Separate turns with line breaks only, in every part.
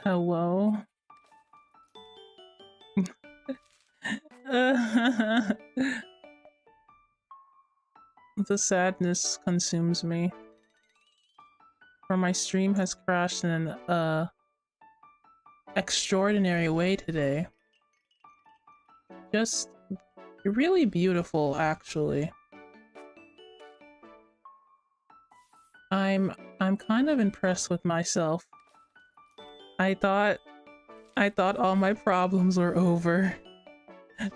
Hello. The sadness consumes me. For my stream has crashed in an extraordinary way today. Just really beautiful, actually. I'm kind of impressed with myself. I thought all my problems were over.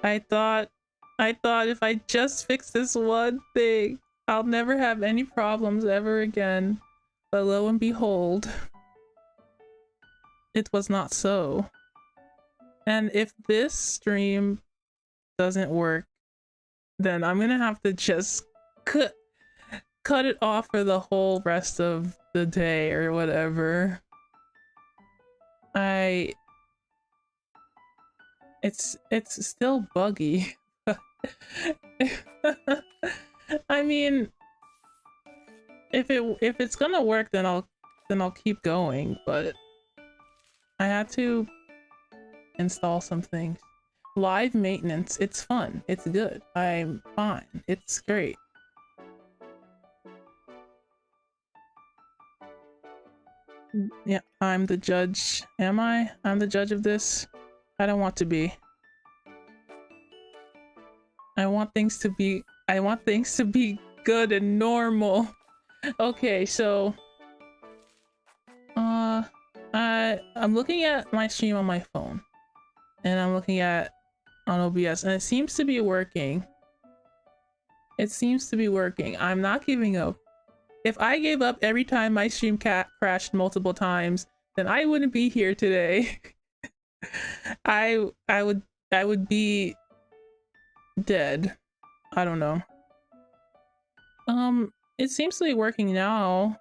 I thought if I just fix this one thing, I'll never have any problems ever again. But lo and behold, it was not so. And if this stream doesn't work, then I'm gonna have to just cut it off for the whole rest of the day or whatever. It's still buggy. I mean, if it's gonna work, then I'll keep going, but I had to install some things. Live maintenance, it's fun, it's good, I'm fine, it's great. Yeah, I'm the judge. Am I? I'm the judge of this? I don't want to be. I want things to be good and normal. Okay, so I'm looking at my stream on my phone, and I'm looking at on OBS, and it seems to be working. It seems to be working. I'm not giving up. If I gave up every time my stream crashed multiple times, then I wouldn't be here today. I would be dead. I don't know. It seems to be working now.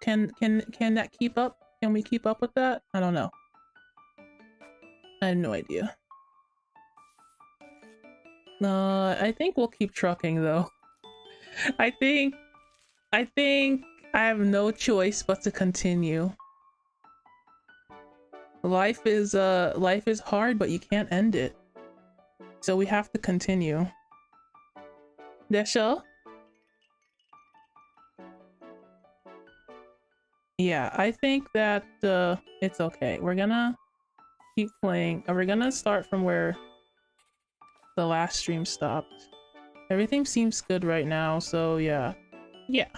Can that keep up? Can we keep up with that? I don't know. I have no idea. I think we'll keep trucking though. I think I have no choice but to continue. Life is hard, but you can't end it. So we have to continue. Desha? Yeah, I think that it's okay. We're gonna keep playing. We're gonna start from where the last stream stopped. Everything seems good right now, so yeah. Yeah.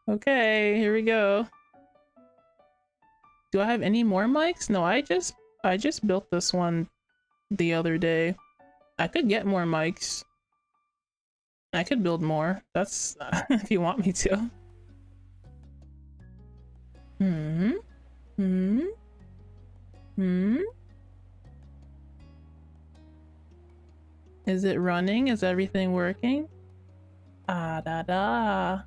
Okay, here we go. Do I have any more mics? No, I just built this one the other day. I could get more mics. I could build more. That's if you want me to. Is it running? Is everything working? Ah da da.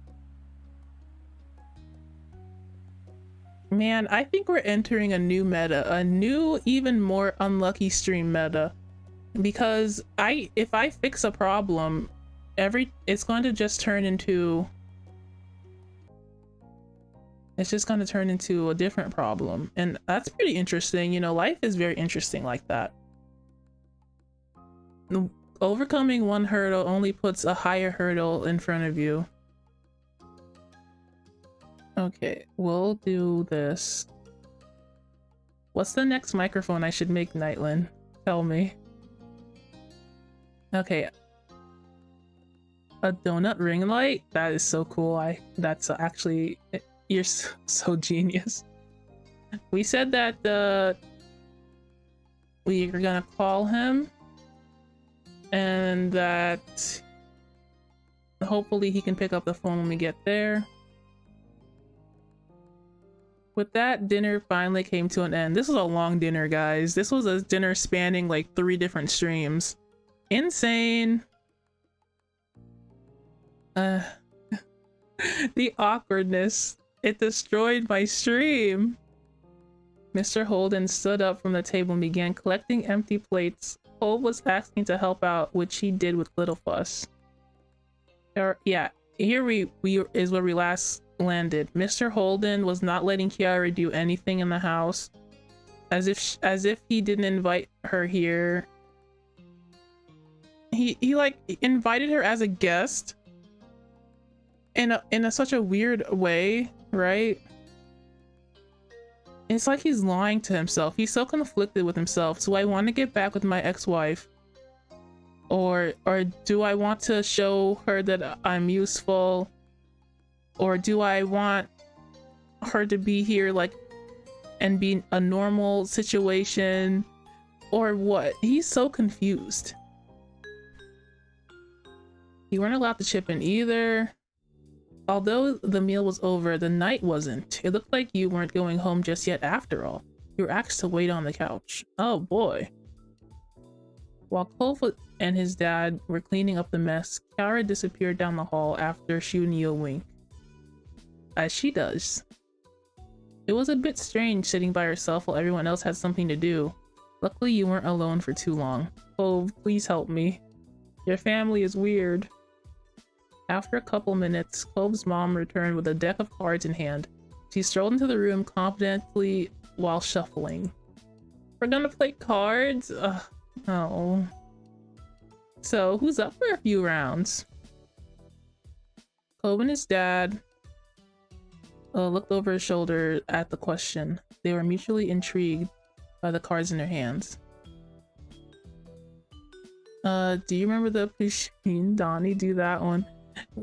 Man, I think we're entering a new meta, a new, even more unlucky stream meta. Because if I fix a problem, it's going to just turn into a different problem, and that's pretty interesting. You know, life is very interesting like that. Overcoming one hurdle only puts a higher hurdle in front of you. Okay, we'll do this. What's the next microphone I should make, Nightland? Tell me. Okay. A donut ring light? That is so cool. That's actually, you're so genius. We said that we are gonna call him, and that hopefully he can pick up the phone when we get there. With that, dinner finally came to an end. This was a long dinner, guys. This was a dinner spanning like 3 different streams. Insane. The awkwardness. It destroyed my stream. Mr. Holden stood up from the table and began collecting empty plates. Cole was asking to help out, which he did with little fuss. Yeah, here we is where we last landed. Mr. Holden was not letting Kiara do anything in the house, as if he didn't invite her here. He like invited her as a guest in a such a weird way, right? It's like he's lying to himself. He's so conflicted with himself. Do I want to get back with my ex-wife? Or do I want to show her that I'm useful? Or do I want her to be here like and be a normal situation? Or what? He's so confused. You weren't allowed to chip in either. Although the meal was over, the night wasn't. It looked like you weren't going home just yet after all. You were asked to wait on the couch. Oh boy. While Clove and his dad were cleaning up the mess, Kiara disappeared down the hall after shooting you a wink. As she does. It was a bit strange sitting by herself while everyone else had something to do. Luckily you weren't alone for too long. Clove, please help me. Your family is weird. After a couple minutes, Clove's mom returned with a deck of cards in hand. She strolled into the room confidently while shuffling. We're gonna play cards? Ugh, no. So, who's up for a few rounds? Clove and his dad looked over his shoulder at the question. They were mutually intrigued by the cards in their hands. Do you remember the Pusheen Donnie? Do that one.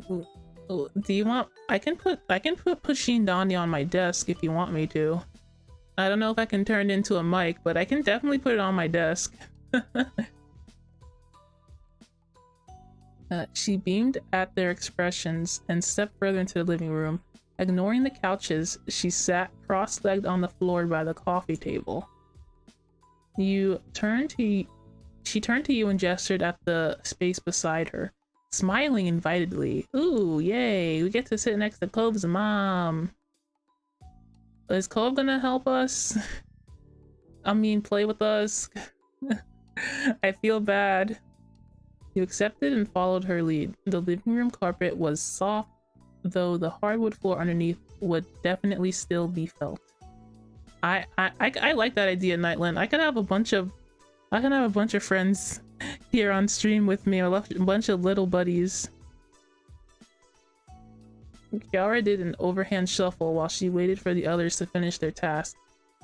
Do you want? I can put Pusheen Donnie on my desk if you want me to. I don't know if I can turn it into a mic, but I can definitely put it on my desk. She beamed at their expressions and stepped further into the living room. Ignoring the couches, she sat cross-legged on the floor by the coffee table. She turned to you and gestured at the space beside her, smiling invitedly. Ooh, yay, we get to sit next to Clove's mom. Is Clove gonna help us? I mean, play with us? I feel bad. You accepted and followed her lead. The living room carpet was soft, though the hardwood floor underneath would definitely still be felt. I like that idea, Nightland. I could have a bunch of friends here on stream with me. I left a bunch of little buddies. Kiara did an overhand shuffle while she waited for the others to finish their task.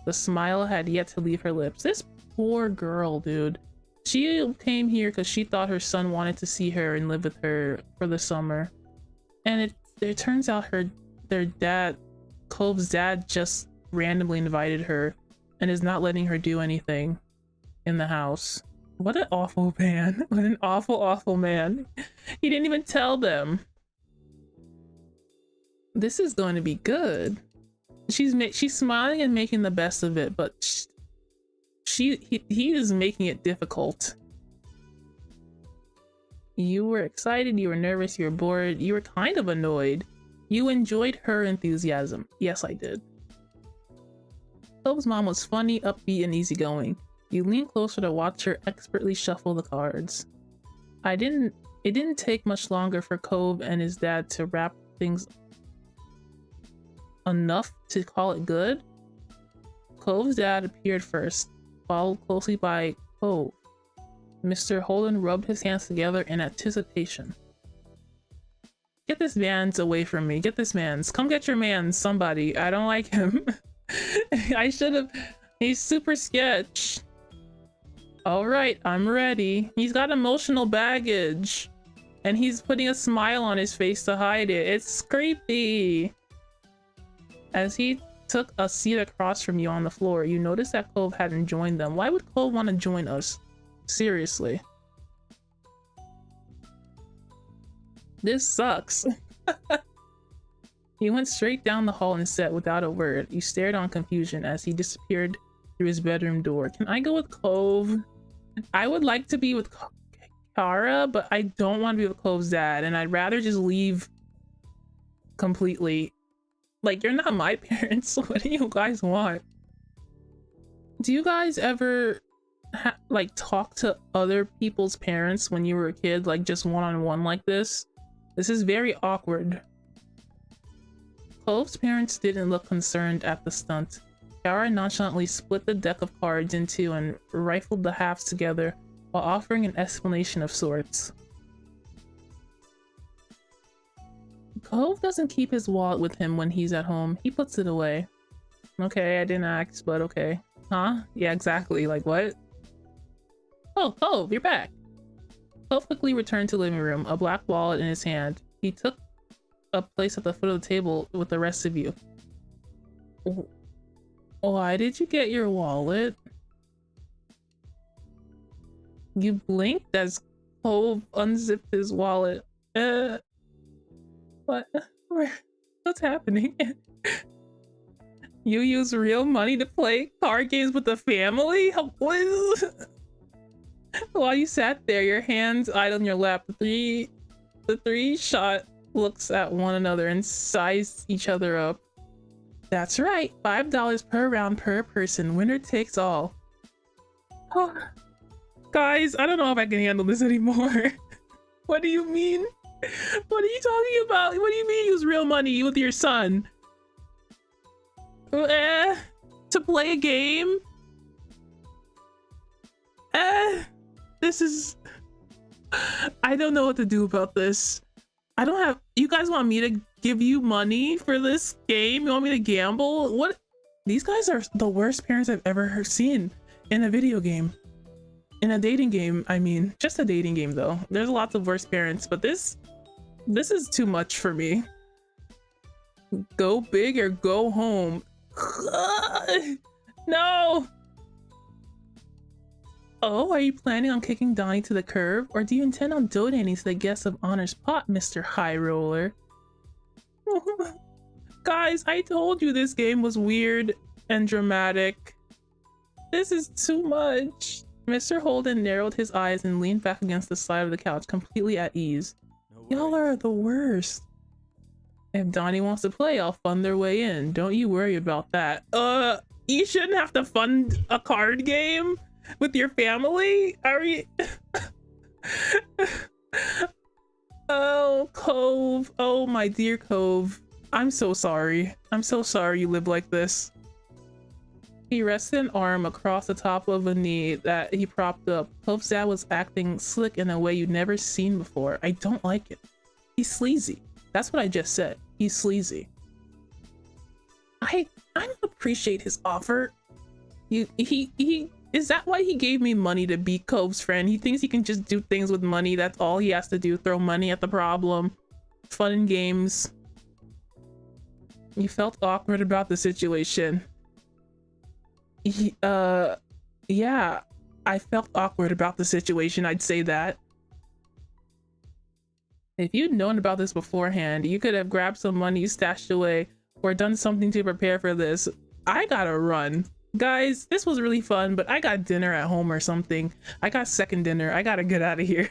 The smile had yet to leave her lips. This poor girl, dude. She came here because she thought her son wanted to see her and live with her for the summer. And it turns out their dad, Clove's dad, just randomly invited her and is not letting her do anything in the house. What an awful man. What an awful man. He didn't even tell them. This is going to be good. She's smiling and making the best of it, but he is making it difficult. You were excited, you were nervous, you were bored, you were kind of annoyed. You enjoyed her enthusiasm. Yes, I did. Clove's mom was funny, upbeat, and easygoing. You leaned closer to watch her expertly shuffle the cards. It didn't take much longer for Cove and his dad to wrap things enough to call it good. Clove's dad appeared first, followed closely by Clove. Mr. Holden rubbed his hands together in anticipation. Get this man's away from me. Get this man's. Come get your man, somebody. I don't like him. I should have. He's super sketch. All right, I'm ready. He's got emotional baggage. And he's putting a smile on his face to hide it. It's creepy. As he took a seat across from you on the floor, you noticed that Clove hadn't joined them. Why would Clove want to join us? Seriously. This sucks. He went straight down the hall and sat without a word. You stared on confusion as he disappeared through his bedroom door. Can I go with Clove? I would like to be with Kara, but I don't want to be with Clove's dad, and I'd rather just leave completely. Like, you're not my parents. What do you guys want? Do you guys ever like talk to other people's parents when you were a kid, like just one-on-one like this? This is very awkward. Clove's parents didn't look concerned at the stunt. Kara nonchalantly split the deck of cards in two and rifled the halves together while offering an explanation of sorts. Clove doesn't keep his wallet with him when he's at home. He puts it away. Okay, I didn't ask, but okay. Huh? Yeah, exactly. Like, what? Oh, Clove, you're back. Clove quickly returned to the living room, a black wallet in his hand. He took a place at the foot of the table with the rest of you. Why did you get your wallet? You blinked as Clove unzipped his wallet. What? What's happening? You use real money to play card games with the family? While you sat there, your hands idle on your lap, the three shot looks at one another and size each other up. That's right, $5 per round per person. Winner takes all. Oh, guys, I don't know if I can handle this anymore. What do you mean? What are you talking about? What do you mean use real money with your son? To play a game? This is... I don't know what to do about this. I don't have... You guys want me to give you money for this game? You want me to gamble? What? These guys are the worst parents I've ever seen in a video game. In a dating game, I mean. Just a dating game, though. There's lots of worse parents, but this is too much for me. Go big or go home. No! Oh, are you planning on kicking Donnie to the curb? Or do you intend on donating to the Guest of Honor's pot, Mr. High Roller? Guys, I told you this game was weird and dramatic. This is too much. Mr. Holden narrowed his eyes and leaned back against the side of the couch, completely at ease. Y'all are the worst. If Donnie wants to play, I'll fund their way in. Don't you worry about that. You shouldn't have to fund a card game with your family? Are you... Oh, Cove. Oh, my dear Cove. I'm so sorry. I'm so sorry you live like this. He rested an arm across the top of a knee that he propped up. Cove's dad was acting slick in a way you'd never seen before. I don't like it. He's sleazy. That's what I just said. He's sleazy. I don't appreciate his offer. Is that why he gave me money to be Cove's friend? He thinks he can just do things with money. That's all he has to do. Throw money at the problem. Fun and games. You felt awkward about the situation. Yeah, I felt awkward about the situation. I'd say that. If you'd known about this beforehand, you could have grabbed some money stashed away or done something to prepare for this. I gotta run. Guys, this was really fun, but I got dinner at home or something. I got second dinner. I gotta get out of here.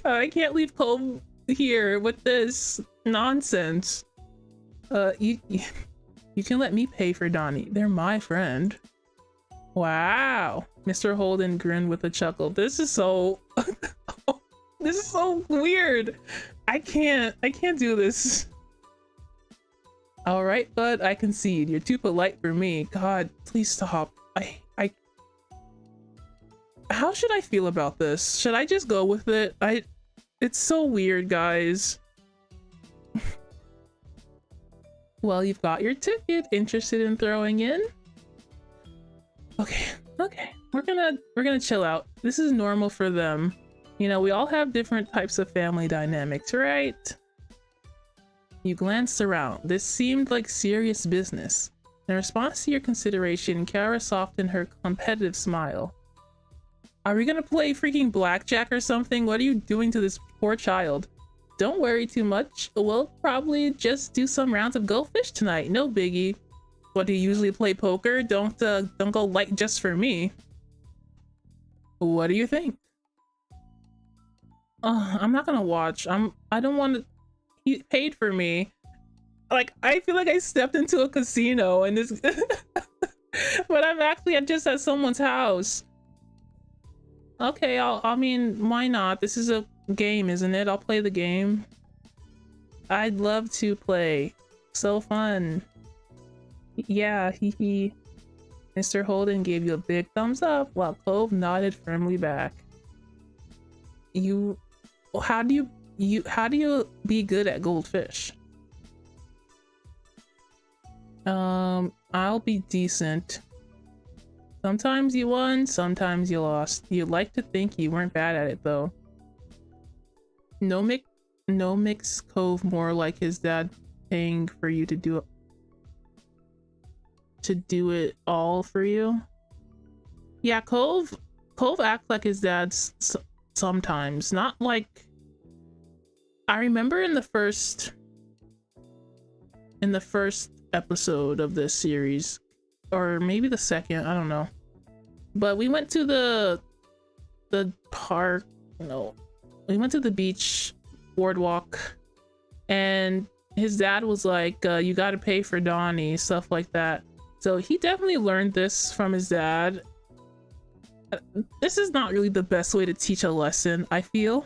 I can't leave Cole here with this nonsense. You can let me pay for Donnie. They're my friend. Wow. Mr. Holden grinned with a chuckle. This is so... This is so weird. I can't do this. All right, bud, I concede. You're too polite for me. God, please stop. How should I feel about this? Should I just go with it? It's so weird, guys. Well, you've got your ticket. Interested in throwing in? Okay. We're gonna chill out. This is normal for them. You know, we all have different types of family dynamics, right? You glanced around. This seemed like serious business. In response to your consideration, Kara softened her competitive smile. Are we gonna play freaking blackjack or something? What are you doing to this poor child? Don't worry too much. We'll probably just do some rounds of Goldfish tonight. No biggie. What, do you usually play poker? Don't go light just for me. What do you think? I'm not gonna watch. I don't want to. He paid for me. Like, I feel like I stepped into a casino and this but I'm actually just at someone's house. Okay, I mean, why not? This is game, isn't it? I'll play the game. I'd love to play. So fun. Yeah, hee. Mr. Holden gave you a big thumbs up while Clove nodded firmly back. How do you be good at Goldfish? I'll be decent. Sometimes you won, sometimes you lost. You'd like to think you weren't bad at it though. No mix Cove more like his dad paying for you to do it all for you. Yeah, Cove acts like his dad's sometimes, not like. I remember in the first episode of this series, or maybe the second, I don't know, but we went to the park. No, we went to the beach boardwalk, and his dad was like, you got to pay for Donnie, stuff like that. So he definitely learned this from his dad. This is not really the best way to teach a lesson, I feel.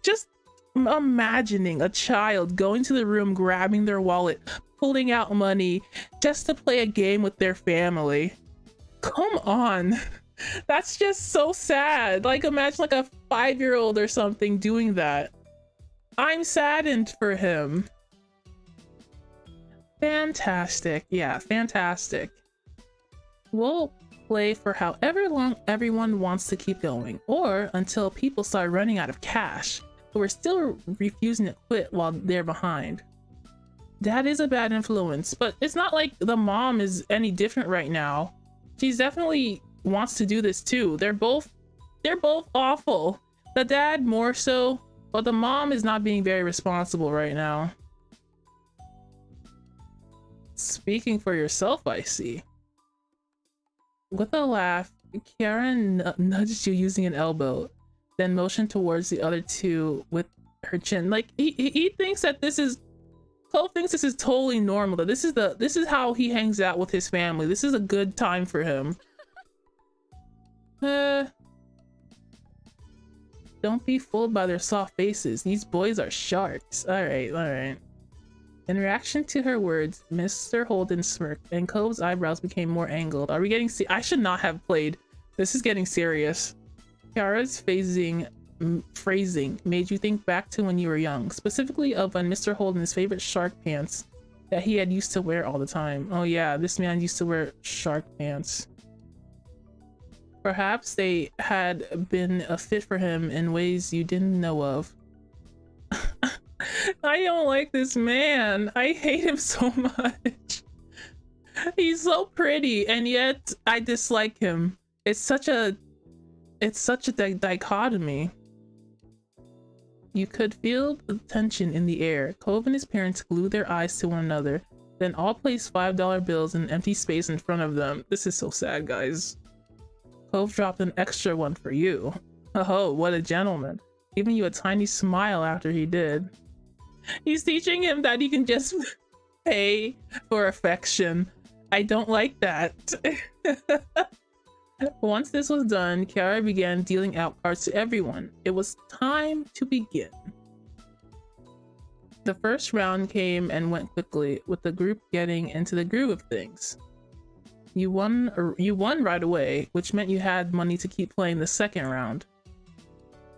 Just imagining a child going to the room, grabbing their wallet, pulling out money just to play a game with their family. Come on. That's just so sad. Like, imagine like a 5-year-old or something doing that. I'm saddened for him. Fantastic. Yeah, fantastic. We'll play for however long everyone wants to keep going, or until people start running out of cash, but we're still refusing to quit while they're behind. Dad is a bad influence, but it's not like the mom is any different right now. She's definitely wants to do this too. They're both awful. The dad more so, but the mom is not being very responsible right now. Speaking for yourself, I see. With a laugh, Karen nudged you using an elbow, then motioned towards the other two with her chin. Like he thinks that this is, Cole thinks this is totally normal. That this is how he hangs out with his family. This is a good time for him. Don't be fooled by their soft faces. These boys are sharks. All right. In reaction to her words, Mr. Holden smirked, and Cove's eyebrows became more angled. Are we getting I should not have played. This is getting serious. Kiara's phrasing made you think back to when you were young, specifically of when Mr. Holden's favorite shark pants that he had used to wear all the time. Oh yeah, this man used to wear shark pants. Perhaps they had been a fit for him in ways you didn't know of. I don't like this man. I hate him so much. He's so pretty, and yet I dislike him. It's such a dichotomy. You could feel the tension in the air. Cove and his parents glued their eyes to one another, then all placed $5 bills in an empty space in front of them. This is so sad, guys. Cove dropped an extra one for you. Oh, what a gentleman. Giving you a tiny smile after he did. He's teaching him that he can just pay for affection. I don't like that. Once this was done, Kiara began dealing out cards to everyone. It was time to begin. The first round came and went quickly, with the group getting into the groove of things. You won right away, which meant you had money to keep playing the second round.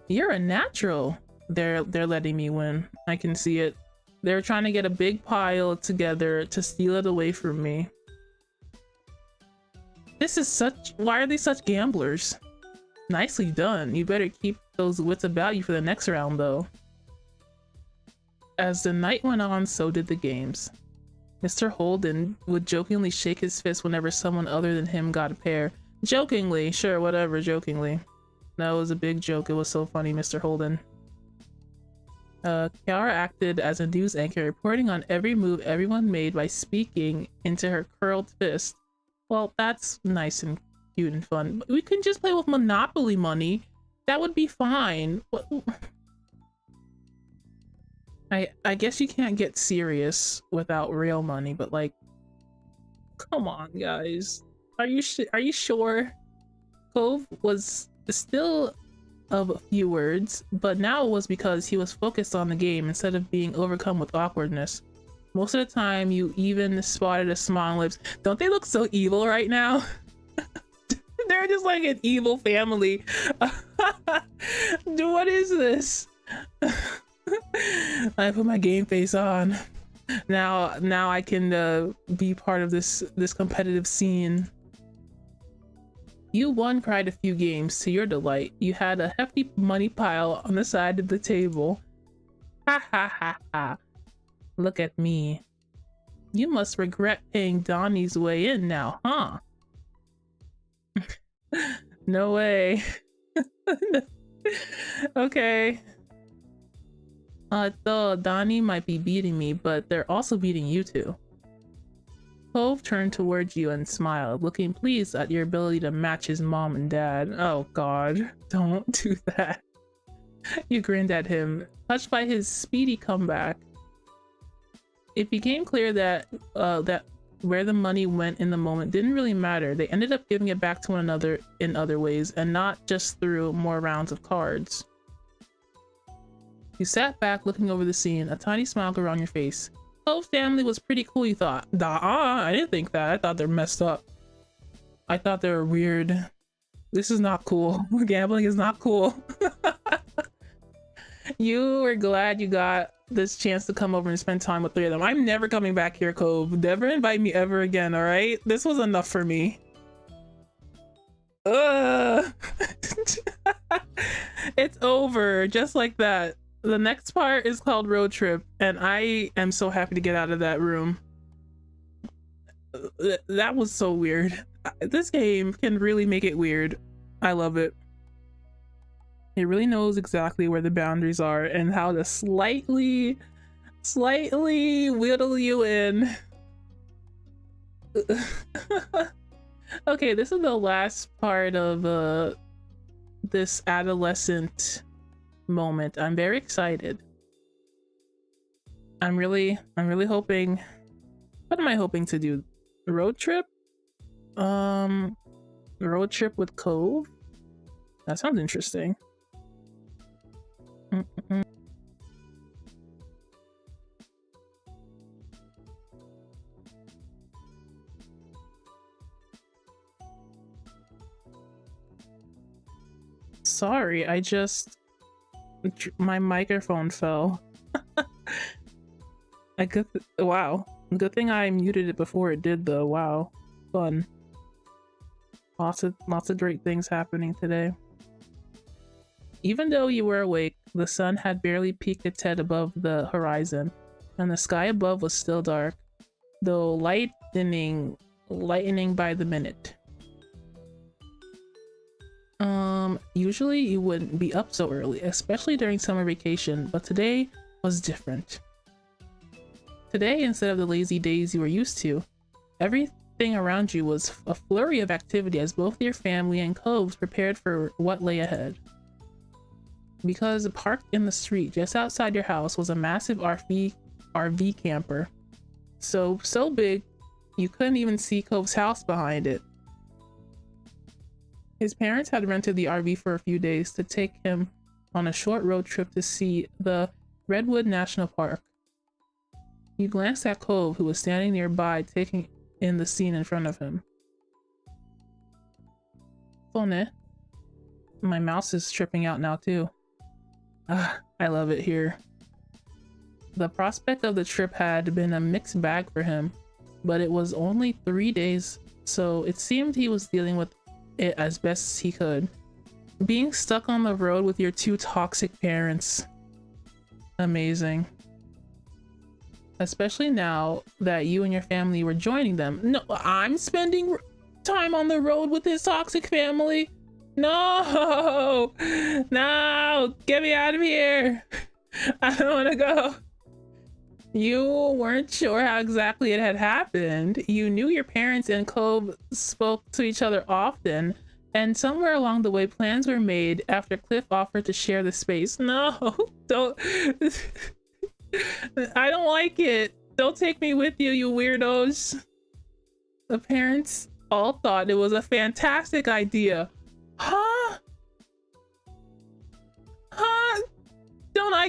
You're a natural. They're letting me win. I can see it. They're trying to get a big pile together to steal it away from me. Why are they such gamblers? Nicely done. You better keep those wits about you for the next round though. As the night went on, so did the games. Mr. Holden would jokingly shake his fist whenever someone other than him got a pair. Jokingly, sure, whatever, jokingly. That was a big joke. It was so funny, Mr. Holden. Kiara acted as a news anchor, reporting on every move everyone made by speaking into her curled fist. Well, that's nice and cute and fun. We can just play with Monopoly money. That would be fine. I guess you can't get serious without real money, but like, come on, guys. Are you sure? Cove was still of a few words, but now it was because he was focused on the game instead of being overcome with awkwardness. Most of the time, you even spotted a smile on lips. Don't they look so evil right now? They're just like an evil family. What is this? I put my game face on. Now I can be part of this competitive scene. You won quite a few games to your delight. You had a hefty money pile on the side of the table. Ha ha ha ha. Look at me. You must regret paying Donnie's way in now, huh? No way. Okay. Though Donnie might be beating me, but they're also beating you two. Cove turned towards you and smiled, looking pleased at your ability to match his mom and dad. Oh god, don't do that. You grinned at him, touched by his speedy comeback. It became clear that where the money went in the moment didn't really matter. They ended up giving it back to one another in other ways, and not just through more rounds of cards. You sat back looking over the scene, a tiny smile grew on your face. Cove's family was pretty cool, you thought. I didn't think that. I thought they're messed up. I thought they were weird. This is not cool. Gambling is not cool. You were glad you got this chance to come over and spend time with three of them. I'm never coming back here, Cove. Never invite me ever again, alright? This was enough for me. It's over, just like that. The next part is called Road Trip, and I am so happy to get out of that room. That was so weird. This game can really make it weird. I love it. It really knows exactly where the boundaries are and how to slightly whittle you in. Okay, this is the last part of this adolescent moment. I'm very excited. I'm really hoping. What am I hoping to do? Road trip? Road trip with Cove? That sounds interesting. Sorry, my microphone fell. Wow. Good thing I muted it before it did though. Wow. Fun. Lots of great things happening today. Even though you were awake, the sun had barely peeked its head above the horizon, and the sky above was still dark, though lightening by the minute. Usually you wouldn't be up so early, especially during summer vacation, but today was different. Today, instead of the lazy days you were used to, everything around you was a flurry of activity as both your family and Coves prepared for what lay ahead. Because parked in the street just outside your house was a massive RV camper. So big, you couldn't even see Cove's house behind it. His parents had rented the RV for a few days to take him on a short road trip to see the Redwood National Park. You glanced at Cove, who was standing nearby, taking in the scene in front of him. Phone. My mouse is tripping out now too. I love it here. The prospect of the trip had been a mixed bag for him, but it was only 3 days, so it seemed he was dealing with it as best as he could. Being stuck on the road with your two toxic parents. Amazing. Especially now that you and your family were joining them. No, I'm spending time on the road with his toxic family. No! No! Get me out of here! I don't want to go. You weren't sure how exactly it had happened. You knew your parents and Cove spoke to each other often, and somewhere along the way plans were made after Cliff offered to share the space. No! Don't... I don't like it. Don't take me with you, you weirdos. The parents all thought it was a fantastic idea.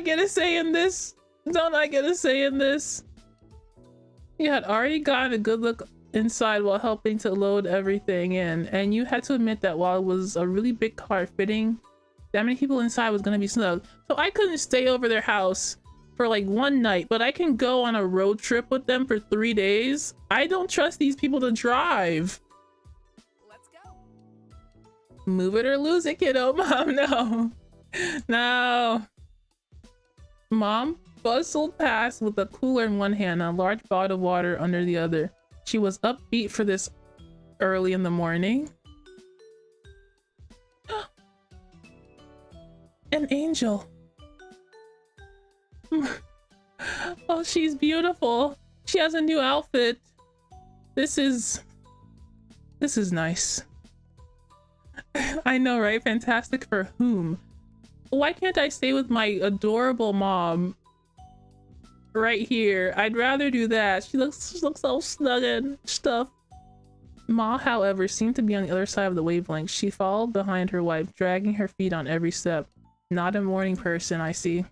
I get a say in this? Don't I get a say in this? You had already gotten a good look inside while helping to load everything in, and you had to admit that while it was a really big car, fitting that many people inside was gonna be snug. So I couldn't stay over their house for like one night, but I can go on a road trip with them for 3 days. I don't trust these people to drive.
Let's go.
Move it or lose it, kiddo. Mom, no. No. Mom bustled past with a cooler in one hand and a large bottle of water under the other. She was upbeat for this early in the morning. An angel. Oh, she's beautiful. She has a new outfit. This is nice. I know, right? Fantastic for whom? Why can't I stay with my adorable mom right here? I'd rather do that. She looks so snug and stuff. Ma, however, seemed to be on the other side of the wavelength. She followed behind her wife, dragging her feet on every step. Not a morning person, I see.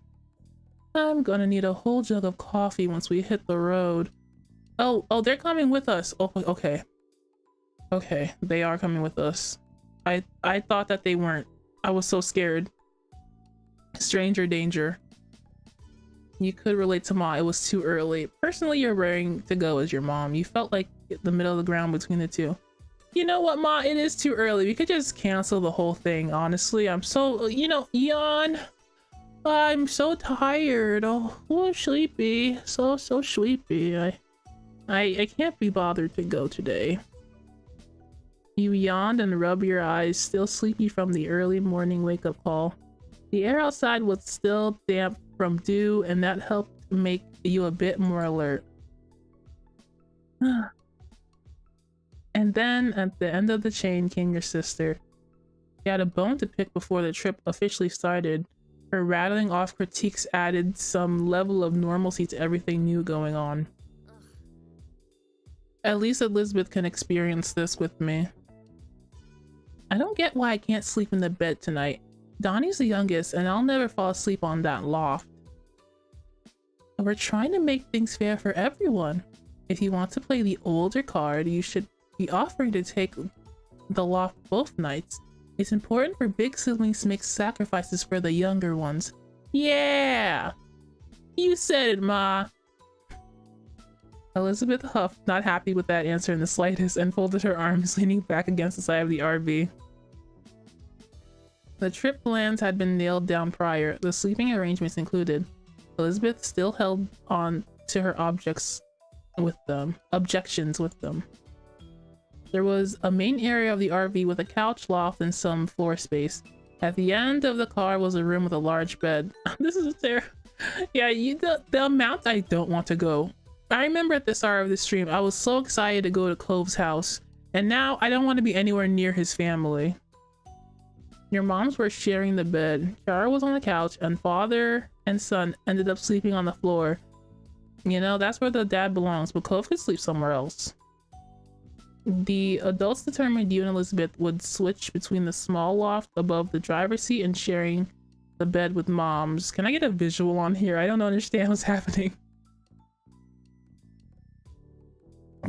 I'm gonna need a whole jug of coffee once we hit the road. Oh, they're coming with us. Oh, okay. Okay, they are coming with us. I thought that they weren't. I was so scared. Stranger danger. You could relate to Ma. It was too early. Personally, you're raring to go as your mom. You felt like the middle of the ground between the two. You know what, Ma? It is too early. We could just cancel the whole thing, honestly. I'm so, yawn. I'm so tired. Oh, sleepy. So sleepy. I can't be bothered to go today. You yawned and rubbed your eyes, still sleepy from the early morning wake-up call. The air outside was still damp from dew, and that helped make you a bit more alert. And then, at the end of the chain, came your sister. She had a bone to pick before the trip officially started. Her rattling off critiques added some level of normalcy to everything new going on. At least Elizabeth can experience this with me. I don't get why I can't sleep in the bed tonight. Donnie's the youngest, and I'll never fall asleep on that loft. We're trying to make things fair for everyone. If you want to play the older card, you should be offering to take the loft both nights. It's important for big siblings to make sacrifices for the younger ones. Yeah! You said it, Ma! Elizabeth huffed, not happy with that answer in the slightest, and folded her arms, leaning back against the side of the RV. The trip plans had been nailed down prior, the sleeping arrangements included. Elizabeth still held on to her objections with them. There was a main area of the RV with a couch, loft, and some floor space. At the end of the car was a room with a large bed. This is terrible. Yeah, the amount I don't want to go. I remember at the start of the stream, I was so excited to go to Clove's house, and now I don't want to be anywhere near his family. Your moms were sharing the bed. Kiara was on the couch, and father and son ended up sleeping on the floor. You know, that's where the dad belongs, but Clove could sleep somewhere else. The adults determined you and Elizabeth would switch between the small loft above the driver's seat and sharing the bed with moms. Can I get a visual on here? I don't understand what's happening.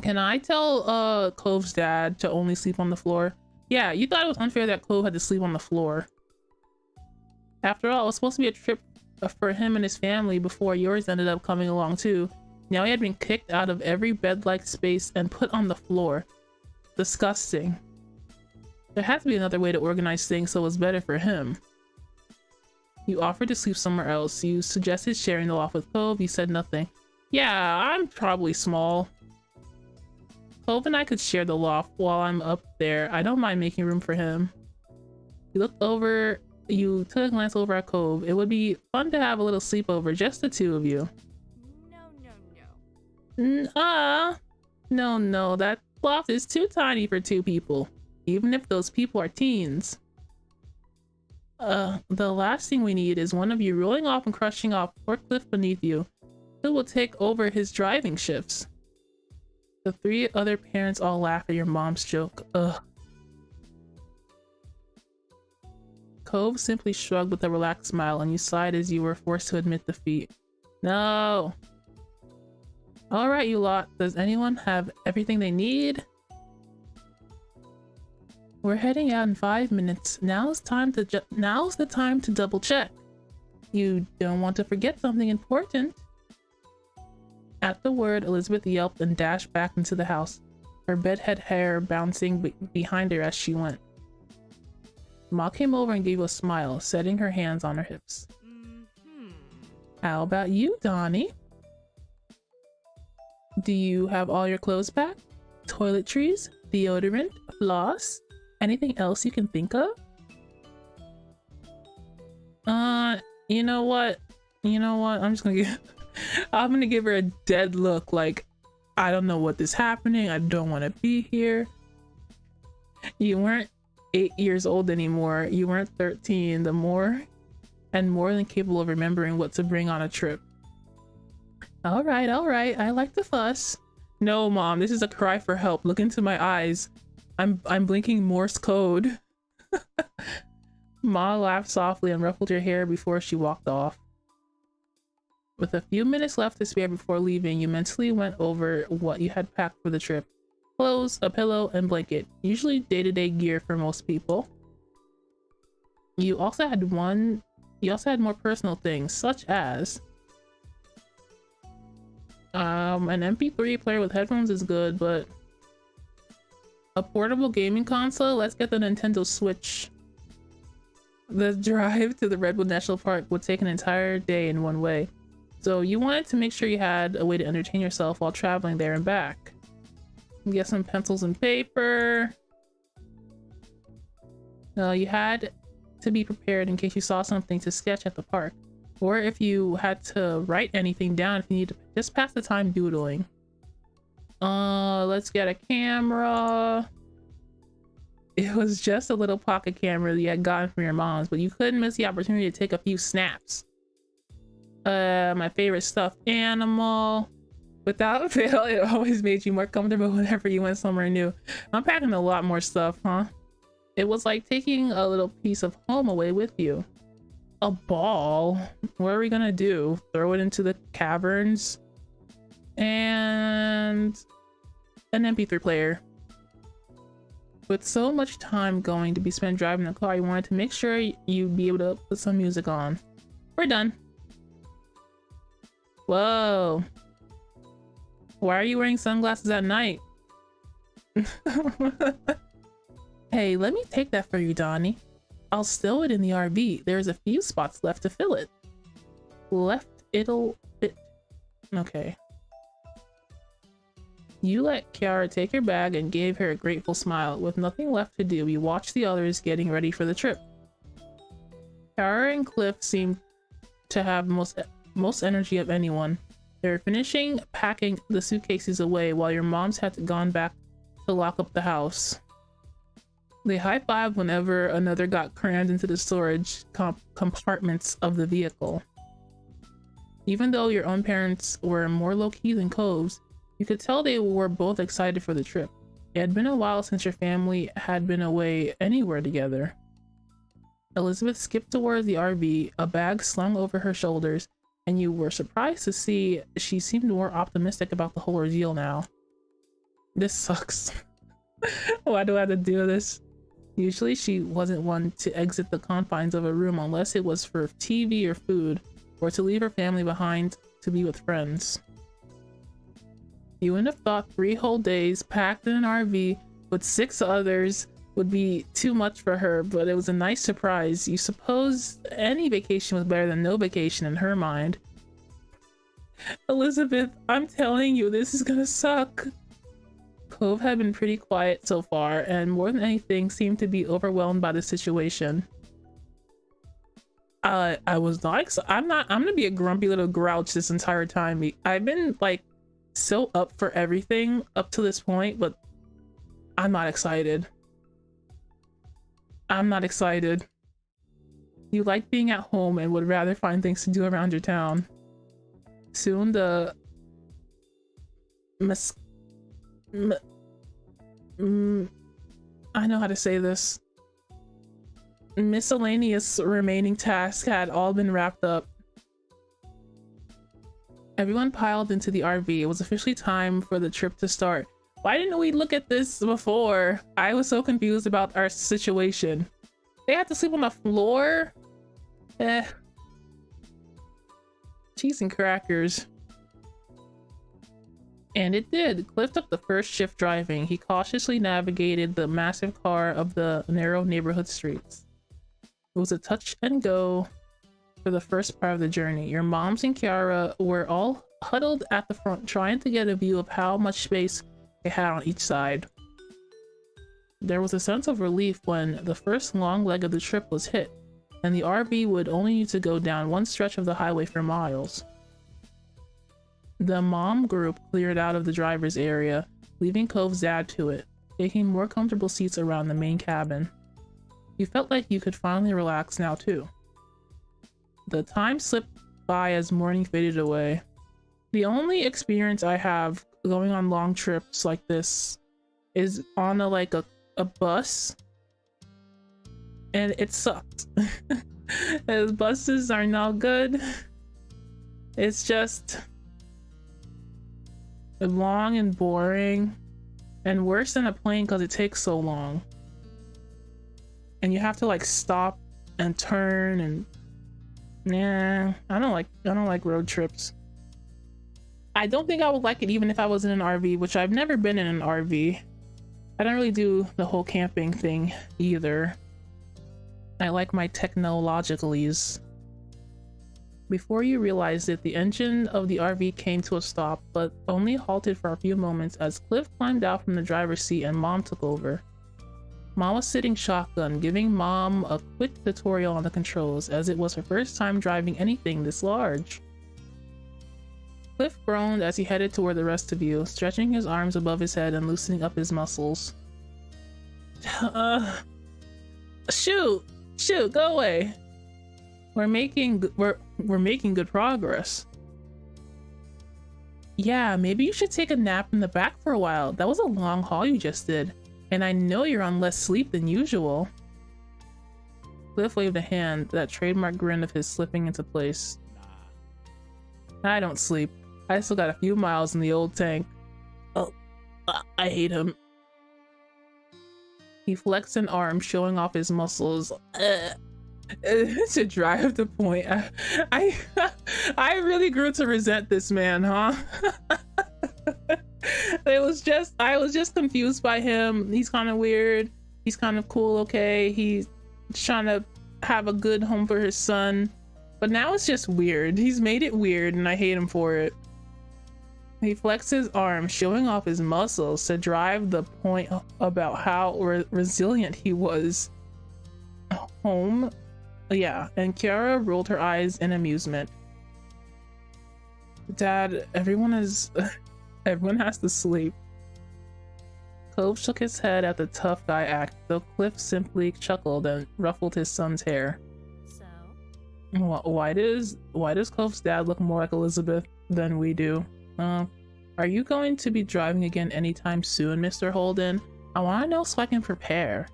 Can I tell Clove's dad to only sleep on the floor? Yeah, you thought it was unfair that Clove had to sleep on the floor. After all, it was supposed to be a trip for him and his family before yours ended up coming along too. Now he had been kicked out of every bed-like space and put on the floor. Disgusting. There had to be another way to organize things so it was better for him. You offered to sleep somewhere else. You suggested sharing the loft with Clove. You said nothing. Yeah, I'm probably small. Clove and I could share the loft while I'm up there. I don't mind making room for him. You took a glance over at Cove. It would be fun to have a little sleepover, just the two of you. No, that loft is too tiny for two people, even if those people are teens. The last thing we need is one of you rolling off and crushing off a cliff beneath you. It will take over his driving shifts. The three other parents all laugh at your mom's joke. Ugh. Cove simply shrugged with a relaxed smile, and you sighed as you were forced to admit defeat. No. Alright, you lot. Does anyone have everything they need? We're heading out in 5 minutes. Now's the time to double check. You don't want to forget something important. At the word, Elizabeth yelped and dashed back into the house, her bedhead hair bouncing behind her as she went. Ma came over and gave a smile, setting her hands on her hips. How about you, Donnie? Do you have all your clothes packed? Toiletries, deodorant, floss, anything else you can think of? You know what? I'm gonna give her a dead look, like, I don't know what is happening. I don't want to be here. You weren't 8 years old anymore. You weren't 13. More than capable of remembering what to bring on a trip. All right. I like to fuss. No, Mom, this is a cry for help. Look into my eyes. I'm blinking Morse code. Ma laughed softly and ruffled her hair before she walked off. With a few minutes left to spare before leaving, you mentally went over what you had packed for the trip. Clothes, a pillow, and blanket. Usually day-to-day gear for most people. You also had more personal things, such as an MP3 player with headphones is good, but a portable gaming console? Let's get the Nintendo Switch. The drive to the Redwood National Park would take an entire day in one way, so you wanted to make sure you had a way to entertain yourself while traveling there and back. Get some pencils and paper. You had to be prepared in case you saw something to sketch at the park, or if you had to write anything down if you need to just pass the time doodling. Let's get a camera. It was just a little pocket camera that you had gotten from your mom's, but you couldn't miss the opportunity to take a few snaps. My favorite stuffed animal. Without fail, it always made you more comfortable whenever you went somewhere new. I'm packing a lot more stuff, huh? It was like taking a little piece of home away with you. A ball? What are we gonna do? Throw it into the caverns? And an MP3 player. With so much time going to be spent driving the car, you wanted to make sure you'd be able to put some music on. We're done. Whoa. Why are you wearing sunglasses at night? Hey, let me take that for you, Donnie. I'll stow it in the RV. There's a few spots left to fill it. It'll fit. Okay. You let Kiara take your bag and gave her a grateful smile. With nothing left to do, you watched the others getting ready for the trip. Kiara and Cliff seemed to have most energy of anyone. They were finishing packing the suitcases away while your moms had gone back to lock up the house. They high-fived whenever another got crammed into the storage compartments of the vehicle. Even though your own parents were more low-key than Cove's, you could tell they were both excited for the trip. It had been a while since your family had been away anywhere together. Elizabeth skipped towards the RV, a bag slung over her shoulders, and you were surprised to see she seemed more optimistic about the whole ordeal now. This sucks. Why do I have to do this? Usually she wasn't one to exit the confines of a room unless it was for TV or food, or to leave her family behind to be with friends. You wouldn't have thought 3 whole days packed in an RV with 6 others would be too much for her, but it was a nice surprise. You suppose any vacation was better than no vacation in her mind. Elizabeth, I'm telling you, this is gonna suck. Cove had been pretty quiet so far, and more than anything seemed to be overwhelmed by the situation. I was not I'm gonna be a grumpy little grouch this entire time. I've been like so up for everything up to this point, but I'm not excited. I'm not excited. You like being at home and would rather find things to do around your town. Soon the I know how to say this. miscellaneous remaining tasks had all been wrapped up. Everyone piled into the RV. It was officially time for the trip to start. Why didn't we look at this before? I was so confused about our situation. They had to sleep on the floor? Cheese and crackers. And it did. Cliff took the first shift driving. He cautiously navigated the massive car of the narrow neighborhood streets. It was a touch and go for the first part of the journey. Your moms and Kiara were all huddled at the front, trying to get a view of how much space they had on each side. There was a sense of relief when the first long leg of the trip was hit, and the RV would only need to go down one stretch of the highway for miles. The mom group cleared out of the driver's area, leaving Cove's dad to it, taking more comfortable seats around the main cabin. You felt like you could finally relax now too. The time slipped by as morning faded away. The only experience I have going on long trips like this is on a bus, and it sucked. As buses are not good. It's just long and boring, and worse than a plane because it takes so long, and you have to like stop and turn, and nah, I don't like road trips. I don't think I would like it even if I was in an RV, which I've never been in an RV. I don't really do the whole camping thing either. I like my technologicalies. Before you realized it, the engine of the RV came to a stop, but only halted for a few moments as Cliff climbed out from the driver's seat and Mom took over. Mom was sitting shotgun, giving Mom a quick tutorial on the controls, as it was her first time driving anything this large. Cliff groaned as he headed toward the rest of you, stretching his arms above his head and loosening up his muscles. Shoot, go away. We're making good progress. Yeah, maybe you should take a nap in the back for a while. That was a long haul you just did, and I know you're on less sleep than usual. Cliff waved a hand, that trademark grin of his slipping into place. I don't sleep. I still got a few miles in the old tank. Oh, I hate him. He flexed an arm, showing off his muscles. To drive the point. I really grew to resent this man, huh? I was just confused by him. He's kind of weird. He's kind of cool, okay? He's trying to have a good home for his son. But now it's just weird. He's made it weird and I hate him for it. He flexed his arm, showing off his muscles to drive the point about how resilient he was. Home? Yeah, and Kiara rolled her eyes in amusement. Dad, everyone has to sleep. Cove shook his head at the tough guy act, though Cliff simply chuckled and ruffled his son's hair.
So?
Why does Cove's dad look more like Elizabeth than we do? Are you going to be driving again anytime soon, Mr. Holden? I want to know so I can prepare.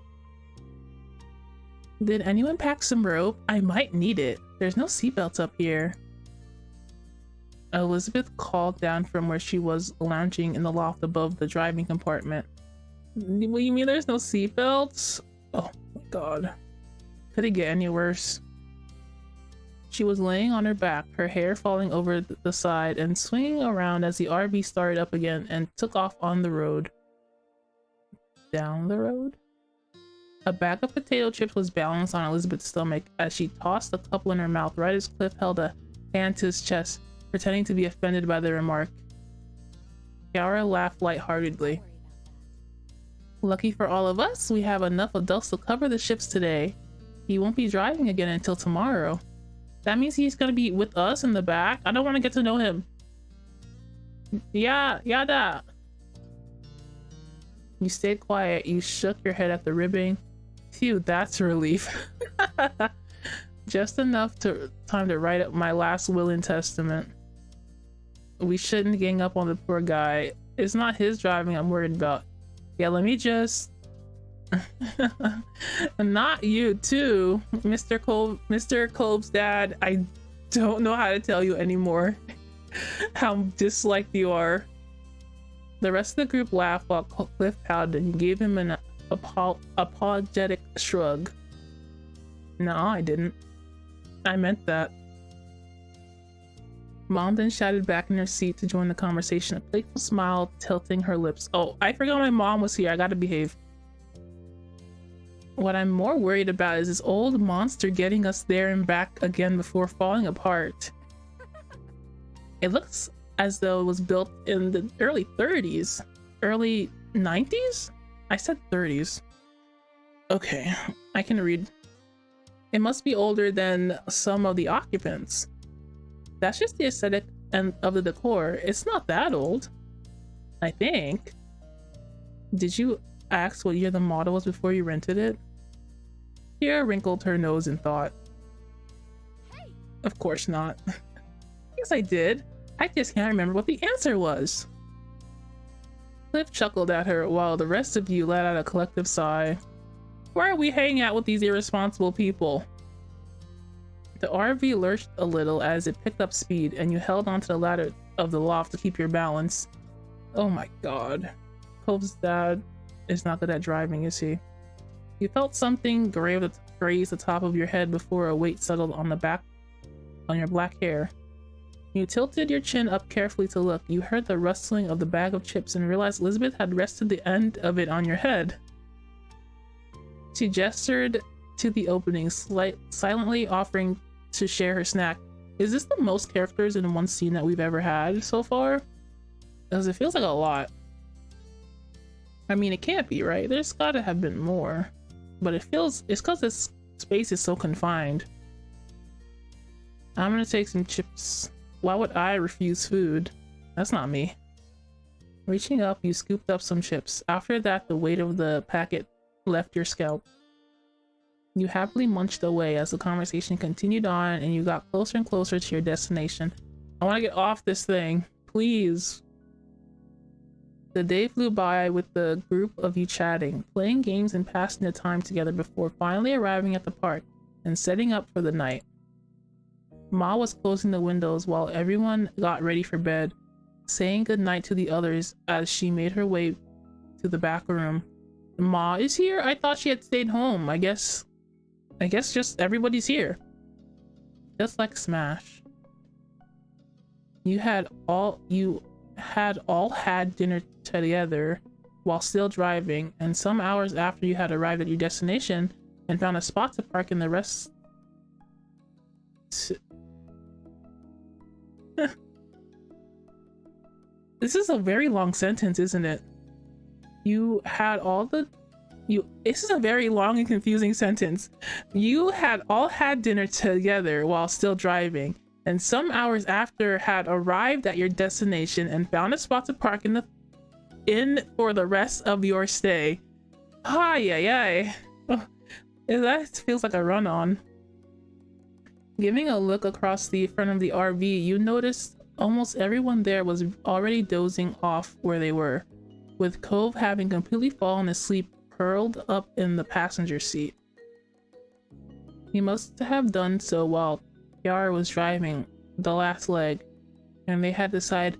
Did anyone pack some rope? I might need it. There's no seatbelts up here. Elizabeth called down from where she was lounging in the loft above the driving compartment. What, you mean there's no seatbelts? Oh my god. Could it get any worse? She was laying on her back, her hair falling over the side and swinging around as the RV started up again and took off on the road. Down the road? A bag of potato chips was balanced on Elizabeth's stomach as she tossed a couple in her mouth right as Cliff held a hand to his chest, pretending to be offended by the remark. Kiara laughed lightheartedly. Lucky for all of us, we have enough adults to cover the shifts today. He won't be driving again until tomorrow. That means he's gonna be with us in the back? I don't want to get to know him. Yeah, yada. You stayed quiet. You shook your head at the ribbing. Phew, that's a relief. Just enough time to write up my last will and testament. We shouldn't gang up on the poor guy. It's not his driving I'm worried about. Yeah, let me just Not you too, Mr. Kolb's dad. I don't know how to tell you anymore how disliked you are. The rest of the group laughed while Cliff pouted and gave him an apologetic shrug. No, I didn't. I meant that. Mom then shouted back in her seat to join the conversation, a playful smile tilting her lips. Oh, I forgot my mom was here. I gotta behave. What I'm more worried about is this old monster getting us there and back again before falling apart. It looks as though it was built in the early 30s. Early 90s? I said 30s. Okay, I can read. It must be older than some of the occupants. That's just the aesthetic and of the decor. It's not that old, I think. Did you ask what year the model was before you rented it? Kira wrinkled her nose in thought.
Hey.
Of course not. Yes, I did. I just can't remember what the answer was. Cliff chuckled at her while the rest of you let out a collective sigh. Why are we hanging out with these irresponsible people? The RV lurched a little as it picked up speed, and you held onto the ladder of the loft to keep your balance. Oh my god. Cove's dad is not good at driving, is he? You felt something graze the top of your head before a weight settled on your black hair. You tilted your chin up carefully to look. You heard the rustling of the bag of chips and realized Elizabeth had rested the end of it on your head. She gestured to the opening, silently offering to share her snack. Is this the most characters in one scene that we've ever had so far? Because it feels like a lot. I mean, it can't be, right? There's gotta have been more. But it's because this space is so confined. I'm gonna take some chips. Why would I refuse food? That's not me. Reaching up, you scooped up some chips. After that, the weight of the packet left your scalp. You happily munched away as the conversation continued on and you got closer and closer to your destination. I want to get off this thing, please. The day flew by with the group of you chatting, playing games and passing the time together before finally arriving at the park and setting up for the night. Ma was closing the windows while everyone got ready for bed, saying goodnight to the others as she made her way to the back room. Ma is here? I thought she had stayed home. I guess just everybody's here. Just like Smash. You had all had dinner together while still driving, and some hours after you had arrived at your destination and found a spot to park in the rest. This is a very long sentence, isn't it? This is a very long and confusing sentence. You had all had dinner together while still driving, and some hours after had arrived at your destination and found a spot to park in for the rest of your stay. Ay, ay, ay. Oh, that feels like a run-on. Giving a look across the front of the RV, you noticed almost everyone there was already dozing off where they were, with Cove having completely fallen asleep curled up in the passenger seat. He must have done so while Kiara was driving the last leg, and they had decided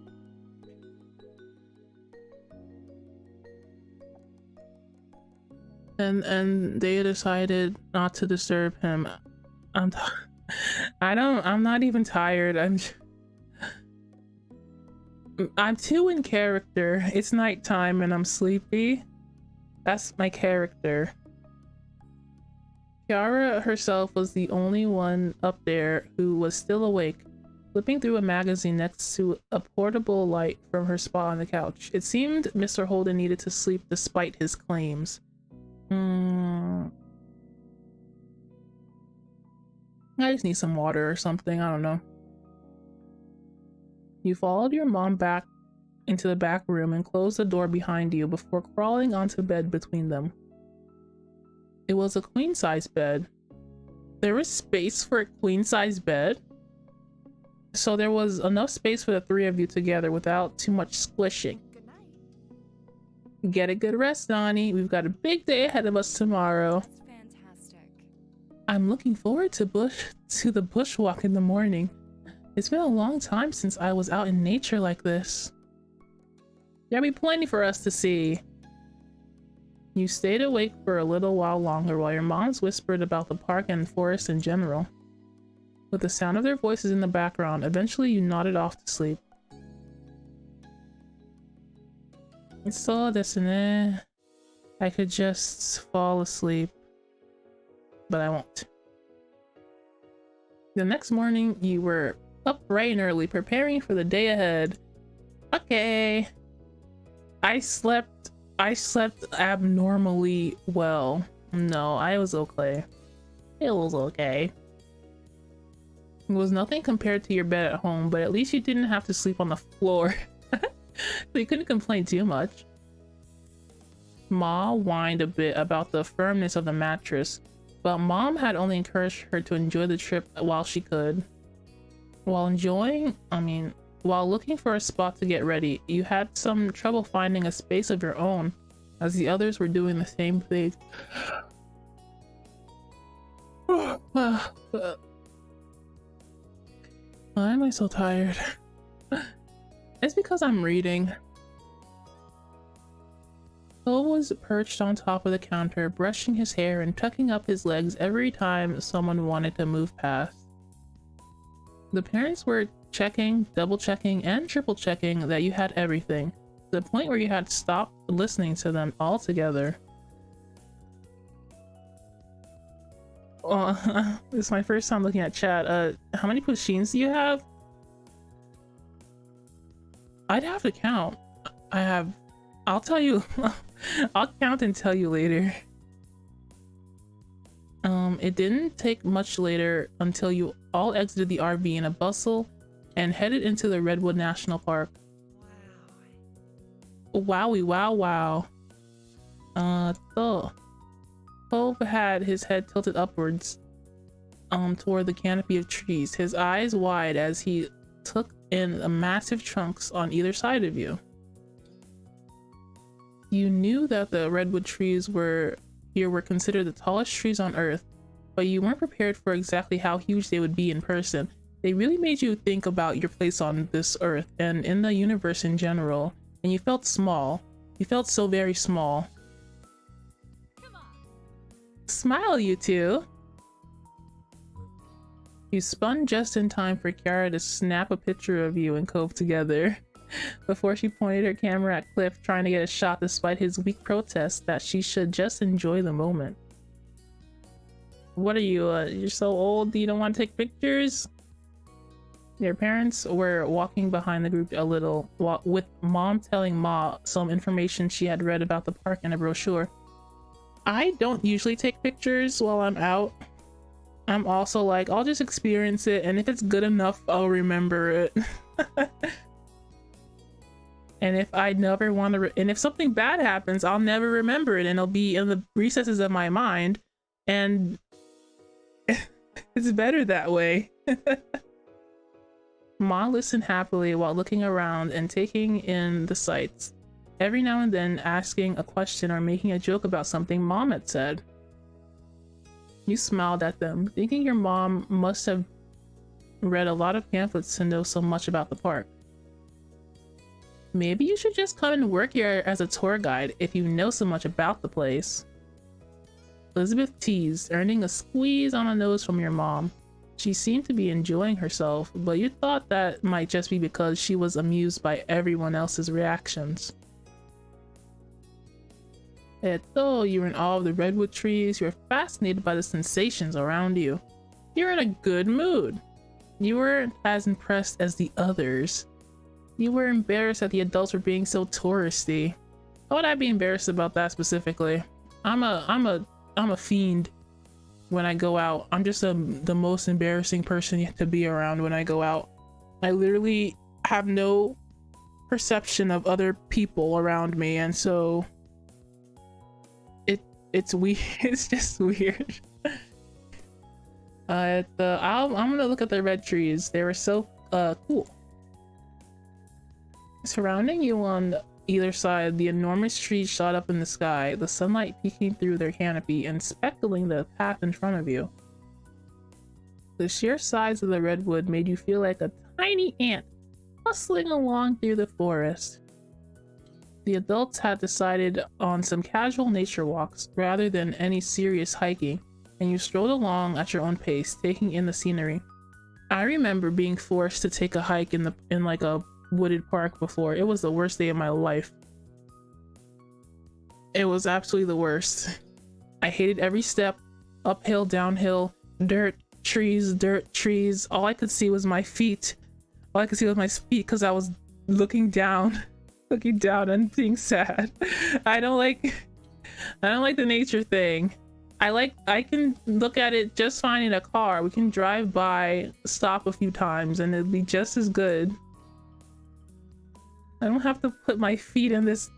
not to disturb him. I'm not even tired. I'm too in character. It's nighttime and I'm sleepy. That's my character. Kiara herself was the only one up there who was still awake, flipping through a magazine next to a portable light from her spot on the couch. It seemed Mr. Holden needed to sleep despite his claims. I just need some water or something, I don't know. You followed your mom back into the back room and closed the door behind you before crawling onto bed between them. It was a queen-size bed. There was space for a queen-size bed? So there was enough space for the three of you together without too much squishing.
Good night.
Get a good rest, Donnie. We've got a big day ahead of us tomorrow.
That's fantastic.
I'm looking forward to the bushwalk in the morning. It's been a long time since I was out in nature like this. There'll be plenty for us to see. You stayed awake for a little while longer while your moms whispered about the park and forest in general. With the sound of their voices in the background, eventually you nodded off to sleep. So desu. I could just fall asleep, but I won't. The next morning, you were up bright and early, preparing for the day ahead. Okay. I slept abnormally well. No, I was okay. It was okay. It was nothing compared to your bed at home, but at least you didn't have to sleep on the floor. So you couldn't complain too much. Ma whined a bit about the firmness of the mattress, but Mom had only encouraged her to enjoy the trip while she could. While looking for a spot to get ready, you had some trouble finding a space of your own, as the others were doing the same thing. Why am I so tired? It's because I'm reading. Cole was perched on top of the counter, brushing his hair and tucking up his legs every time someone wanted to move past. The parents were checking, double checking, and triple checking that you had everything, to the point where you had stopped listening to them altogether. This is my first time looking at chat. How many pushins do you have? I'd have to count. I'll tell you. I'll count and tell you later. It didn't take much later until you all exited the RV in a bustle and headed into the Redwood National Park. Wow. Wowie wow. Cove had his head tilted upwards toward the canopy of trees, his eyes wide as he took in the massive trunks on either side of you. You knew that the redwood trees were considered the tallest trees on Earth, but you weren't prepared for exactly how huge they would be in person. They really made you think about your place on this Earth and in the universe in general, and you felt small. You felt so very small.
Come on.
Smile, you two! You spun just in time for Kiara to snap a picture of you and Cove together before she pointed her camera at Cliff, trying to get a shot despite his weak protest that she should just enjoy the moment. What are you, you're so old you don't want to take pictures? Your parents were walking behind the group a little, with Mom telling Ma some information she had read about the park in a brochure. I don't usually take pictures while I'm out. I'm also like, I'll just experience it, and if it's good enough, I'll remember it. And if I never want to, and if something bad happens, I'll never remember it, and it'll be in the recesses of my mind, and it's better that way. Ma listened happily while looking around and taking in the sights, every now and then asking a question or making a joke about something Mom had said. You smiled at them, thinking your mom must have read a lot of pamphlets to know so much about the park. Maybe you should just come and work here as a tour guide if you know so much about the place. Elizabeth teased, earning a squeeze on the nose from your mom. She seemed to be enjoying herself, but you thought that might just be because she was amused by everyone else's reactions. Though you were in awe of the redwood trees, you were fascinated by the sensations around you. You were in a good mood. You weren't as impressed as the others. You were embarrassed that the adults were being so touristy. Why would I be embarrassed about that specifically? I'm a fiend when I go out. I'm just the most embarrassing person to be around when I go out. I literally have no perception of other people around me, and so it's weird. It's just weird. I'm gonna look at the red trees. They were so cool. Surrounding you on either side, the enormous trees shot up in the sky, the sunlight peeking through their canopy and speckling the path in front of you. The sheer size of the redwood made you feel like a tiny ant hustling along through the forest. The adults had decided on some casual nature walks rather than any serious hiking, and you strolled along at your own pace, taking in the scenery. I remember being forced to take a hike in like a wooded park before. It was the worst day of my life. It was absolutely the worst. I hated every step, uphill, downhill, dirt, trees. All I could see was my feet. All I could see was my feet because I was looking down and being sad. I don't like the nature thing. I can look at it just fine in a car. We can drive by, stop a few times, and it'll be just as good. I don't have to put my feet in this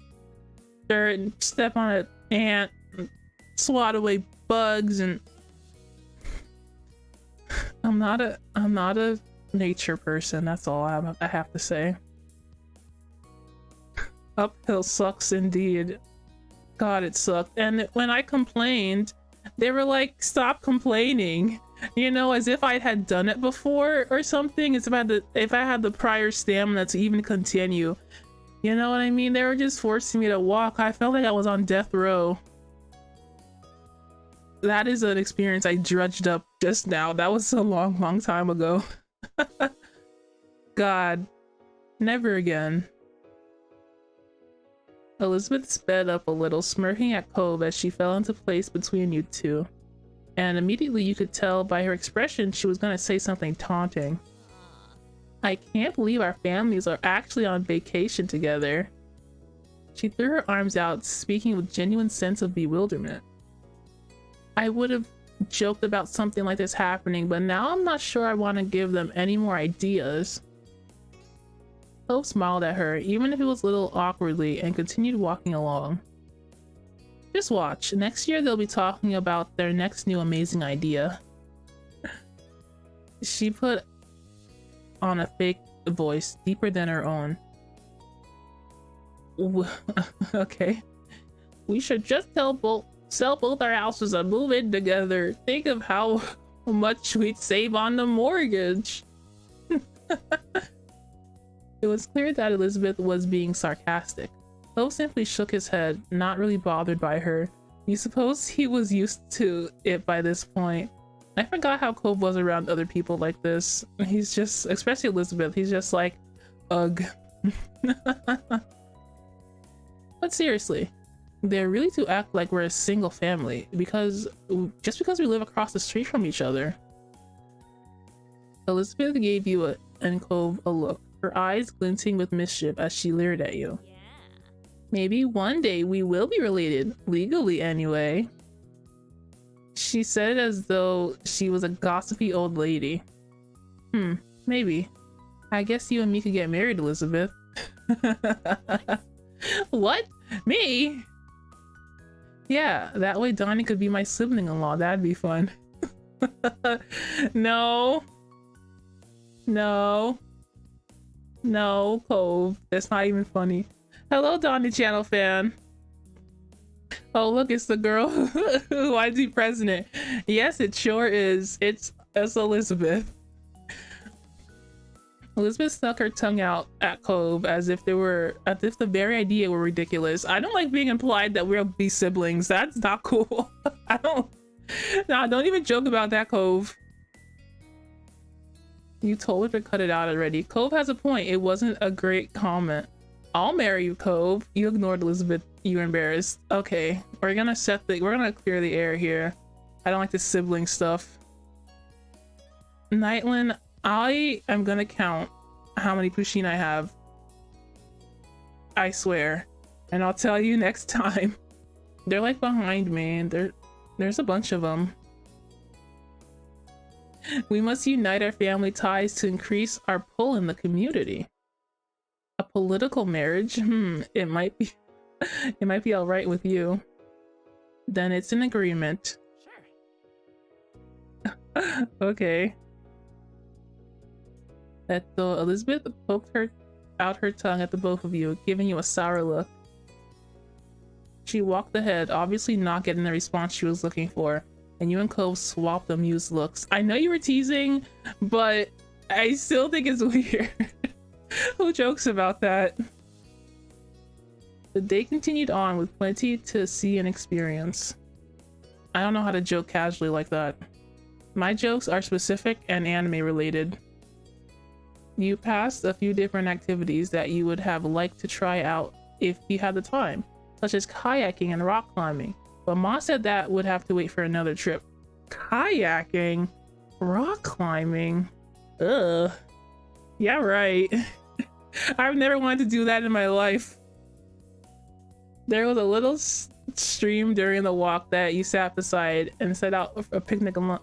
dirt and step on an ant and swat away bugs, and I'm not a nature person. That's all I have to say. Uphill sucks indeed. God, it sucked. And when I complained, they were like, stop complaining, you know, as if I had done it before or something. It's about if I had the prior stamina to even continue, you know what I mean? They were just forcing me to walk. I felt like I was on death row. That is an experience I drudged up just now. That was a long time ago. God, never again. Elizabeth sped up a little, smirking at Cove as she fell into place between you two. And immediately you could tell by her expression she was going to say something taunting. I can't believe our families are actually on vacation together. She threw her arms out, speaking with genuine sense of bewilderment. I would have joked about something like this happening, but now I'm not sure I want to give them any more ideas. Cove smiled at her, even if it was a little awkwardly, and continued walking along. Just watch. Next year they'll be talking about their next new amazing idea. She put on a fake voice, deeper than her own. Okay. We should just sell both our houses and move in together. Think of how much we'd save on the mortgage. It was clear that Elizabeth was being sarcastic. Cove simply shook his head, not really bothered by her. You suppose he was used to it by this point. I forgot how Cove was around other people like this. He's just, especially Elizabeth, he's just like, ugh. But seriously, they're really to act like we're a single family just because we live across the street from each other. Elizabeth gave you and Cove a look, her eyes glinting with mischief as she leered at you.
Yeah.
Maybe one day we will be related, legally anyway. She said it as though she was a gossipy old lady. Maybe. I guess you and me could get married, Elizabeth. What? Me? Yeah, that way Donnie could be my sibling-in-law. That'd be fun. No. No. No, Cove. That's not even funny. Hello, Donnie Channel fan. Oh, look, it's the girl who wanted to be president. Yes, it sure is. It's Elizabeth. Elizabeth stuck her tongue out at Cove as if the very idea were ridiculous. I don't like being implied that we'll be siblings. That's not cool. Don't even joke about that, Cove. You told her to cut it out already. Cove has a point. It wasn't a great comment. I'll marry you, Cove. You ignored Elizabeth. You embarrassed. Okay, we're gonna clear the air here. I don't like this sibling stuff. Nightland, I am gonna count how many Pusheen I have. I swear. And I'll tell you next time. They're like behind me. There's a bunch of them. We must unite our family ties to increase our pull in the community. A political marriage? It might be all right with you. Then it's an agreement. Sure. Okay. Elizabeth poked her out her tongue at the both of you, giving you a sour look. She walked ahead, obviously not getting the response she was looking for, and you and Cove swapped amused looks. I know you were teasing, but I still think it's weird. Who jokes about that? The day continued on with plenty to see and experience. I don't know how to joke casually like that. My jokes are specific and anime related. You passed a few different activities that you would have liked to try out if you had the time, such as kayaking and rock climbing, but Ma said that would have to wait for another trip. Kayaking? Rock climbing? Ugh. Yeah, right. I've never wanted to do that in my life. There was a little stream during the walk that you sat beside and set out a picnic and lunch.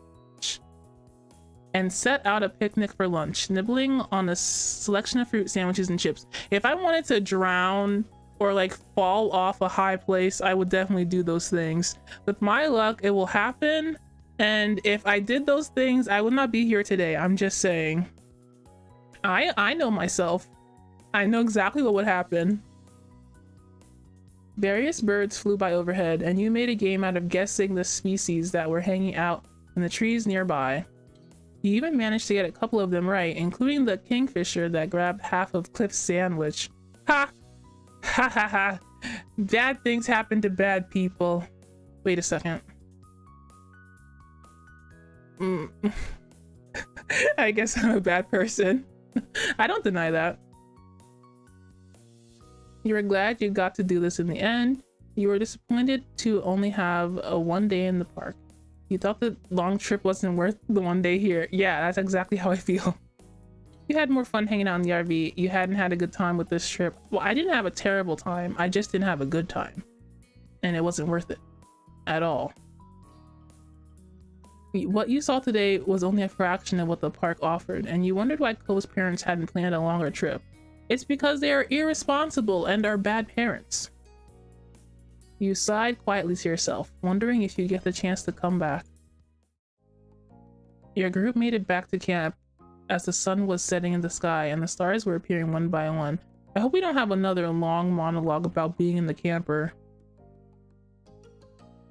For lunch, nibbling on a selection of fruit sandwiches and chips. If I wanted to drown or like fall off a high place, I would definitely do those things. With my luck, it will happen. And if I did those things, I would not be here today. I'm just saying. I know myself. I know exactly what would happen. Various birds flew by overhead, and you made a game out of guessing the species that were hanging out in the trees nearby. You even managed to get a couple of them right, including the kingfisher that grabbed half of Cliff's sandwich. Ha! Ha ha ha! Bad things happen to bad people. Wait a second. I guess I'm a bad person. I don't deny that. You were glad you got to do this in the end. You were disappointed to only have a one day in the park. You thought the long trip wasn't worth the one day here. Yeah, that's exactly how I feel. You had more fun hanging out in the RV. You hadn't had a good time with this trip. Well, I didn't have a terrible time. I just didn't have a good time. And it wasn't worth it. At all. What you saw today was only a fraction of what the park offered, and you wondered why Cole's parents hadn't planned a longer trip. It's because they are irresponsible and are bad parents. You sighed quietly to yourself, wondering if you'd get the chance to come back. Your group made it back to camp as the sun was setting in the sky and the stars were appearing one by one. I hope we don't have another long monologue about being in the camper.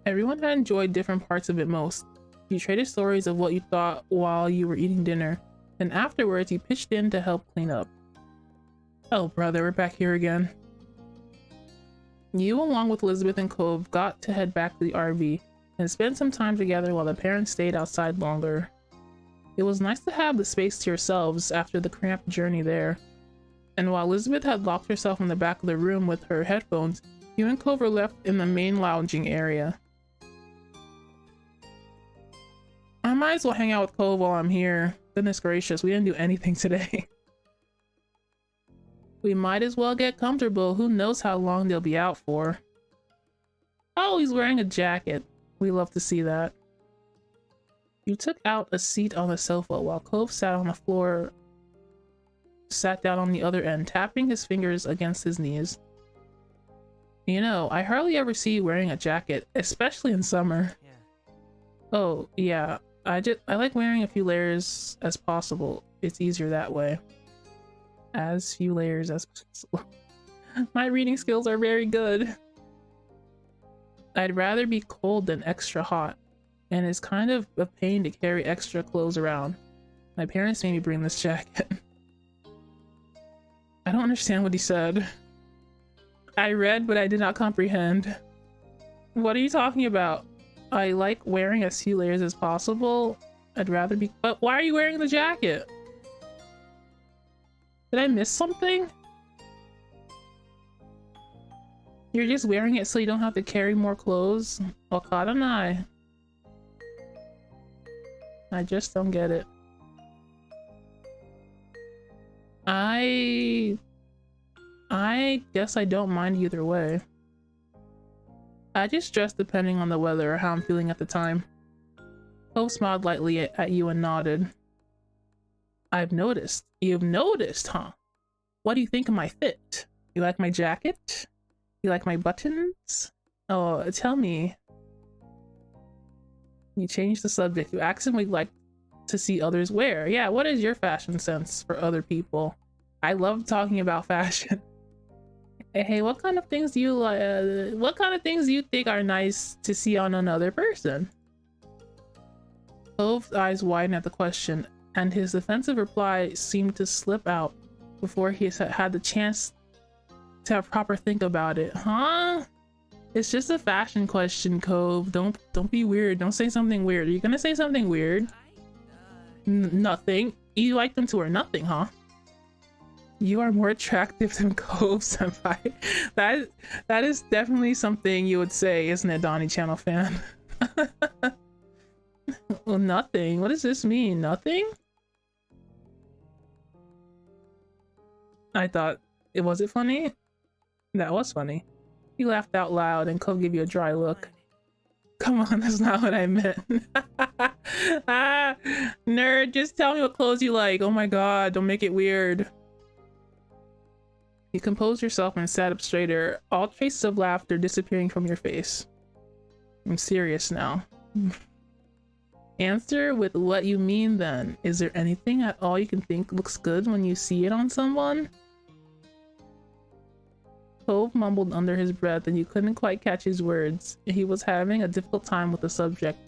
Everyone had enjoyed different parts of it most. You traded stories of what you thought while you were eating dinner, and afterwards you pitched in to help clean up. Oh brother, we're back here again. You, along with Elizabeth and Cove, got to head back to the RV and spend some time together while the parents stayed outside longer. It was nice to have the space to yourselves after the cramped journey there. And while Elizabeth had locked herself in the back of the room with her headphones, you and Cove were left in the main lounging area. I might as well hang out with Cove while I'm here. Goodness gracious, we didn't do anything today. We might as well get comfortable. Who knows how long they'll be out for. Oh, he's wearing a jacket. We love to see that. You took out a seat on the sofa while Cove sat on the floor, sat down on the other end, tapping his fingers against his knees. You know, I hardly ever see you wearing a jacket, especially in summer. Yeah. Oh, yeah. I like wearing a few layers as possible. It's easier that way. As few layers as possible. My reading skills are very good. I'd rather be cold than extra hot, and it's kind of a pain to carry extra clothes around. My parents made me bring this jacket. I don't understand what he said. I read, but I did not comprehend. What are you talking about? I like wearing as few layers as possible. I'd rather be... But why are you wearing the jacket? Did I miss something? You're just wearing it so you don't have to carry more clothes? Wakaranai. I just don't get it. I guess I don't mind either way. I just dress depending on the weather or how I'm feeling at the time. Cove smiled lightly at you and nodded. I've noticed. You've noticed, huh? What do you think of my fit? You like my jacket? You like my buttons? Oh, tell me. You changed the subject. You accidentally like to see others wear. Yeah, what is your fashion sense for other people? I love talking about fashion. Hey, what kind of things do you what kind of things do you think are nice to see on another person? Cove's eyes widened at the question, and his defensive reply seemed to slip out before he had the chance to have proper think about it. Huh? It's just a fashion question, Cove. Don't be weird. Don't say something weird. Are you gonna say something weird? Nothing. You like them to or nothing, huh? You are more attractive than Cove Senpai. That is definitely something you would say, isn't it, Donnie Channel fan? Well, nothing. What does this mean? Nothing? I thought was it funny? That was funny. He laughed out loud and Cove gave you a dry look. Come on, that's not what I meant. Ah, nerd, just tell me what clothes you like. Oh my god, don't make it weird. You composed yourself and sat up straighter, all traces of laughter disappearing from your face. I'm serious now. Answer with what you mean then. Is there anything at all you can think looks good when you see it on someone? Cove mumbled under his breath and you couldn't quite catch his words. He was having a difficult time with the subject.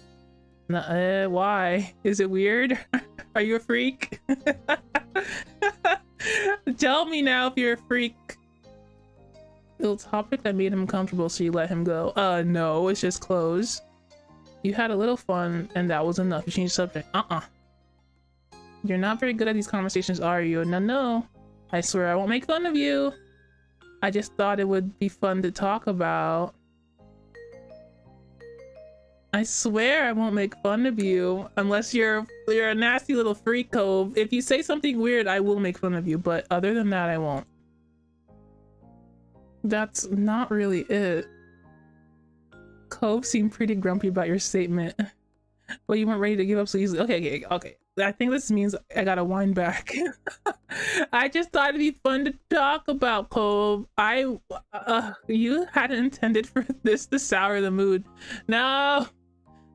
Why? Is it weird? Are you a freak? Tell me now if you're a freak. It was a topic that made him comfortable, so you let him go. No, it's just clothes. You had a little fun and that was enough. You changed the subject. You're not very good at these conversations, are you? No. I swear I won't make fun of you. I just thought it would be fun to talk about. I swear I won't make fun of you unless you're a nasty little freak, Cove. If you say something weird, I will make fun of you, but other than that, I won't. That's not really it. Cove seemed pretty grumpy about your statement, but you weren't ready to give up so easily. Okay. I think this means I gotta wind back. I just thought it'd be fun to talk about, Cove. You hadn't intended for this to sour the mood. No,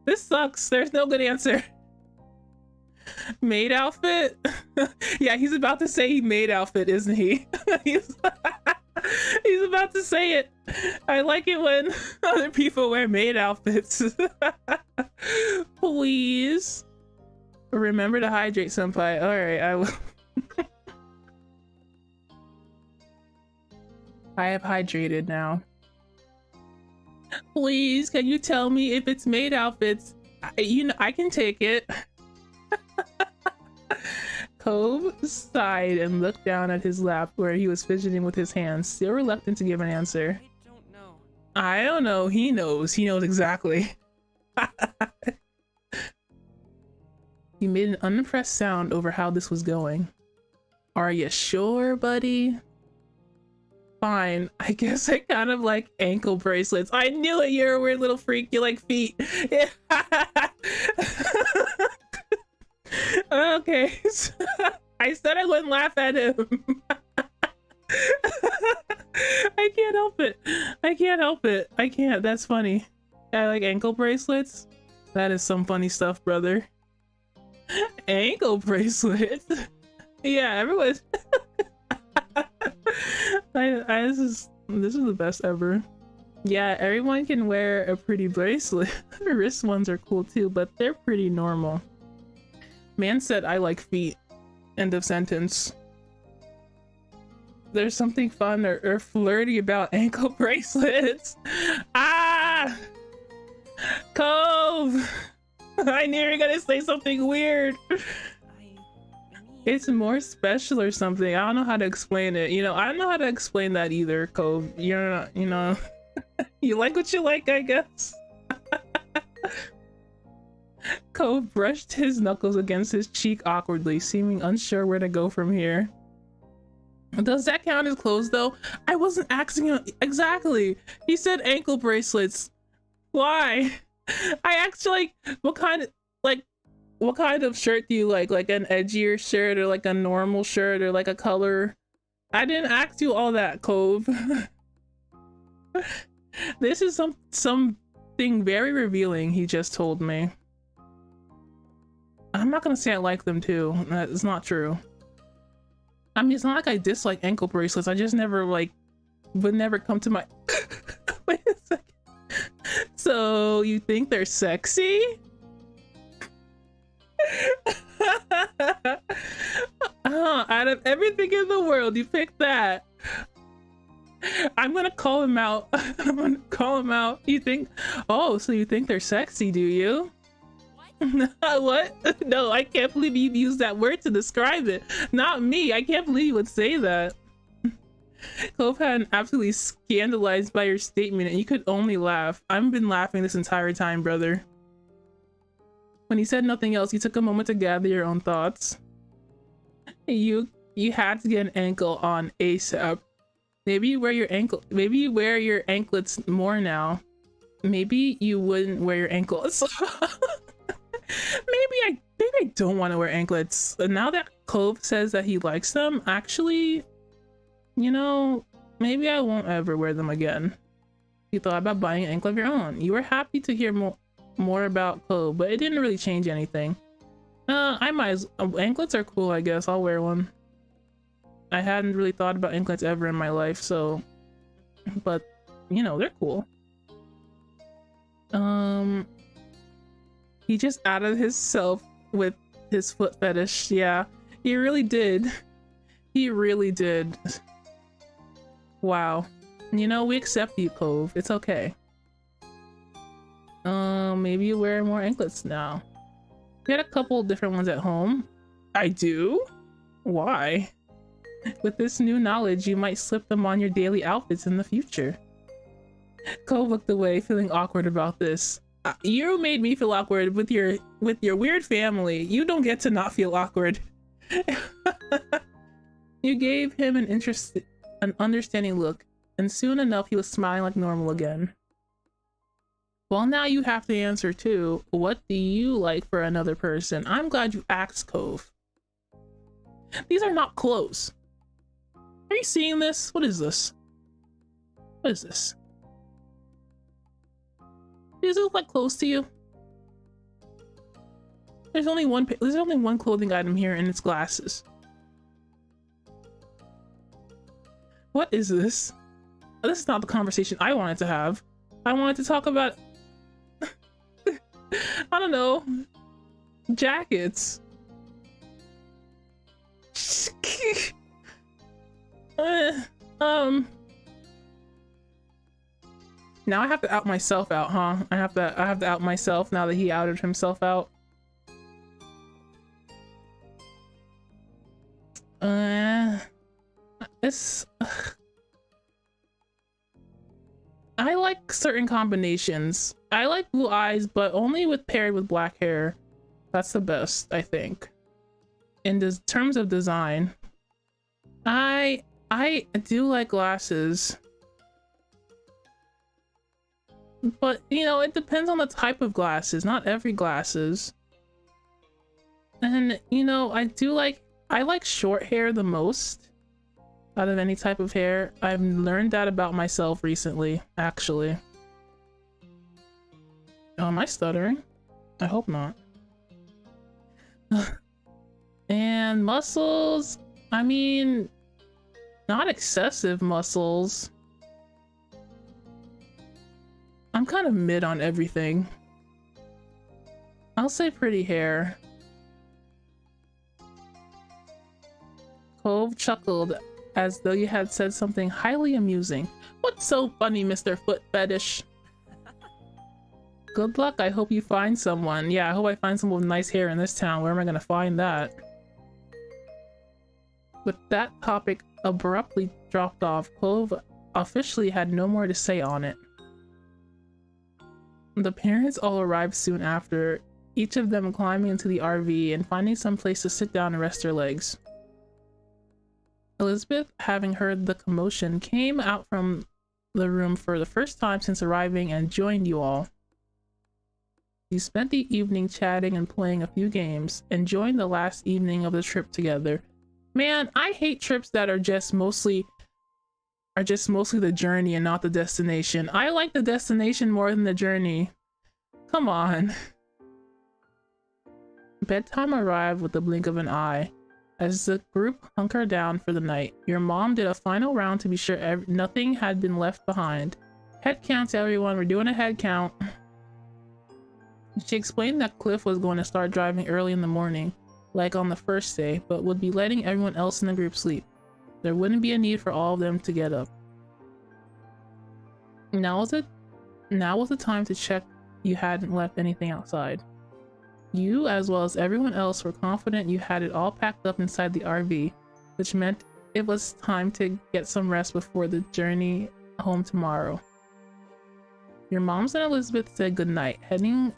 this sucks. There's no good answer. Maid outfit? Yeah, he's about to say he made outfit, isn't he? He's about to say it. I like it when other people wear maid outfits. Please. Remember to hydrate, senpai. Alright, I will. I have hydrated now. Please, can you tell me if it's maid outfits? I can take it. Cove sighed and looked down at his lap where he was fidgeting with his hands, still reluctant to give an answer. I don't know. He knows. He knows exactly. He made an unimpressed sound over how this was going. Are you sure, buddy? Fine. I guess I kind of like ankle bracelets. I knew it. You're a weird little freak. You like feet. Okay. I said I wouldn't laugh at him. I can't help it. I can't help it. I can't. That's funny. I like ankle bracelets. That is some funny stuff, brother. Ankle bracelets. Yeah, everyone. This is the best ever. Yeah, everyone can wear a pretty bracelet. Wrist ones are cool too, but they're pretty normal. Man said I like feet. End of sentence. There's something fun or flirty about ankle bracelets. Ah! Cove! I knew you were gonna say something weird. It's more special or something. I don't know how to explain it. I don't know how to explain that either, Cove. You're not, you like what you like, I guess. Cove brushed his knuckles against his cheek awkwardly, seeming unsure where to go from here. Does that count as clothes though? I wasn't asking him exactly. He said ankle bracelets. Why? I asked you what kind of shirt do you like? Like an edgier shirt or like a normal shirt or like a color? I didn't ask you all that, Cove. This is something very revealing he just told me. I'm not gonna say I like them too. That is not true. I mean, it's not like I dislike ankle bracelets. I just never like would never come to my. Wait a second. So you think they're sexy? Out of everything in the world, you picked that. I'm gonna call him out. I'm gonna call him out. You think? Oh, so you think they're sexy, do you? What? No, I can't believe you used that word to describe it. Not me. I can't believe you would say that. Cove had absolutely scandalized by your statement, and you could only laugh. I've been laughing this entire time, brother. When he said nothing else, you took a moment to gather your own thoughts. You had to get an ankle on ASAP. Maybe you wear your anklets more now. Maybe you wouldn't wear your anklets. maybe I don't want to wear anklets. Now that Cove says that he likes them, actually, you know, maybe I won't ever wear them again. You thought about buying an anklet of your own. You were happy to hear more about Cove, but it didn't really change anything. Anklets are cool, I guess. I'll wear one. I hadn't really thought about anklets ever in my life, so, but you know, they're cool. He just outed himself with his foot fetish. Yeah, he really did. He really did. Wow. You know, we accept you, Cove. It's okay. Maybe you wear more anklets now. We had a couple different ones at home. I do? Why? With this new knowledge, you might slip them on your daily outfits in the future. Cove looked away, feeling awkward about this. You made me feel awkward with your weird family. You don't get to not feel awkward. You gave him an understanding look, and soon enough he was smiling like normal again. Well, now you have to answer too. What do you like for another person? I'm glad you asked, Cove. These are not clothes. Are you seeing this? What is this? What is this? Does it look like clothes to you? There's only one clothing item here, and it's glasses. What is this? This is not the conversation I wanted to have. I wanted to talk about I don't know, jackets. Now I have to out myself out, huh? I have to out myself now that he outed himself out. I like certain combinations. I like blue eyes, but only paired with black hair. That's the best, I think. In terms of design, I do like glasses, but you know, it depends on the type of glasses. Not every glasses. And you know, I like short hair the most out of any type of hair. I've learned that about myself recently, actually. Oh, am I stuttering? I hope not. And muscles, I mean, not excessive muscles. I'm kind of mid on everything. I'll say pretty hair. Cove chuckled as though you had said something highly amusing. What's so funny, Mr. Foot Fetish? Good luck. I hope you find someone. Yeah, I hope I find someone with nice hair in this town. Where am I gonna find that? With that topic abruptly dropped off, Cove officially had no more to say on it. The parents all arrived soon after, each of them climbing into the RV and finding some place to sit down and rest their legs. Elizabeth, having heard the commotion, came out from the room for the first time since arriving and joined you all. You spent the evening chatting and playing a few games, enjoying the last evening of the trip together. Man, I hate trips that are just mostly the journey and not the destination. I like the destination more than the journey. Come on. Bedtime arrived with the blink of an eye. As the group hunkered down for the night, your mom did a final round to be sure nothing had been left behind. Head counts, everyone. We're doing a head count. She explained that Cliff was going to start driving early in the morning, like on the first day, but would be letting everyone else in the group sleep. There wouldn't be a need for all of them to get up. Now was the time to check you hadn't left anything outside. You, as well as everyone else, were confident you had it all packed up inside the RV, which meant it was time to get some rest before the journey home tomorrow. Your moms and Elizabeth said goodnight, heading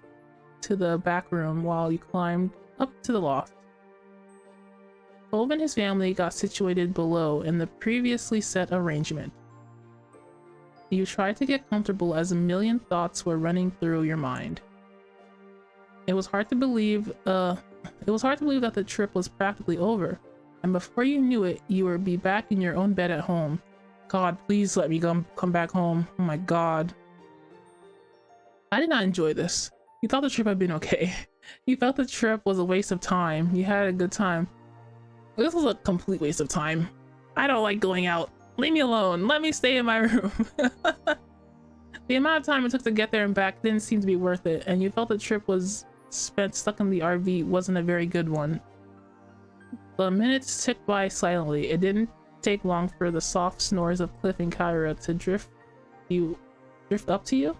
to the back room while you climbed up to the loft. Cove and his family got situated below in the previously set arrangement. You tried to get comfortable as a million thoughts were running through your mind. It was hard to believe that the trip was practically over, and before you knew it, you would be back in your own bed at home. God, please let me come back home. Oh my god. I did not enjoy this. You thought the trip had been okay. You felt the trip was a waste of time. You had a good time. This was a complete waste of time. I don't like going out. Leave me alone. Let me stay in my room. The amount of time it took to get there and back didn't seem to be worth it, and you felt the trip was spent stuck in the RV wasn't a very good one. The minutes ticked by silently. It didn't take long for the soft snores of Cliff and Kyra to drift up to you.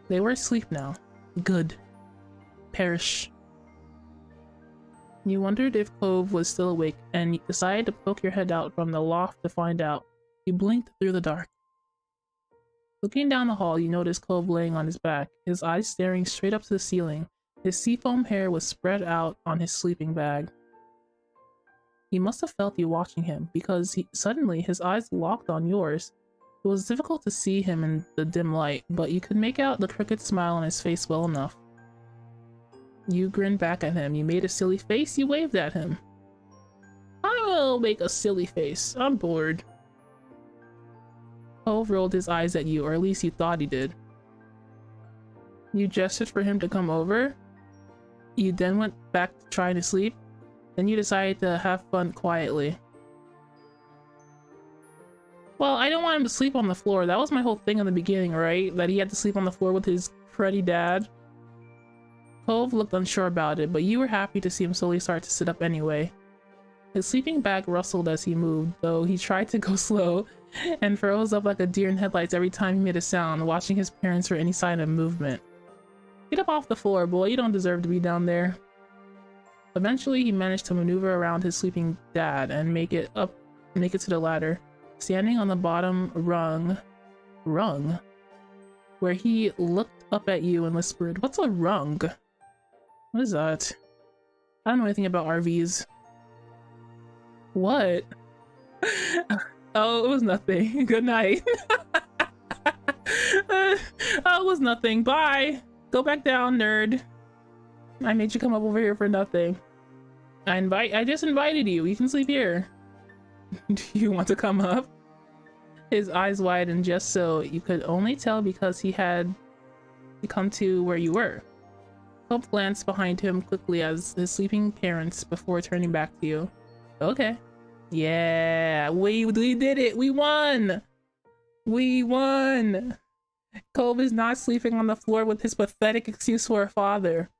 They were asleep now. Good. Perish. You wondered if Cove was still awake, and you decided to poke your head out from the loft to find out. You blinked through the dark. Looking down the hall, you noticed Cove laying on his back, his eyes staring straight up to the ceiling. His seafoam hair was spread out on his sleeping bag. He must have felt you watching him, because suddenly his eyes locked on yours. It was difficult to see him in the dim light, but you could make out the crooked smile on his face well enough. You grinned back at him. You made a silly face. You waved at him. I will make a silly face. I'm bored. Cove rolled his eyes at you, or at least you thought he did. You gestured for him to come over. You then went back to trying to sleep. Then you decided to have fun quietly. Well, I don't want him to sleep on the floor. That was my whole thing in the beginning, right? That he had to sleep on the floor with his cruddy dad. Cove looked unsure about it, but you were happy to see him slowly start to sit up anyway. His sleeping bag rustled as he moved, though he tried to go slow and froze up like a deer in headlights every time he made a sound, watching his parents for any sign of movement. Get up off the floor, boy. You don't deserve to be down there. Eventually, he managed to maneuver around his sleeping dad and make it to the ladder, standing on the bottom rung, where he looked up at you and whispered, "What's a rung? What is that? I don't know anything about RVs." What? Oh, it was nothing. Good night. Oh, it was nothing. Bye. Go back down, nerd. I made you come up over here for nothing. I just invited you. You can sleep here. Do you want to come up? His eyes widened just so you could only tell because he had come to where you were. Hope glanced behind him quickly as his sleeping parents before turning back to you. Okay. Yeah, we did it. We won. We won. Cove is not sleeping on the floor with his pathetic excuse for a father.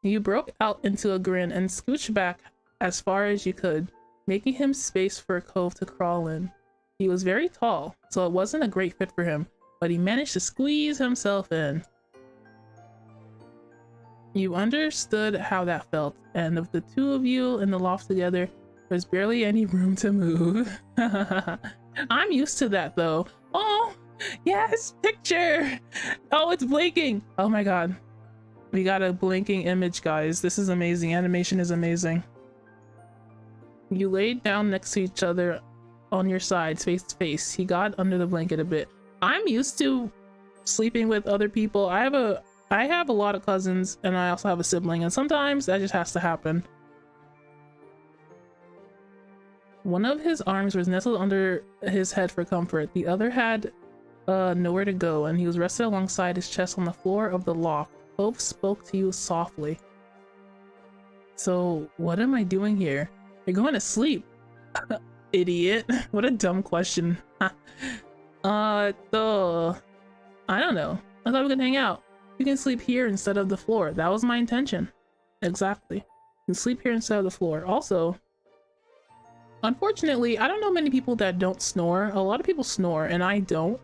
You broke out into a grin and scooched back as far as you could, making him space for Cove to crawl in. He was very tall, so it wasn't a great fit for him, but he managed to squeeze himself in. You understood how that felt, and of the two of you in the loft together, there's barely any room to move. I'm used to that though. Oh, yes, picture! Oh, it's blinking! Oh my god. We got a blinking image, guys. This is amazing. Animation is amazing. You laid down next to each other on your sides, face to face. He got under the blanket a bit. I'm used to sleeping with other people. I have a lot of cousins, and I also have a sibling, and sometimes that just has to happen. One of his arms was nestled under his head for comfort. The other had nowhere to go, and he was rested alongside his chest on the floor of the loft. Hope spoke to you softly. So, what am I doing here? You're going to sleep. Idiot. What a dumb question. Though, I don't know. I thought we could hang out. You can sleep here instead of the floor. That was my intention. Exactly. You can sleep here instead of the floor. Also, unfortunately, I don't know many people that don't snore. A lot of people snore, and I don't.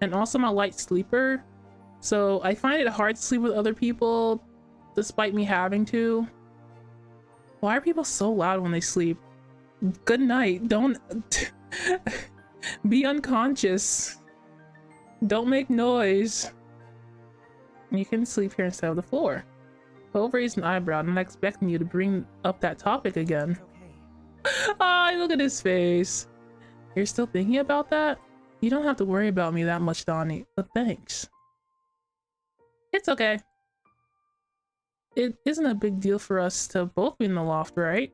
And also, I'm a light sleeper, so I find it hard to sleep with other people, despite me having to. Why are people so loud when they sleep? Good night. Don't be unconscious. Don't make noise. You can sleep here instead of the floor. Cove raised an eyebrow, not expecting you to bring up that topic again. Ah, look at his face. You're still thinking about that? You don't have to worry about me that much, Donnie, but thanks. It's okay. It isn't a big deal for us to both be in the loft, right?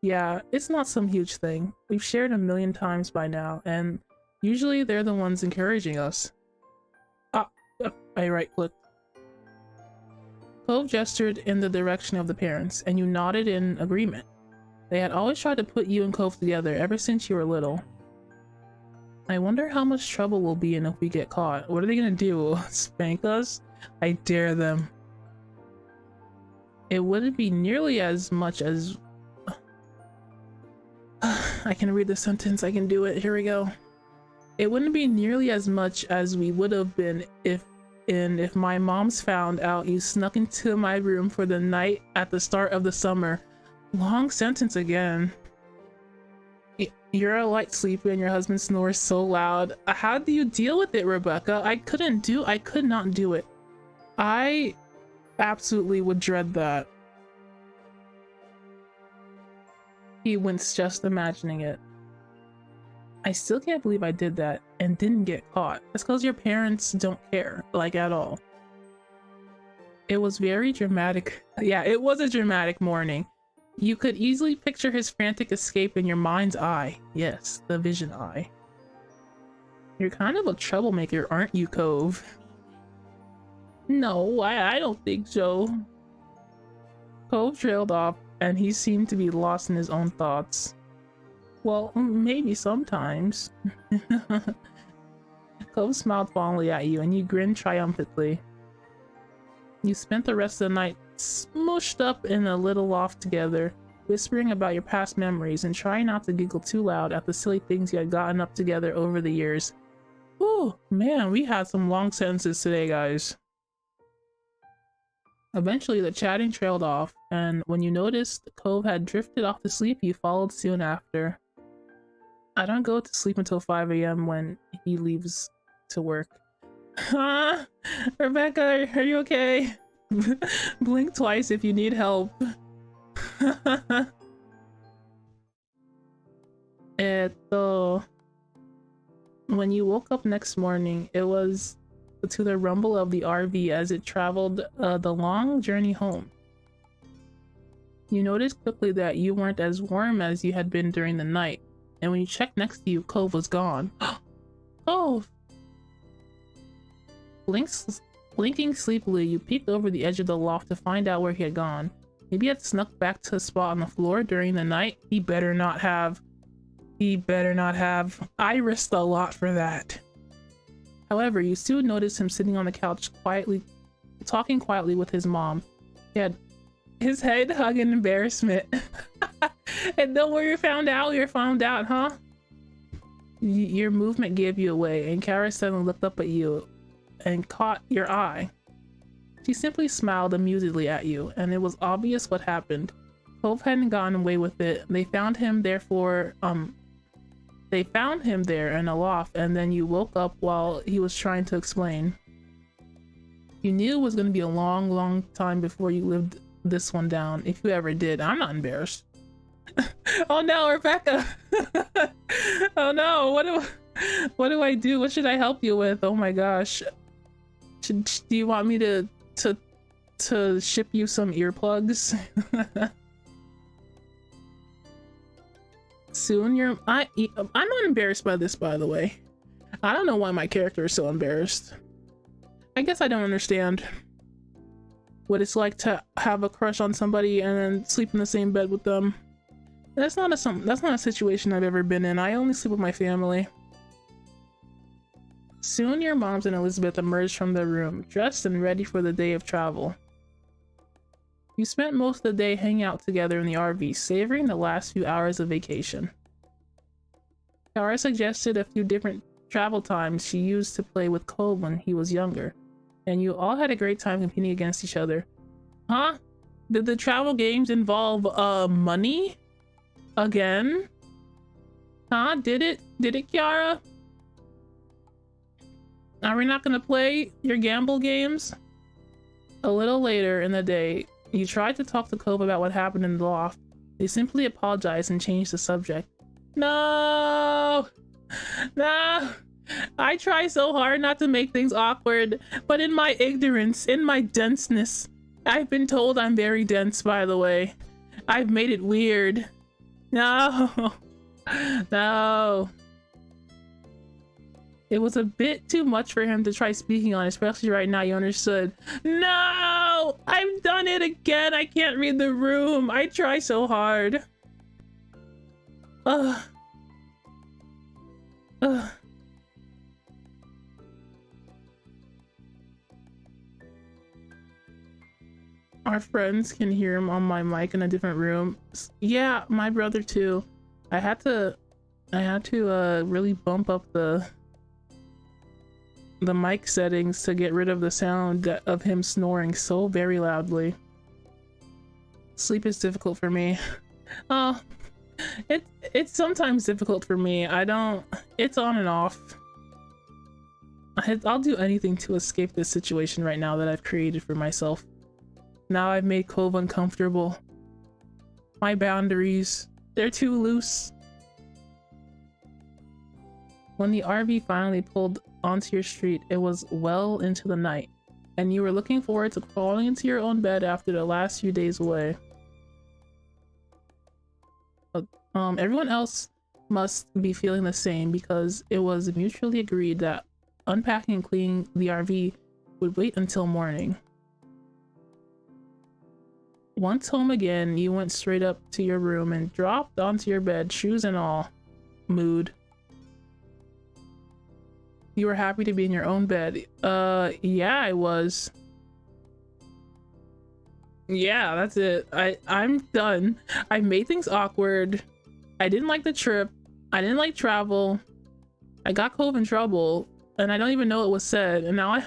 Yeah, it's not some huge thing. We've shared a million times by now, and usually they're the ones encouraging us. I right-clicked. Cove gestured in the direction of the parents, and you nodded in agreement. They had always tried to put you and Cove together ever since you were little. I wonder how much trouble we'll be in if we get caught. What are they gonna do? Spank us? I dare them. It wouldn't be nearly as much as... I can read the sentence, I can do it, here we go. It wouldn't be nearly as much as we would have been if my mom's found out you snuck into my room for the night at the start of the summer. Long sentence again. You're a light sleeper and your husband snores so loud. How do you deal with it, Rebecca? I could not do it. I absolutely would dread that. He winced just imagining it. I still can't believe I did that and didn't get caught. It's because your parents don't care, like, at all. It was very dramatic. Yeah, it was a dramatic morning. You could easily picture his frantic escape in your mind's eye. Yes, the vision eye. You're kind of a troublemaker, aren't you, Cove? No, I don't think so. Cove trailed off, and he seemed to be lost in his own thoughts. Well, maybe sometimes. Cove smiled fondly at you, and you grinned triumphantly. You spent the rest of the night smooshed up in a little loft together, whispering about your past memories and trying not to giggle too loud at the silly things you had gotten up together over the years. Ooh, man, we had some long sentences today, guys. Eventually, the chatting trailed off, and when you noticed Cove had drifted off to sleep, you followed soon after. I don't go to sleep until 5 AM when he leaves to work. Huh? Rebecca, are you okay? Blink twice if you need help. When you woke up next morning, it was to the rumble of the RV as it traveled the long journey home. You noticed quickly that you weren't as warm as you had been during the night, and when you checked next to you, Cove was gone. Cove! Blinking sleepily, you peeked over the edge of the loft to find out where he had gone. Maybe he had snuck back to a spot on the floor during the night. He better not have. He better not have. I risked a lot for that. However, you soon noticed him sitting on the couch quietly, talking quietly with his mom. He had his head hung in embarrassment. And don't worry, you're found out, huh? Your movement gave you away, and Kara suddenly looked up at you and caught your eye. She simply smiled amusedly at you, and it was obvious what happened. Cove hadn't gotten away with it. They found him there in a loft, and then you woke up while he was trying to explain. You knew it was going to be a long, long time before you lived this one down, if you ever did. I'm not embarrassed. Oh no, Rebecca! Oh no, what do I do? What should I help you with? Oh my gosh. Do you want me to ship you some earplugs? Soon I'm not embarrassed by this, by the way. I don't know why my character is so embarrassed. I guess I don't understand. what it's like to have a crush on somebody and then sleep in the same bed with them. That's not a situation I've ever been in. I only sleep with my family. Soon your moms and Elizabeth emerged from their room, dressed and ready for the day of travel. You spent most of the day hanging out together in the RV, savoring the last few hours of vacation. Kara suggested a few different travel times she used to play with Cole when he was younger, and you all had a great time competing against each other. Huh? Did the travel games involve money? Again? Huh? Did it, Kiara? Are we not gonna play your gamble games? A little later in the day, you tried to talk to Cove about what happened in the loft. They simply apologized and changed the subject. No! No! I try so hard not to make things awkward, but in my ignorance, in my denseness, I've been told I'm very dense, by the way. I've made it weird. No! No! It was a bit too much for him to try speaking on, especially right now. You understood. No! I've done it again! I can't read the room! I try so hard. Ugh. Ugh. Our friends can hear him on my mic in a different room. Yeah, my brother too. I had to really bump up the mic settings to get rid of the sound of him snoring so very loudly. Sleep is difficult for me. Oh, it's sometimes difficult for me. It's on and off. I'll do anything to escape this situation right now that I've created for myself. Now I've made Cove uncomfortable. My boundaries, they're too loose. When the RV finally pulled onto your street, it was well into the night, and you were looking forward to crawling into your own bed after the last few days away. Everyone else must be feeling the same, because it was mutually agreed that unpacking and cleaning the RV would wait until morning. Once home again, you went straight up to your room and dropped onto your bed, shoes and all. Mood. You were happy to be in your own bed. Yeah, I was. Yeah, that's it. I'm done. I made things awkward. I didn't like the trip. I didn't like travel. I got Cove in trouble, and I don't even know what was said. And now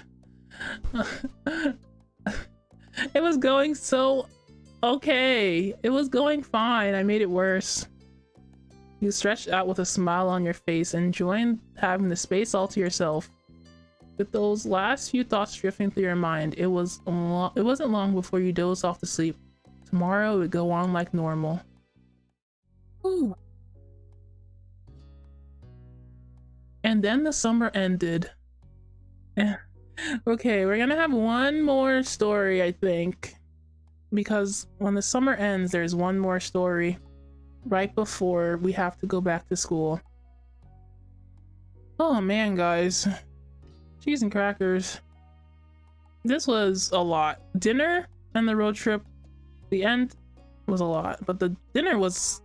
it was going so okay. It was going fine. I made it worse. You stretched out with a smile on your face, enjoying having the space all to yourself. With those last few thoughts drifting through your mind, it wasn't long before you dozed off to sleep. Tomorrow would go on like normal. Ooh. And then the summer ended. Okay, we're gonna have one more story, I think. Because when the summer ends, there's one more story right before we have to go back to school. Oh man, guys. Cheese and crackers. This was a lot. Dinner and the road trip, the end was a lot, but the dinner was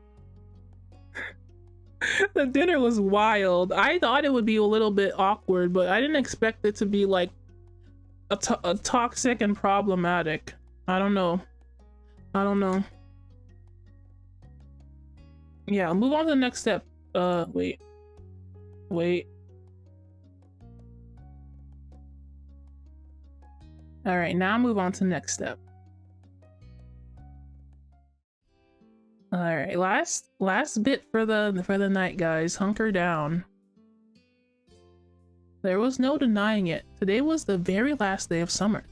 the dinner was wild. I thought it would be a little bit awkward, but I didn't expect it to be like a toxic and problematic. I don't know. Yeah, I'll move on to the next step. Wait. All right, now move on to the next step. All right, last bit for the night, guys. Hunker down. There was no denying it. Today was the very last day of summer.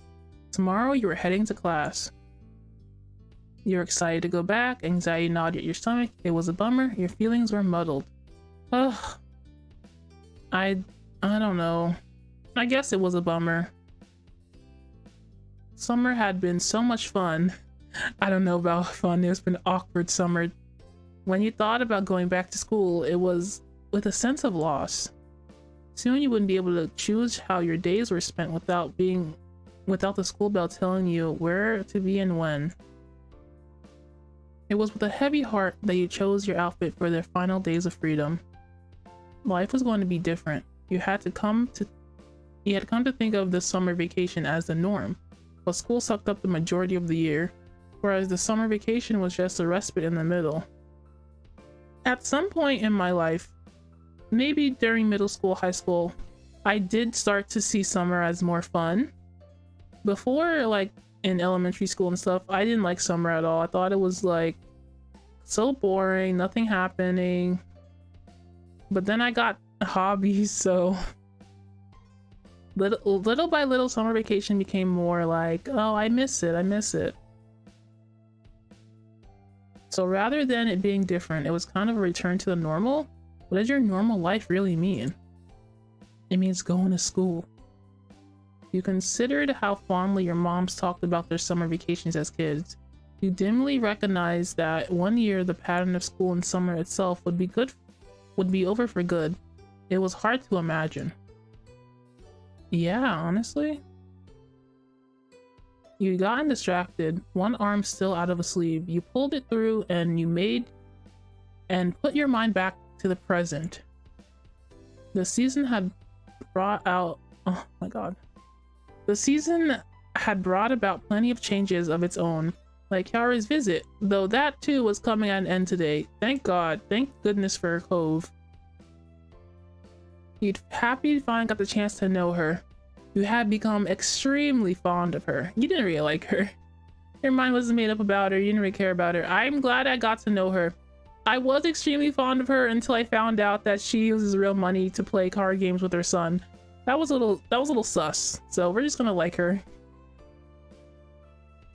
Tomorrow you were heading to class. You're excited to go back. Anxiety gnawed at your stomach. It was a bummer. Your feelings were muddled. Ugh. I don't know. I guess it was a bummer. Summer had been so much fun. I don't know about fun. It's been an awkward summer. When you thought about going back to school, it was with a sense of loss. Soon you wouldn't be able to choose how your days were spent without being without the school bell telling you where to be and when. It was with a heavy heart that you chose your outfit for their final days of freedom. Life was going to be different. You had come to think of the summer vacation as the norm, but school sucked up the majority of the year, whereas the summer vacation was just a respite in the middle. At some point in my life, maybe during middle school, high school, I did start to see summer as more fun. Before, like in elementary school and stuff, I didn't like summer at all. I thought it was like so boring, nothing happening. But then I got hobbies, so little by little, summer vacation became more like, oh, I miss it. So rather than it being different, it was kind of a return to the normal. What does your normal life really mean? It means going to school. You considered how fondly your moms talked about their summer vacations as kids. You dimly recognized that one year the pattern of school and summer itself would be over for good. It was hard to imagine. Yeah, honestly. You gotten distracted, one arm still out of a sleeve. You pulled it through and put your mind back to the present. The season had brought about plenty of changes of its own, like Kiara's visit, though that too was coming at an end today. Thank goodness for Cove. You'd happy finally got the chance to know her. You had become extremely fond of her. You didn't really like her. Your mind wasn't made up about her. You didn't really care about her. I'm glad I got to know her. I was extremely fond of her until I found out that she uses real money to play card games with her son. That was a little sus. So we're just gonna like her.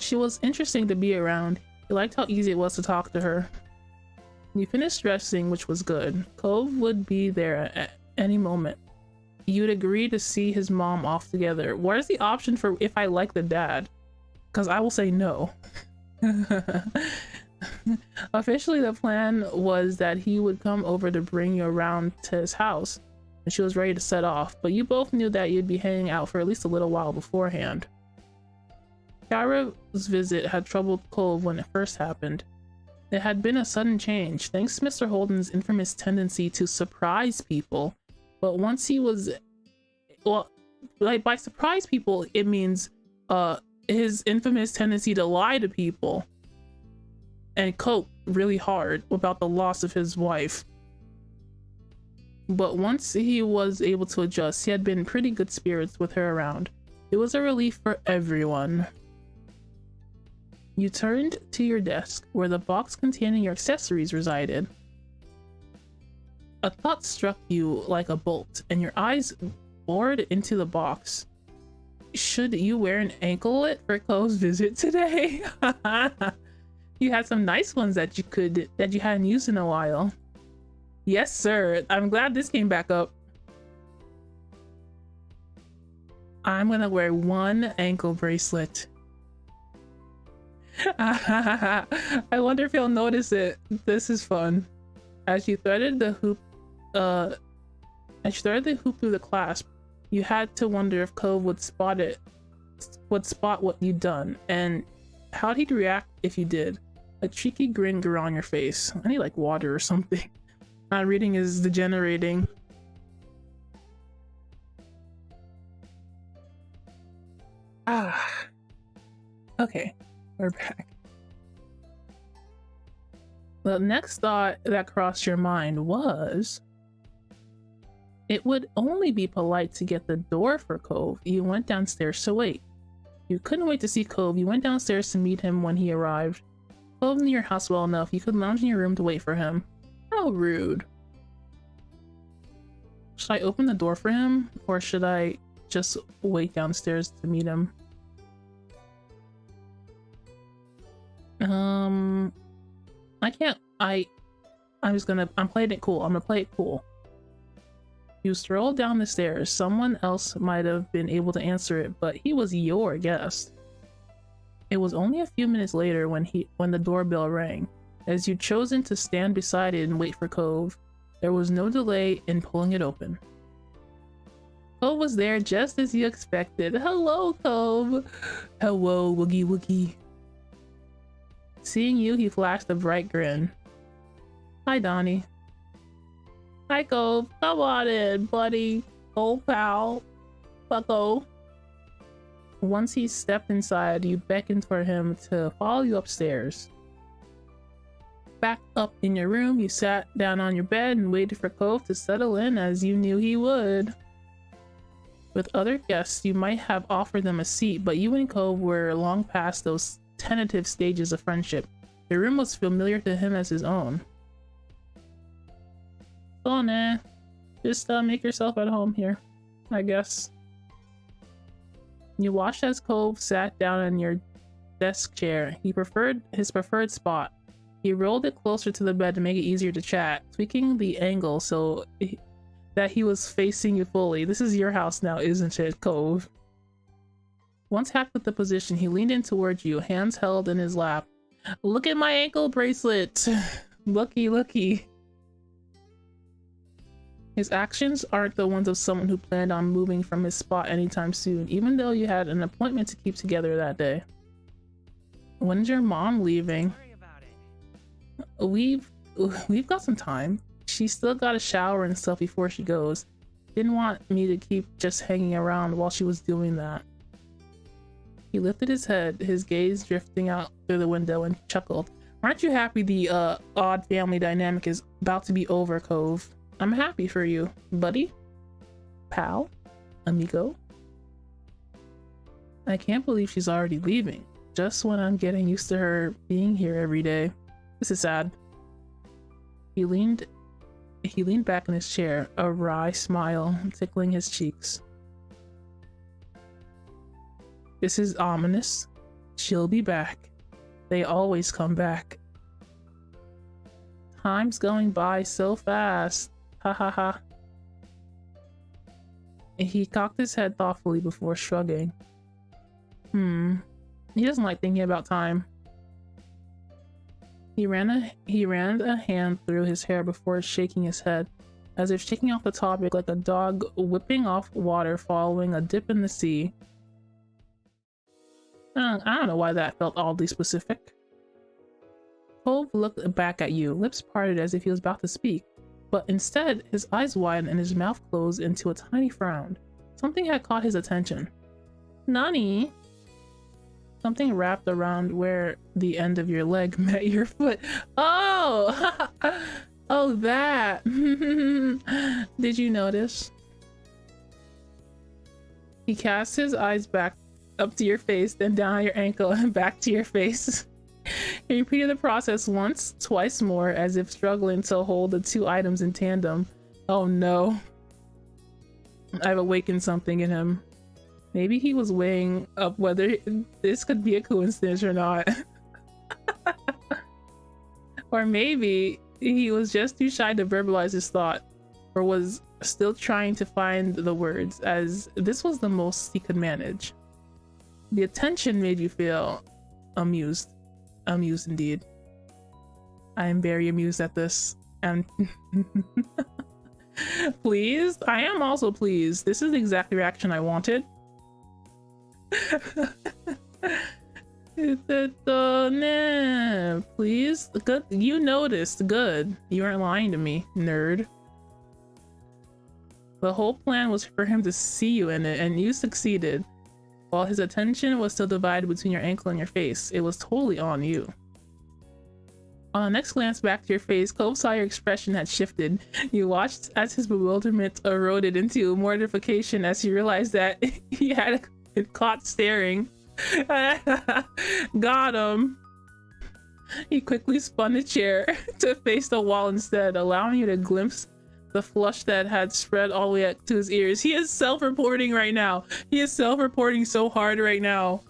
She was interesting to be around. You liked how easy it was to talk to her. You finished dressing, which was good. Cove would be there at any moment. You'd agree to see his mom off together. Where's the option for if I like the dad? Because I will say no. Officially, the plan was that he would come over to bring you around to his house, and she was ready to set off, but you both knew that you'd be hanging out for at least a little while beforehand. Kyra's visit had troubled Cove when it first happened. It had been a sudden change, thanks to Mr. Holden's infamous tendency to surprise people. But once he was, well, like by surprise people, it means his infamous tendency to lie to people and cope really hard about the loss of his wife. But once he was able to adjust, he had been in pretty good spirits with her around. It was a relief for everyone. You turned to your desk, where the box containing your accessories resided. A thought struck you like a bolt, and your eyes bored into the box. Should you wear an anklet for Cove's visit today? You had some nice ones that you hadn't used in a while. Yes, sir. I'm glad this came back up. I'm gonna wear one ankle bracelet. I wonder if he'll notice it. This is fun. As you threaded the hoop through the clasp, you had to wonder if Cove would spot what you'd done, and how'd he react if you did. A cheeky grin grew on your face. I need like water or something. My reading is degenerating. Okay, we're back. The next thought that crossed your mind was, it would only be polite to get the door for Cove. You went downstairs to wait. You couldn't wait to see Cove. You went downstairs to meet him when he arrived. Cove knew your house well enough. You could lounge in your room to wait for him. How rude. Should I open the door for him, or should I just wait downstairs to meet him? I'm playing it cool. I'm gonna play it cool. You strolled down the stairs. Someone else might have been able to answer it, but he was your guest. It was only a few minutes later when the doorbell rang. As you'd chosen to stand beside it and wait for Cove, there was no delay in pulling it open. Cove was there just as you expected. Hello, Cove. Hello, Woogie Woogie. Seeing you, he flashed a bright grin. Hi, Donnie. Hi, Cove. Come on in, buddy. Old pal. Bucko. Once he stepped inside, you beckoned for him to follow you upstairs. Back up in your room, you sat down on your bed and waited for Cove to settle in as you knew he would. With other guests, you might have offered them a seat, but you and Cove were long past those tentative stages of friendship. The room was familiar to him as his own. Oh nah, just make yourself at home here, I guess. You watched as Cove sat down in your desk chair. His preferred spot. He rolled it closer to the bed to make it easier to chat, tweaking the angle so that he was facing you fully. This is your house now, isn't it, Cove? Once happy with the position, he leaned in towards you, hands held in his lap. Look at my ankle bracelet! Looky, looky. His actions aren't the ones of someone who planned on moving from his spot anytime soon, even though you had an appointment to keep together that day. When's your mom leaving? We've got some time. She's still got a shower and stuff before she goes. Didn't want me to keep just hanging around while she was doing that. He lifted his head, his gaze drifting out through the window, and chuckled. Aren't you happy the odd family dynamic is about to be over, Cove? I'm happy for you, buddy, pal, amigo. I can't believe she's already leaving, just when I'm getting used to her being here every day. This is sad. He leaned back in his chair, a wry smile tickling his cheeks. This is ominous. She'll be back. They always come back. Time's going by so fast. Ha ha ha. He cocked his head thoughtfully before shrugging. He doesn't like thinking about time. He ran a hand through his hair before shaking his head, as if shaking off the topic like a dog whipping off water following a dip in the sea. I don't know why that felt oddly specific. Cove looked back at you, lips parted as if he was about to speak, but instead his eyes widened and his mouth closed into a tiny frown. Something had caught his attention. Nani? Something wrapped around where the end of your leg met your foot. Oh! Oh, that! Did you notice? He cast his eyes back up to your face, then down your ankle and back to your face. He repeated the process once, twice more, as if struggling to hold the two items in tandem. Oh no. I've awakened something in him. Maybe he was weighing up whether this could be a coincidence or not. Or maybe he was just too shy to verbalize his thought, or was still trying to find the words, as this was the most he could manage. The attention made you feel amused. Amused indeed. I am very amused at this, and pleased? I am also pleased. This is the exact reaction I wanted. Nah, please. Good. You noticed. Good. You aren't lying to me, nerd. The whole plan was for him to see you in it, and you succeeded. While his attention was still divided between your ankle and your face, it was totally on you. On the next glance back to your face, Cove saw your expression had shifted. You watched as his bewilderment eroded into mortification as he realized that he had been caught staring. Got him. He quickly spun the chair to face the wall instead, allowing you to glimpse the flush that had spread all the way up to his ears. He is self-reporting right now. He is self-reporting so hard right now.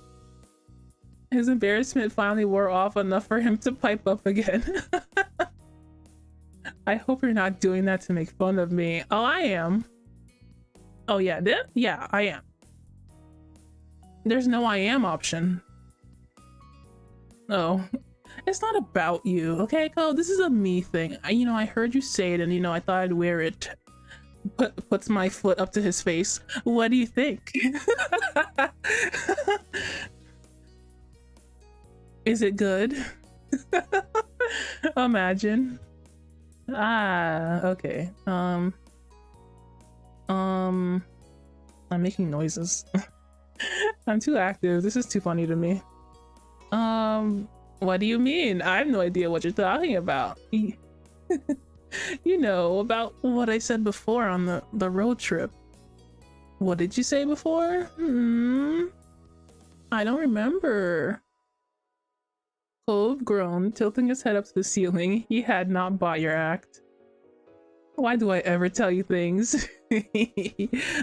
His embarrassment finally wore off enough for him to pipe up again. I hope you're not doing that to make fun of me. Oh, I am. Oh yeah, yeah, I am. There's no I am option. Oh. It's not about you, okay, Cole? This is a me thing. I heard you say it, and I thought I'd wear it Puts my foot up to his face. What do you think? Is it good? Imagine. Ah, okay. I'm making noises. I'm too active. This is too funny to me. What do you mean? I have no idea what you're talking about. You know, about what I said before on the road trip. What did you say before? I don't remember. Cove groaned, tilting his head up to the ceiling. He had not bought your act. Why do I ever tell you things?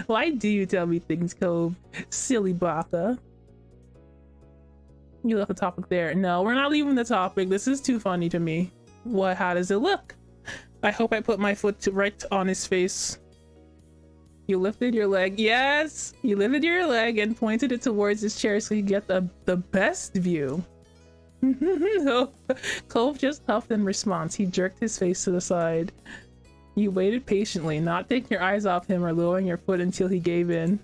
Why do you tell me things, Cove? Silly baka. You left the topic there. No, we're not leaving the topic. This is too funny to me. What? How does it look? I hope I put my foot right on his face. You lifted your leg. Yes! You lifted your leg and pointed it towards his chair so you get the best view. Cove just huffed in response. He jerked his face to the side. You waited patiently, not taking your eyes off him or lowering your foot until he gave in.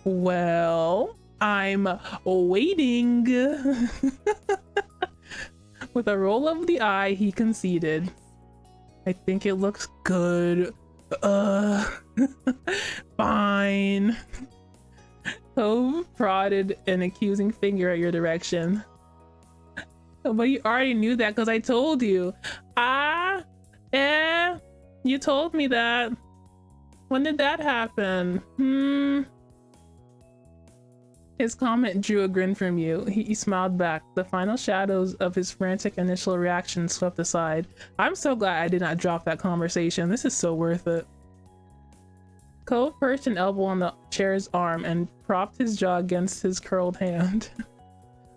Well, I'm waiting. With a roll of the eye, he conceded. I think it looks good. Fine. Cove prodded an accusing finger at your direction. But you already knew that because I told you. You told me that. When did that happen? His comment drew a grin from you. He smiled back. The final shadows of his frantic initial reaction swept aside. I'm so glad I did not drop that conversation. This is so worth it. Cove perched an elbow on the chair's arm and propped his jaw against his curled hand.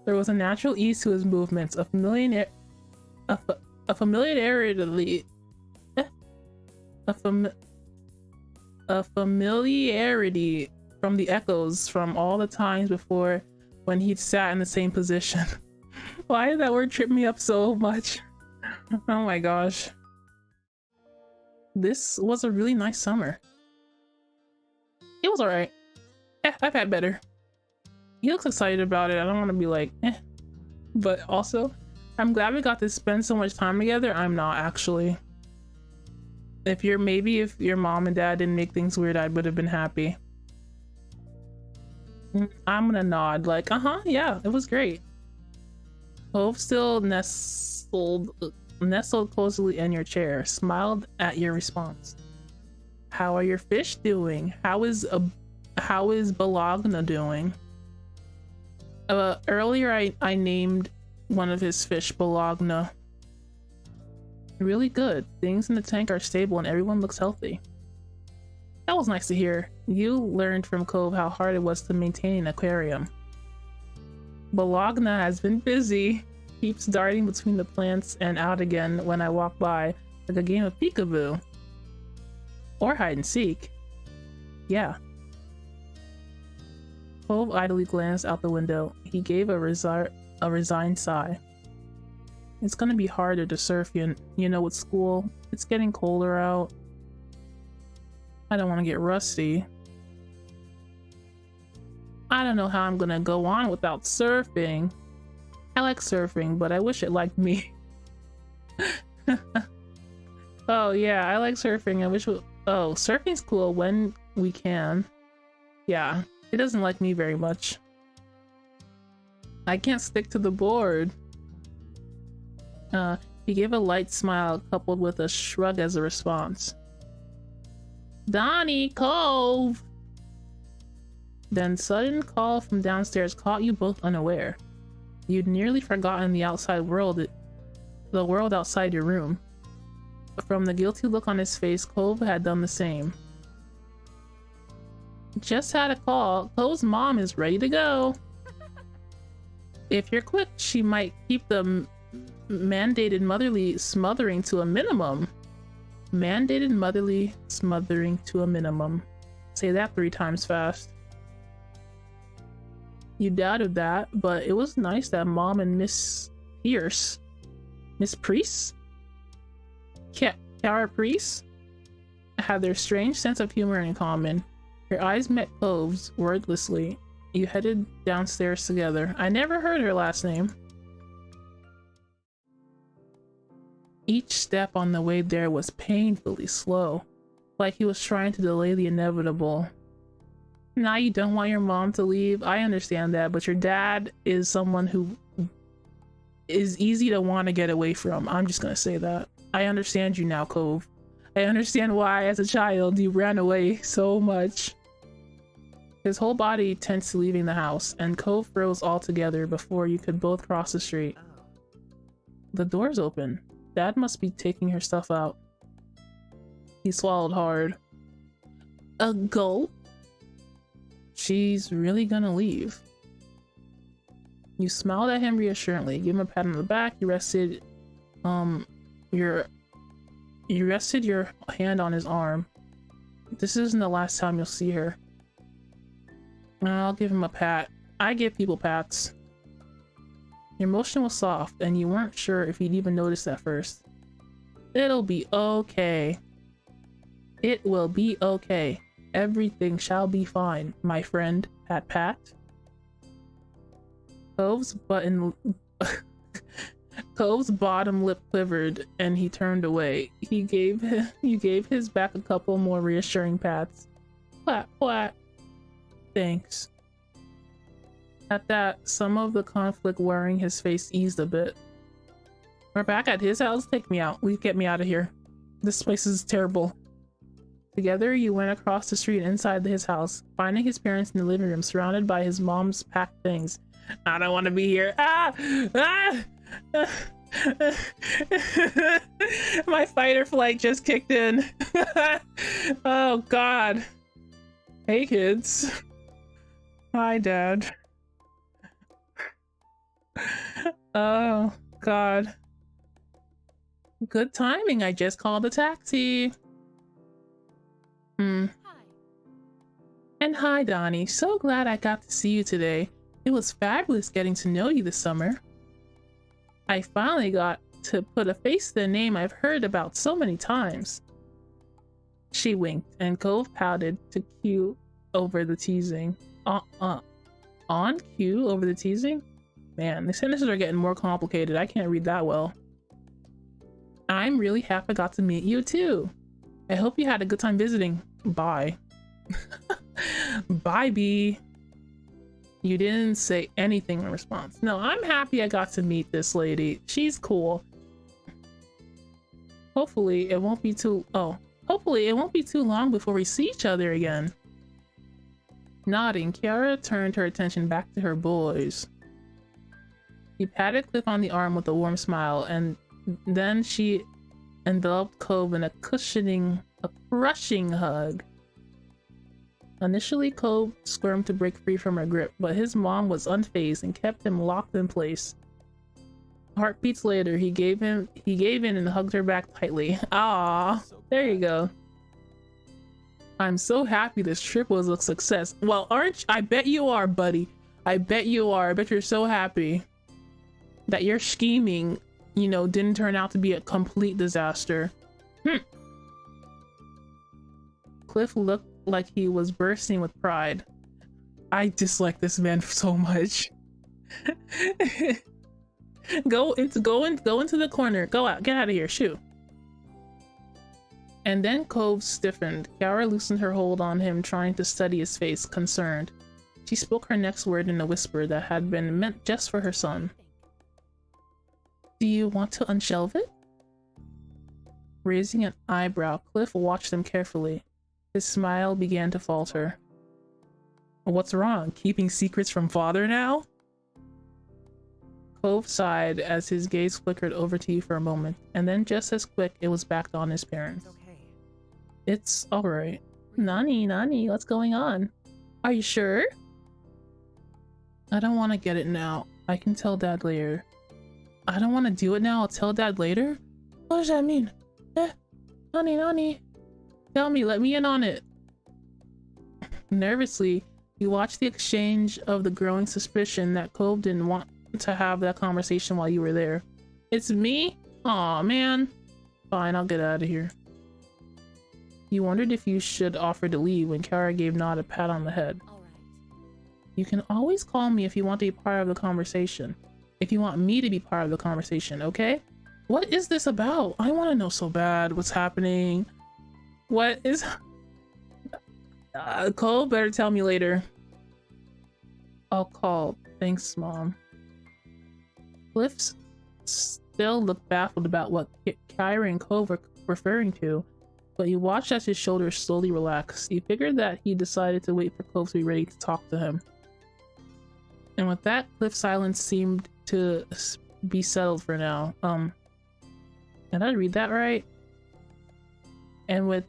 There was a natural ease to his movements, a familiarity from the echoes from all the times before when he'd sat in the same position. Why did that word trip me up so much? Oh my gosh. This was a really nice summer. It was alright. I've had better. He looks excited about it. I don't want to be like, But also, I'm glad we got to spend so much time together. I'm not actually. If your mom and dad didn't make things weird, I would have been happy. I'm gonna nod like, yeah, it was great. Cove still nestled closely in your chair, smiled at your response. How are your fish doing? How is Bologna doing? Earlier I named one of his fish Bologna. Really good. Things in the tank are stable and everyone looks healthy. That was nice to hear. You learned from Cove how hard it was to maintain an aquarium. Bologna has been busy. Keeps darting between the plants and out again when I walk by, like a game of peekaboo. Or hide and seek. Yeah. Cove idly glanced out the window. He gave a resigned sigh. It's gonna be harder to surf, you know, with school. It's getting colder out. I don't want to get rusty. I don't know how I'm gonna go on without surfing. I like surfing, but I wish it liked me. Oh yeah, I like surfing. I wish oh, surfing's cool when we can. Yeah, it doesn't like me very much. I can't stick to the board. He gave a light smile coupled with a shrug as a response. Donnie, Cove! Then sudden call from downstairs caught you both unaware. You'd nearly forgotten the outside world, the world outside your room. From the guilty look on his face, Cove had done the same. Just had a call. Cove's mom is ready to go. If you're quick, she might keep the mandated motherly smothering to a minimum. Mandated motherly smothering to a minimum. Say that 3 times fast. You doubted that, but it was nice that Mom and Miss Priest? Kara Priest? had their strange sense of humor in common. Your eyes met Cove's wordlessly. You headed downstairs together. I never heard her last name. Each step on the way there was painfully slow, like he was trying to delay the inevitable. Now you don't want your mom to leave. I understand that, but your dad is someone who is easy to want to get away from. I'm just gonna say that. I understand you now, Cove. I understand why, as a child, you ran away so much. His whole body tensed to leaving the house, and Cove froze altogether before you could both cross the street. The door's open. Dad must be taking her stuff out. He swallowed hard. A gulp? She's really gonna leave. You smiled at him reassuringly. Give him a pat on the back. You rested your hand on his arm. This isn't the last time you'll see her. I'll give him a pat. I give people pats. Your motion was soft, and you weren't sure if he'd even noticed at first. It'll be okay. It will be okay. Everything shall be fine, my friend. Pat pat. Cove's bottom lip quivered, and he turned away. You gave his back a couple more reassuring pats. Plat plat. Thanks. At that, some of the conflict wearing his face eased a bit. We're back at his house. Take me out. Please get me out of here. This place is terrible. Together, you went across the street inside his house, finding his parents in the living room, surrounded by his mom's packed things. I don't want to be here. Ah! Ah! My fight or flight just kicked in. Oh, God. Hey, kids. Hi, Dad. Oh, God. Good timing. I just called a taxi.
Hi.
And hi, Donnie. So glad I got to see you today. It was fabulous getting to know you this summer. I finally got to put a face to the name I've heard about so many times. She winked, and Cove pouted to cue over the teasing. On cue over the teasing? Man, the sentences are getting more complicated. I can't read that well. I'm really happy I got to meet you too. I hope you had a good time visiting. Bye. Bye, B. You didn't say anything in response. No, I'm happy I got to meet this lady. She's cool. Hopefully it won't be too long before we see each other again. Nodding, Kiara turned her attention back to her boys. She patted Cliff on the arm with a warm smile, and then she enveloped Cove in a crushing hug. Initially, Cove squirmed to break free from her grip, but his mom was unfazed and kept him locked in place. Heartbeats later, he gave in and hugged her back tightly. Ah, there you go. I'm so happy this trip was a success. Well, aren't you? I bet you are, buddy. I bet you are. I bet you're so happy that your scheming, didn't turn out to be a complete disaster. Cliff looked like he was bursting with pride. I dislike this man so much. Go into the corner. Go out. Get out of here. Shoo. And then Cove stiffened. Kiara loosened her hold on him, trying to study his face, concerned. She spoke her next word in a whisper that had been meant just for her son. Do you want to unshelve it? Raising an eyebrow, Cliff watched them carefully. His smile began to falter. What's wrong? Keeping secrets from father now? Cove sighed as his gaze flickered over to you for a moment, and then just as quick, it was back on his parents.
Okay.
It's alright. Nani, what's going on? Are you sure? I don't want to get it now. I can tell Dad later. I don't want to do it now. I'll tell Dad later? What does that mean? Nani. Tell me, let me in on it. Nervously, you watched the exchange of the growing suspicion that Cove didn't want to have that conversation while you were there. It's me? Aw, man. Fine, I'll get out of here. You wondered if you should offer to leave when Kiara gave Nod a pat on the head.
All right.
You can always call me if you want to be part of the conversation. If you want me to be part of the conversation, okay? What is this about? I want to know so bad what's happening. What is... Cole, better tell me later. I'll call. Thanks, Mom. Cliff still looked baffled about what Kyra and Cove were referring to, but he watched as his shoulders slowly relaxed. He figured that he decided to wait for Cove to be ready to talk to him. And with that, Cliff's silence seemed to be settled for now. Did I read that right? And with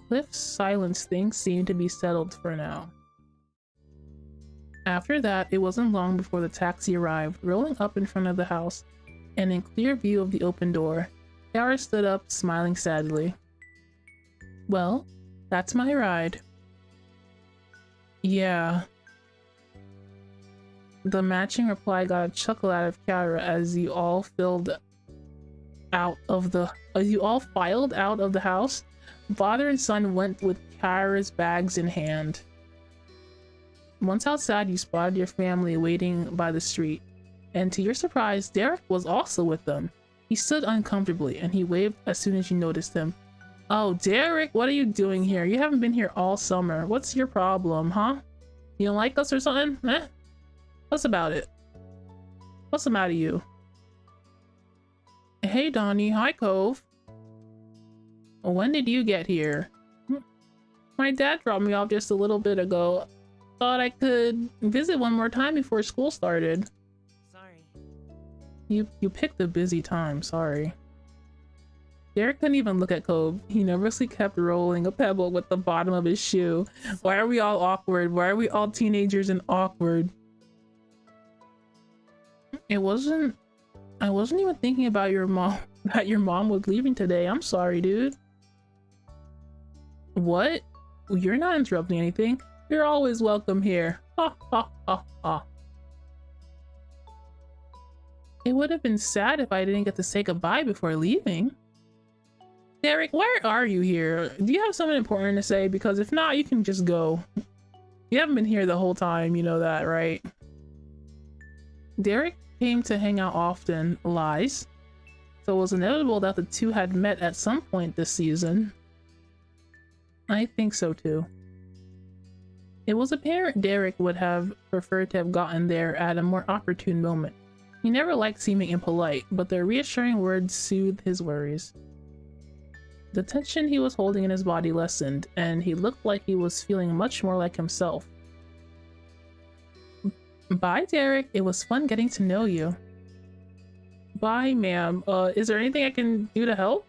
Cliff's silence, things seemed to be settled for now. After that, it wasn't long before the taxi arrived, rolling up in front of the house, and in clear view of the open door. Kiara stood up, smiling sadly. Well, that's my ride. Yeah. The matching reply got a chuckle out of Kiara as you all filed out of the house. Father and son went with Kiara's bags in hand. Once outside, you spotted your family waiting by the street, and to your surprise, Derek was also with them. He stood uncomfortably, and he waved as soon as you noticed him. Oh, Derek, what are you doing here? You haven't been here all summer. What's your problem, huh? You don't like us or something? Eh? What's about it? What's the matter with you? Hey, Donnie. Hi, Cove. When did you get here? My dad dropped me off just a little bit ago. Thought I could visit one more time before school started.
Sorry.
You picked a busy time, sorry. Derek couldn't even look at Cove. He nervously kept rolling a pebble with the bottom of his shoe. Why are we all awkward? Why are we all teenagers and awkward? I wasn't even thinking about your mom, that your mom was leaving today. I'm sorry, dude. What? You're not interrupting anything. You're always welcome here. Ha ha ha ha. It would have been sad if I didn't get to say goodbye before leaving. Derek, where are you here? Do you have something important to say? Because if not, you can just go. You haven't been here the whole time, you know that, right? Derek came to hang out often, lies. So it was inevitable that the two had met at some point this season. I think so too. It was apparent Derek would have preferred to have gotten there at a more opportune moment. He never liked seeming impolite, but their reassuring words soothed his worries. The tension he was holding in his body lessened, and he looked like he was feeling much more like himself. Bye, Derek. It was fun getting to know you. Bye, ma'am. Is there anything I can do to help?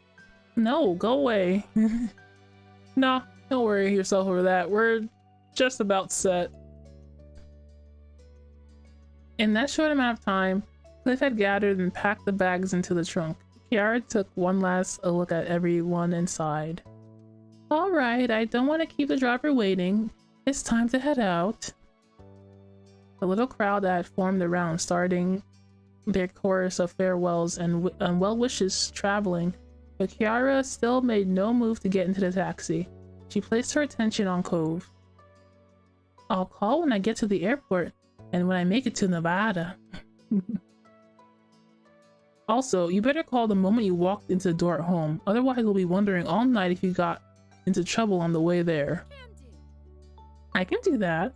No, go away. No, don't worry yourself over that. We're just about set. In that short amount of time, Cliff had gathered and packed the bags into the trunk. Kiara took one last look at everyone inside. All right, I don't want to keep the driver waiting. It's time to head out. The little crowd that had formed around, starting their chorus of farewells and well wishes traveling, but Kiara still made no move to get into the taxi. She placed her attention on Cove. I'll call when I get to the airport and when I make it to Nevada. Also, you better call the moment you walked into the door at home, otherwise we'll be wondering all night if you got into trouble on the way there. I can do that.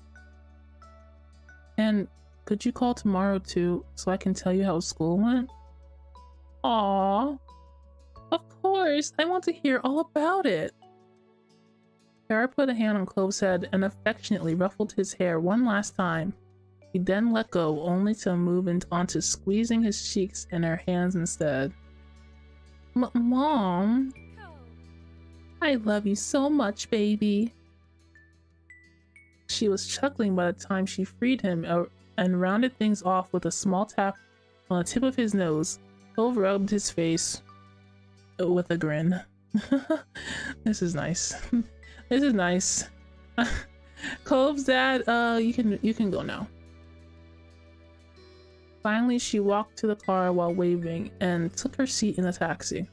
And could you call tomorrow too, so I can tell you how school went? Aww. Of course, I want to hear all about it. Kara put a hand on Clove's head and affectionately ruffled his hair one last time. He then let go, only to move onto squeezing his cheeks and her hands instead. Mom, I love you so much, baby. She was chuckling by the time she freed him and rounded things off with a small tap on the tip of his nose. Clove rubbed his face with a grin. This is nice. This is nice. Clove's dad, you can go now. Finally, she walked to the car while waving and took her seat in the taxi.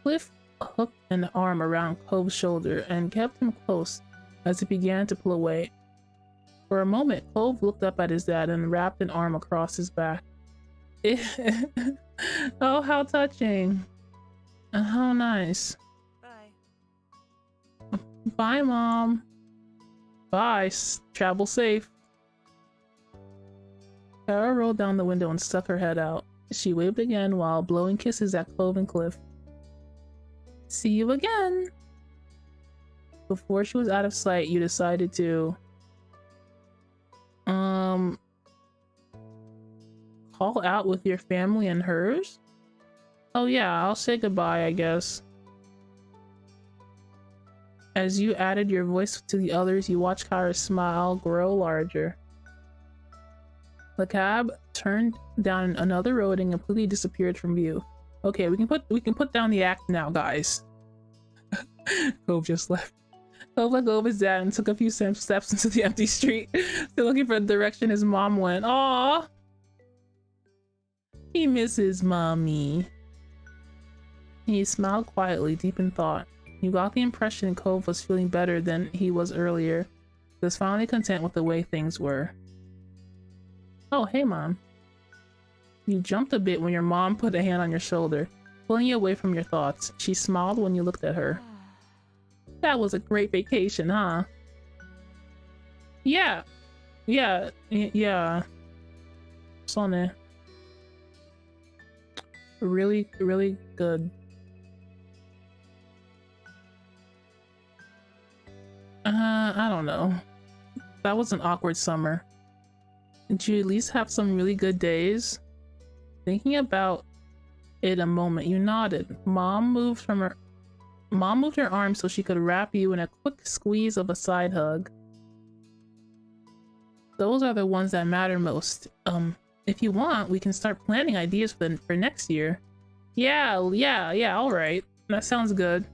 Cliff hooked an arm around Cove's shoulder and kept him close as he began to pull away. For a moment, Cove looked up at his dad and wrapped an arm across his back. Oh, how touching. And how nice.
Bye.
Bye, Mom. Bye. Travel safe. Kara rolled down the window and stuck her head out. She waved again while blowing kisses at Clove and Cliff. See you again. Before she was out of sight, you decided to call out with your family and hers? Oh yeah, I'll say goodbye, I guess. As you added your voice to the others, you watched Kara's smile grow larger. The cab turned down another road and completely disappeared from view. Okay, we can put down the act now, guys. Cove just left. Cove let go of his dad and took a few steps into the empty street, still looking for the direction his mom went. Aww! He misses mommy. He smiled quietly, deep in thought. You got the impression Cove was feeling better than he was earlier. He was finally content with the way things were. Oh, hey, Mom. You jumped a bit when your mom put a hand on your shoulder, pulling you away from your thoughts. She smiled when you looked at her. That was a great vacation, huh? Yeah. Sonny. Really, really good. I don't know. That was an awkward summer. Did you at least have some really good days? Thinking about it a moment, you nodded. Mom moved her arm so she could wrap you in a quick squeeze of a side hug. Those are the ones that matter most. If you want, we can start planning ideas for next year. Yeah, alright. That sounds good.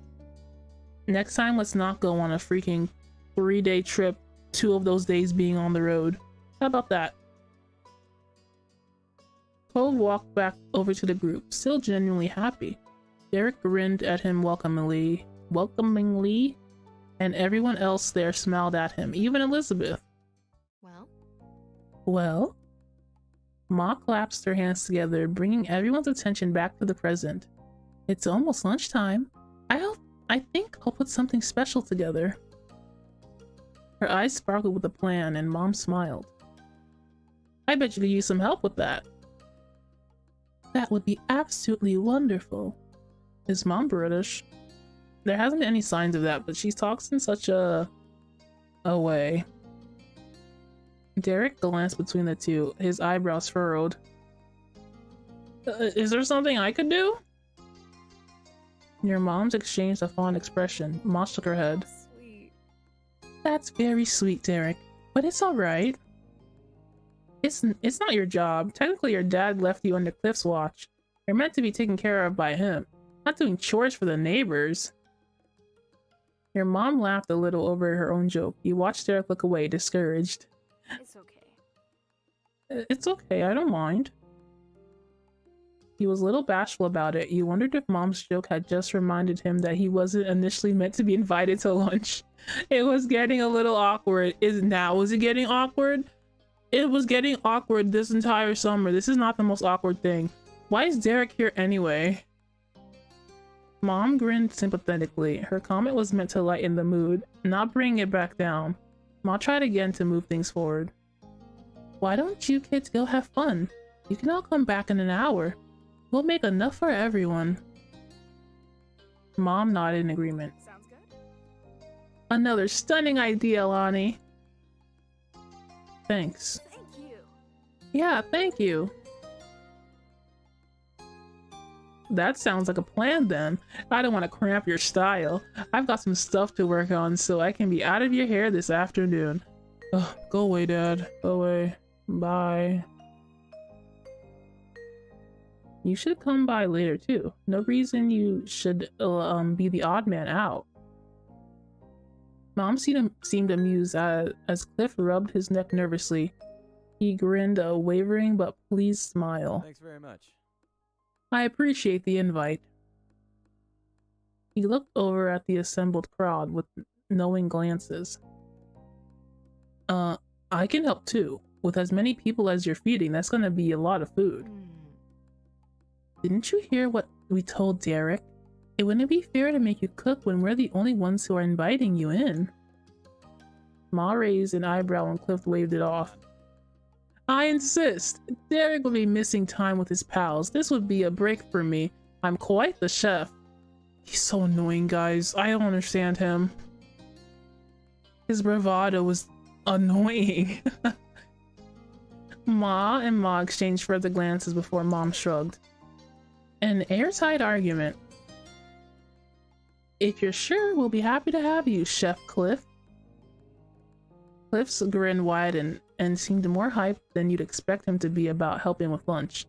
Next time, let's not go on a freaking 3-day trip, 2 of those days being on the road. How about that? Cole walked back over to the group, still genuinely happy. Derek grinned at him welcomingly, and everyone else there smiled at him, even Elizabeth. Well? Ma clasped her hands together, bringing everyone's attention back to the present. It's almost lunchtime. I think I'll put something special together. Her eyes sparkled with a plan, and Mom smiled. I bet you could use some help with that. That would be absolutely wonderful. Is Mom British? There hasn't been any signs of that, but she talks in such a way. Derek glanced between the two, his eyebrows furrowed. Is there something I could do? Your mom's exchanged a fond expression. Ma shook her head.
Sweet.
That's very sweet, Derek, but it's alright. It's not your job. Technically, your dad left you under Cliff's watch. You're meant to be taken care of by him, not doing chores for the neighbors. Your mom laughed a little over her own joke. You watched Derek look away, discouraged.
It's okay.
It's okay, I don't mind. He was a little bashful about it. You wondered if Mom's joke had just reminded him that he wasn't initially meant to be invited to lunch. It was getting a little awkward. Was it getting awkward? It was getting awkward this entire summer. This is not the most awkward thing. Why is Derek here anyway? Mom grinned sympathetically. Her comment was meant to lighten the mood, not bring it back down. Ma tried again to move things forward. Why don't you kids go have fun? You can all come back in an hour. We'll make enough for everyone. Mom nodded in agreement.
Sounds good.
Another stunning idea, Lonnie. Thanks.
Thank you.
Yeah, thank you. That sounds like a plan then. I don't want to cramp your style. I've got some stuff to work on so I can be out of your hair this afternoon. Ugh, go away, Dad. Go away. Bye. You should come by later too. No reason you should be the odd man out. Mom seemed amused as Cliff rubbed his neck nervously. He grinned a wavering but pleased smile.
Thanks very much.
I appreciate the invite. He looked over at the assembled crowd with knowing glances. I can help too. With as many people as you're feeding, that's gonna be a lot of food. Didn't you hear what we told Derek? It wouldn't be fair to make you cook when we're the only ones who are inviting you in. Ma raised an eyebrow and Cliff waved it off. I insist. Derek will be missing time with his pals. This would be a break for me. I'm quite the chef. He's so annoying, guys. I don't understand him. His bravado was annoying. Ma and Ma exchanged further glances before Mom shrugged. An airtight argument. If you're sure, we'll be happy to have you, Chef Cliff. Cliff's grin widened and seemed more hyped than you'd expect him to be about helping with lunch.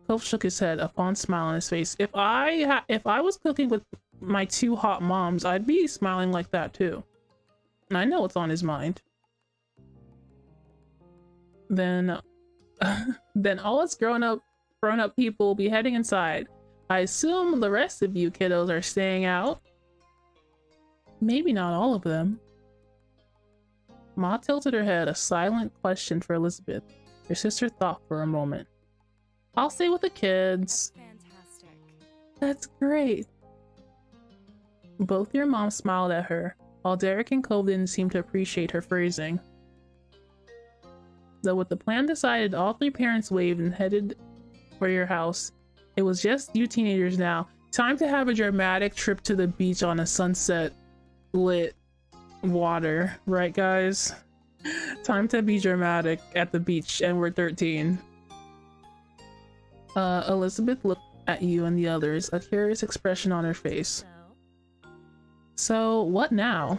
Cliff shook his head, a fond smile on his face. If I was cooking with my two hot moms, I'd be smiling like that too. I know what's on his mind. Then all us grown up people will be heading inside. I assume the rest of you kiddos are staying out. Maybe not all of them. Ma tilted her head, a silent question for Elizabeth. Her sister thought for a moment. I'll stay with the kids.
Fantastic.
That's great. Both your moms smiled at her, while Derek and Cove didn't seem to appreciate her phrasing. Though with the plan decided, all three parents waved and headed for your house. It was just you teenagers now. Time to have a dramatic trip to the beach on a sunset lit water, right guys? Time to be dramatic at the beach, and we're 13. Elizabeth looked at you and the others, a curious expression on her face. So, what now?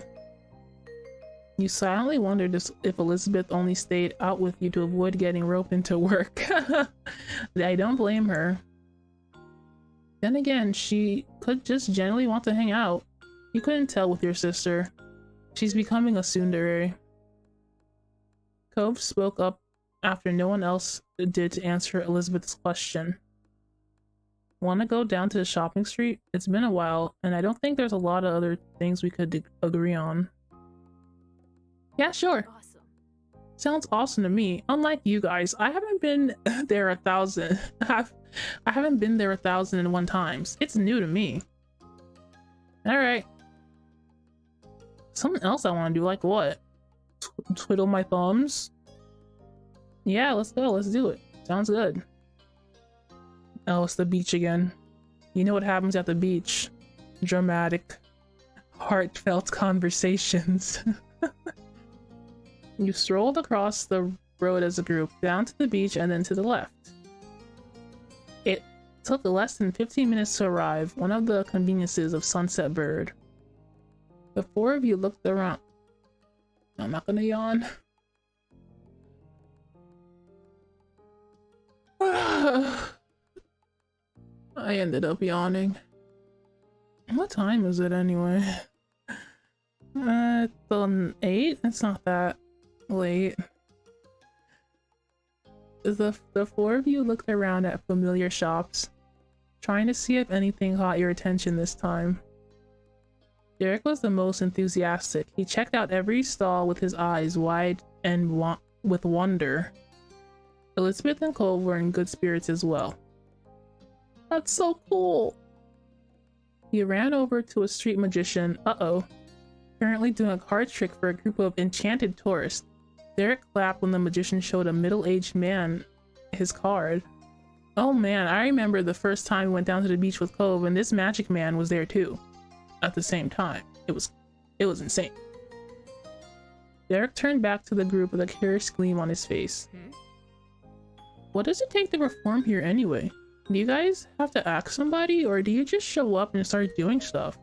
You silently wondered if Elizabeth only stayed out with you to avoid getting roped into work. I don't blame her. Then again, she could just generally want to hang out. You couldn't tell with your sister. She's becoming a tsundere. Cove spoke up after no one else did to answer Elizabeth's question. Want to go down to the shopping street? It's been a while, and I don't think there's a lot of other things we could agree on. Yeah, sure.
Awesome.
Sounds awesome to me. Unlike you guys, I haven't been there 1,000. I haven't been there 1,001 times. It's new to me. Alright. Something else I want to do, like what? Twiddle my thumbs? Yeah, let's go. Let's do it. Sounds good. Oh, it's the beach again. You know what happens at the beach. Dramatic, heartfelt conversations. You strolled across the road as a group, down to the beach and then to the left. It took less than 15 minutes to arrive, one of the conveniences of Sunset Bird. The four of you looked around. I'm not gonna yawn. I ended up yawning. What time is it anyway? It's on 8? It's not that late. The four of you looked around at familiar shops, trying to see if anything caught your attention this time. Derek was the most enthusiastic. He checked out every stall with his eyes wide and with wonder. Elizabeth and Cole were in good spirits as well. That's so cool! He ran over to a street magician, currently doing a card trick for a group of enchanted tourists. Derek clapped when the magician showed a middle-aged man his card. Oh man, I remember the first time we went down to the beach with Cove and this magic man was there too. At the same time. It was insane. Derek turned back to the group with a curious gleam on his face. What does it take to perform here anyway? Do you guys have to ask somebody, or do you just show up and start doing stuff?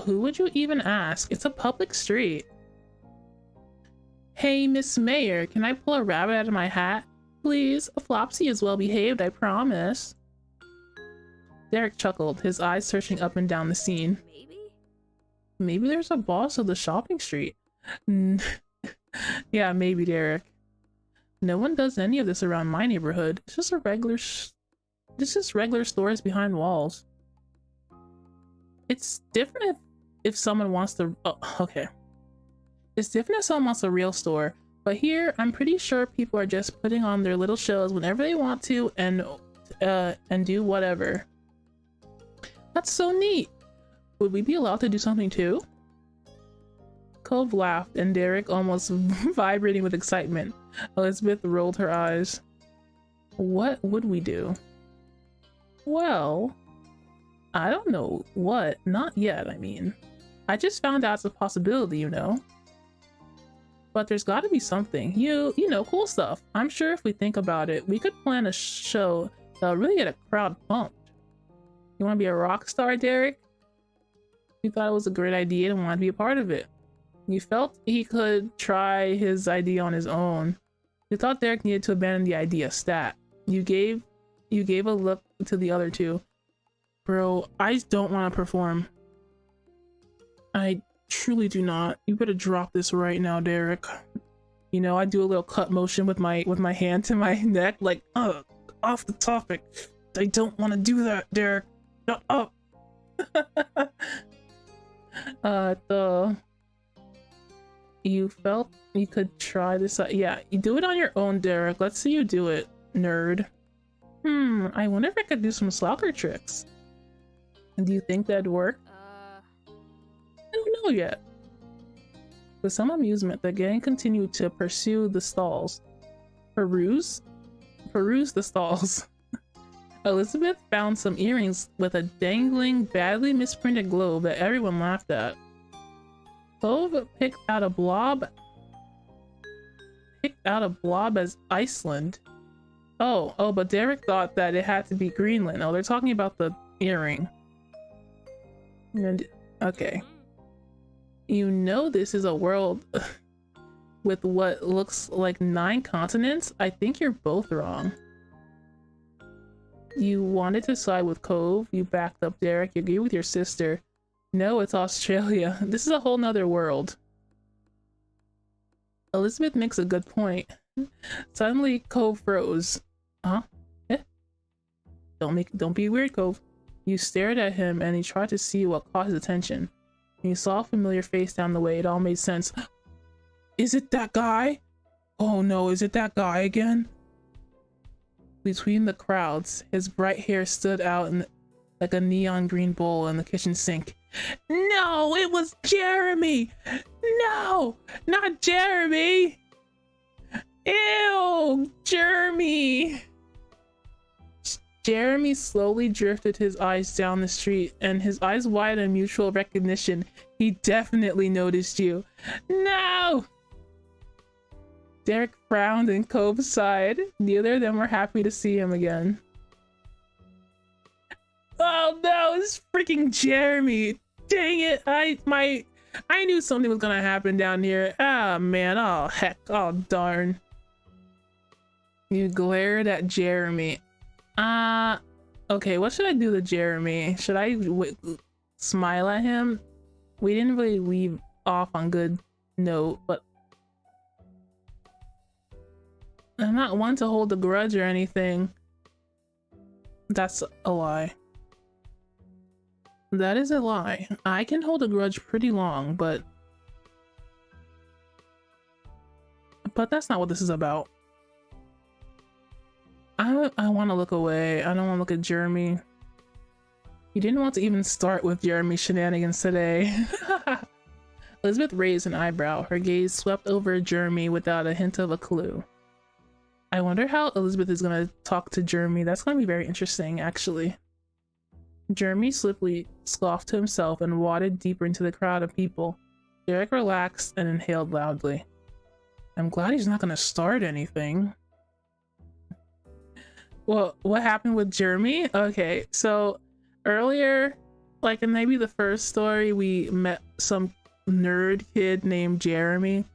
Who would you even ask? It's a public street. Hey, Miss Mayor, can I pull a rabbit out of my hat? Please, Flopsy is well behaved, I promise. Derek chuckled, his eyes searching up and down the scene. Maybe there's a boss of the shopping street. Yeah, maybe, Derek. No one does any of this around my neighborhood. It's just regular stores behind walls. It's different if someone wants to. Oh, okay. It's different if someone wants a real store, but here I'm pretty sure people are just putting on their little shows whenever they want to and do whatever. That's so neat. Would we be allowed to do something too? Cove laughed and Derek, almost vibrating with excitement. Elizabeth rolled her eyes. What would we do? Well, I don't know what. Not yet, I mean. I just found out it's a possibility, you know. But there's got to be something. You know, cool stuff. I'm sure if we think about it, we could plan a show that'll really get a crowd pumped. You want to be a rock star, Derek? You thought it was a great idea and wanted to be a part of it. You felt he could try his idea on his own. You thought Derek needed to abandon the idea stat. You gave a look to the other two. Bro, I don't want to perform. I truly do not. You better drop this right now, Derek. You know, I do a little cut motion with my hand to my neck, like, off the topic. I don't want to do that, Derek. Shut up. You felt you could try this out. Yeah, you do it on your own, Derek. Let's see you do it, nerd. I wonder if I could do some soccer tricks. Do you think that'd work? I don't know yet. With some amusement, the gang continued to pursue the stalls. Peruse the stalls. Elizabeth found some earrings with a dangling, badly misprinted globe that everyone laughed at. Cove picked out a blob as Iceland. Oh, but Derek thought that it had to be Greenland. Oh, they're talking about the earring. And okay. You know this is a world with what looks like 9 continents? I think you're both wrong. You wanted to side with Cove. You backed up Derek. You agree with your sister. No, it's Australia. This is a whole nother world. Elizabeth makes a good point. Suddenly, Cove froze. Huh? Eh? Don't be weird, Cove. You stared at him and he tried to see what caught his attention. You saw a familiar face down the way. It all made sense. Is it that guy? Oh no, is it that guy again? Between the crowds, his bright hair stood out like a neon green bowl in the kitchen sink. No, it was Jeremy! No, not Jeremy! Ew, Jeremy! Jeremy slowly drifted his eyes down the street, and his eyes wide in mutual recognition. He definitely noticed you. No! Derek frowned and Cove sighed. Neither of them were happy to see him again. Oh no, it's freaking Jeremy! Dang it! I knew something was gonna happen down here. Ah man, oh heck, oh darn. You glared at Jeremy. Okay, what should I do to Jeremy? Should I smile at him? We didn't really leave off on good note, but I'm not one to hold a grudge or anything. That's a lie. That is a lie. I can hold a grudge pretty long, but that's not what this is about. I want to look away. I don't want to look at Jeremy. You didn't want to even start with Jeremy shenanigans today. Elizabeth raised an eyebrow. Her gaze swept over Jeremy without a hint of a clue. I wonder how Elizabeth is going to talk to Jeremy. That's going to be very interesting, actually. Jeremy slippily scoffed to himself and waded deeper into the crowd of people. Derek relaxed and inhaled loudly. I'm glad he's not going to start anything. Well, what happened with Jeremy? Okay, so earlier, like in maybe the first story, we met some nerd kid named Jeremy,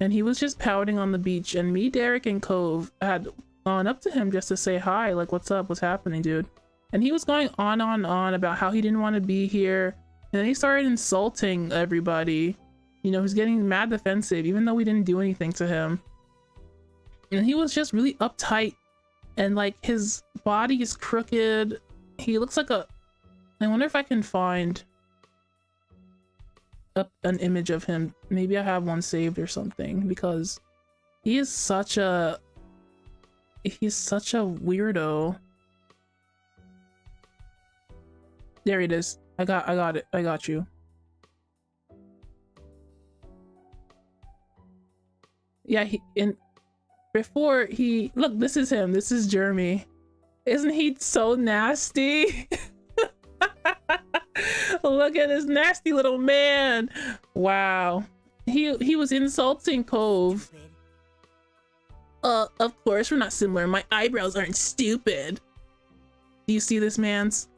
and he was just pouting on the beach, and me, Derek, and Cove had gone up to him just to say hi, like, what's up, what's happening, dude? And he was going on about how he didn't want to be here, and then he started insulting everybody. You know, he's getting mad defensive, even though we didn't do anything to him. And he was just really uptight. And like his body is crooked. He looks like a, I wonder if I can find up an image of him. Maybe I have one saved or something, because he is such a weirdo. There it is. I got it. I got you. Yeah, look, this is him. This is Jeremy. Isn't he so nasty? Look at this nasty little man. Wow. He was insulting Cove. Of course we're not similar. My eyebrows aren't stupid. Do you see this man's?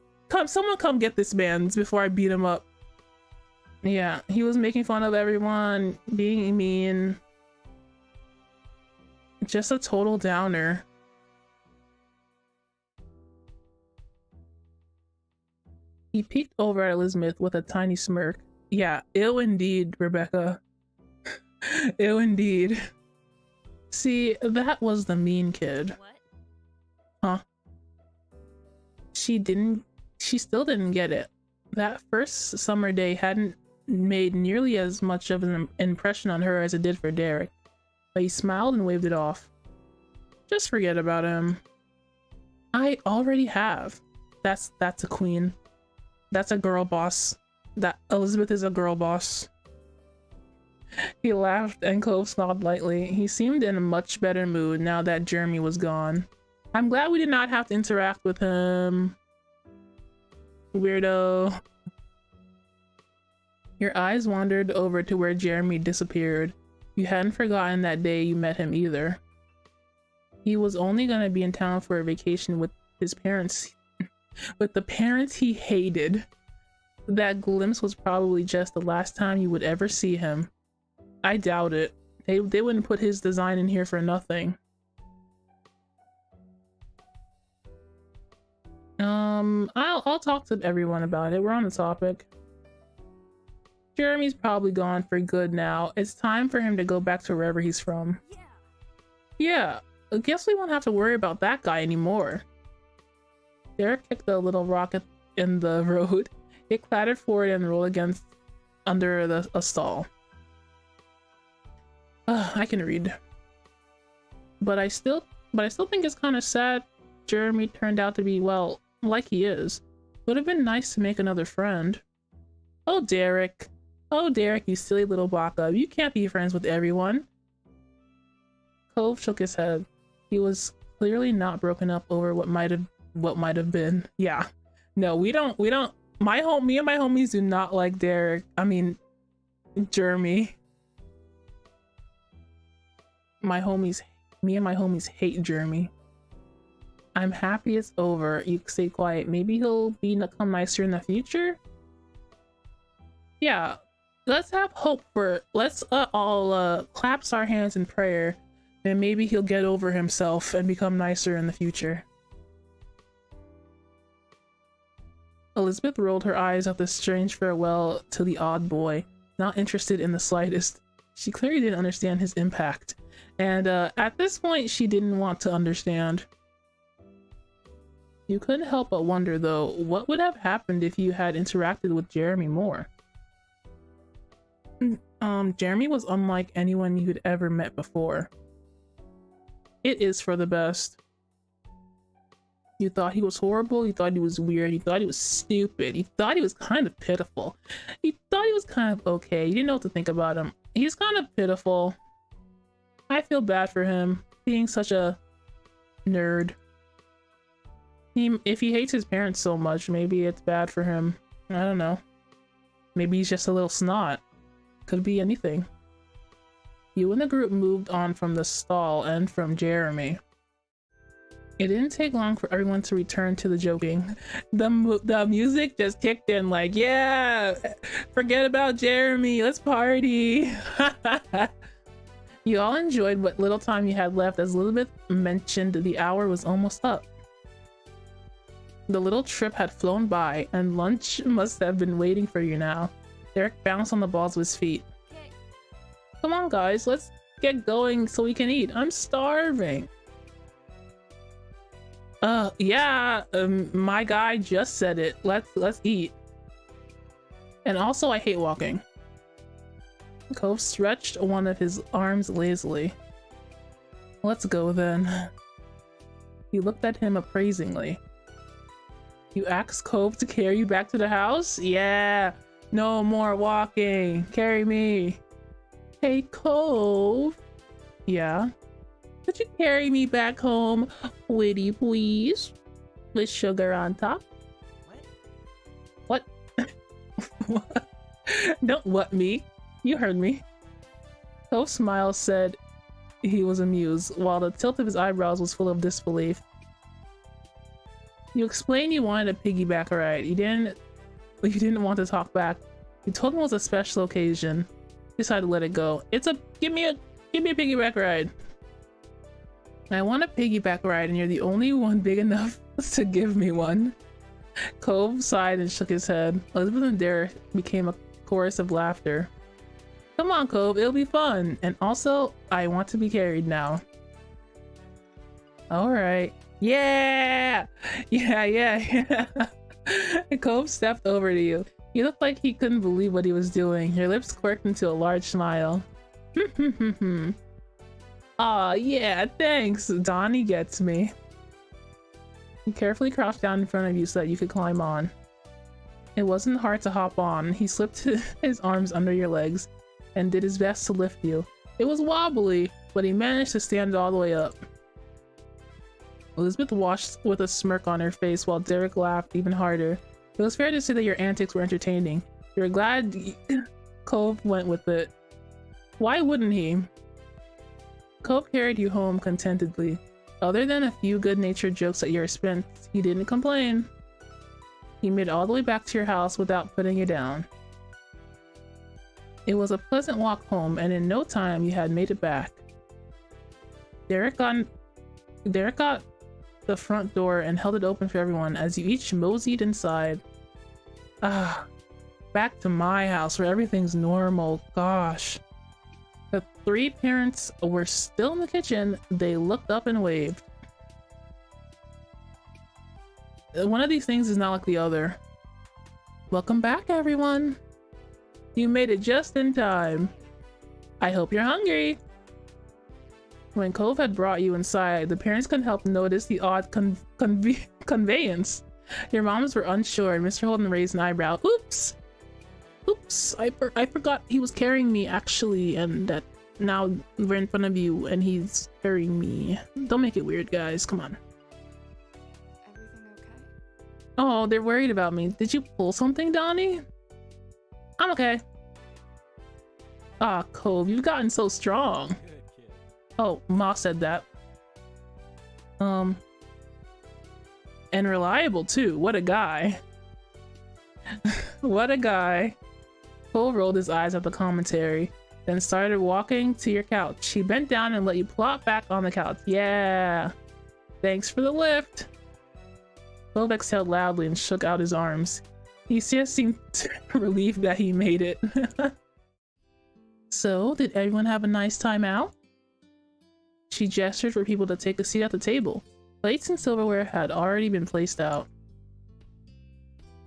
Someone come get this man's before I beat him up. Yeah, he was making fun of everyone, being mean. Just a total downer. He peeked over at Elizabeth with a tiny smirk. Yeah, ill indeed, Rebecca. Ill indeed. See, that was the mean kid.
What?
Huh? She still didn't get it. That first summer day hadn't made nearly as much of an impression on her as it did for Derek. But he smiled and waved it off. Just forget about him. I already have. That's a queen. That's a girl boss. That Elizabeth is a girl boss. He laughed and Cove smiled lightly. He seemed in a much better mood now that Jeremy was gone. I'm glad we did not have to interact with him. Weirdo. Your eyes wandered over to where Jeremy disappeared. You hadn't forgotten that day you met him either. He was only gonna be in town for a vacation with his parents. With the parents he hated. That glimpse was probably just the last time you would ever see him. I doubt it. They wouldn't put his design in here for nothing. I'll talk to everyone about it. We're on the topic. Jeremy's probably gone for good now. It's time for him to go back to wherever he's from. Yeah, I guess we won't have to worry about that guy anymore. Derek kicked a little rock in the road. It clattered forward and rolled under a stall. I can read. But I still think it's kind of sad Jeremy turned out to be, well, like he is. Would have been nice to make another friend. Oh, Derek. Oh, Derek, you silly little baka. You can't be friends with everyone. Cove shook his head. He was clearly not broken up over what might have been. Yeah. No, we don't. Me and my homies do not like Derek. I mean, Jeremy. Me and my homies hate Jeremy. I'm happy it's over. You stay quiet. Maybe he'll become nicer in the future? Yeah. Let's have hope for... Let's all clasp our hands in prayer. And maybe he'll get over himself and become nicer in the future. Elizabeth rolled her eyes at the strange farewell to the odd boy, not interested in the slightest. She clearly didn't understand his impact. And at this point, she didn't want to understand. You couldn't help but wonder, though, what would have happened if you had interacted with Jeremy more? Jeremy was unlike anyone you'd ever met before. It is for the best. You thought he was horrible, you thought he was weird, you thought he was stupid, you thought he was kind of pitiful. You thought he was kind of okay, you didn't know what to think about him. He's kind of pitiful. I feel bad for him, being such a nerd. If he hates his parents so much, maybe it's bad for him. I don't know. Maybe he's just a little snot. Could be anything. You and the group moved on from the stall and from Jeremy. It didn't take long for everyone to return to the joking. The music just kicked in like, yeah, forget about Jeremy, let's party. You all enjoyed what little time you had left as Elizabeth mentioned the hour was almost up. The little trip had flown by and lunch must have been waiting for you now. Derek bounced on the balls of his feet.
Okay.
Come on guys, let's get going so we can eat. I'm starving. Yeah, my guy just said it. Let's eat. And also I hate walking. Cove stretched one of his arms lazily. Let's go then. He looked at him appraisingly. You asked Cove to carry you back to the house? Yeah. No more walking. Carry me. Hey, Cove. Yeah? Could you carry me back home, Witty, please? With sugar on top? What? What? Don't what me. You heard me. Cove's smile said he was amused, while the tilt of his eyebrows was full of disbelief. You explained you wanted a piggyback ride. You didn't want to talk back. You told him it was a special occasion. You decided to let it go. Give me a piggyback ride. I want a piggyback ride, and you're the only one big enough to give me one. Cove sighed and shook his head. Elizabeth and Derek became a chorus of laughter. Come on, Cove, it'll be fun. And also, I want to be carried now. Alright. Yeah! Yeah. Cove stepped over to you. He looked like he couldn't believe what he was doing. Your lips quirked into a large smile. Aw, yeah, thanks. Donnie gets me. He carefully crouched down in front of you so that you could climb on. It wasn't hard to hop on. He slipped his arms under your legs and did his best to lift you. It was wobbly, but he managed to stand all the way up. Elizabeth watched with a smirk on her face while Derek laughed even harder. It was fair to say that your antics were entertaining. You were glad Cove went with it. Why wouldn't he? Cove carried you home contentedly. Other than a few good-natured jokes at your expense, he didn't complain. He made it all the way back to your house without putting you down. It was a pleasant walk home, and in no time you had made it back. Derek got the front door and held it open for everyone as you each moseyed inside. Back to my house where everything's normal. Gosh. The three parents were still in the kitchen. They looked up and waved. One of these things is not like the other. Welcome back, everyone. You made it just in time. I hope you're hungry. When Cove had brought you inside, the parents couldn't help notice the odd conveyance. Your moms were unsure, and Mr. Holden raised an eyebrow. Oops! I forgot he was carrying me, actually, and that now we're in front of you, and he's carrying me. Don't make it weird, guys. Come on.
Everything okay?
Oh, they're worried about me. Did you pull something, Donnie? I'm okay. Cove, you've gotten so strong. Oh, Ma said that. And reliable too. What a guy. What a guy. Cove rolled his eyes at the commentary, then started walking to your couch. He bent down and let you plop back on the couch. Yeah. Thanks for the lift. Cove exhaled loudly and shook out his arms. He just seemed relieved that he made it. So, did everyone have a nice time out? She gestured for people to take a seat at the table. Plates and silverware had already been placed out.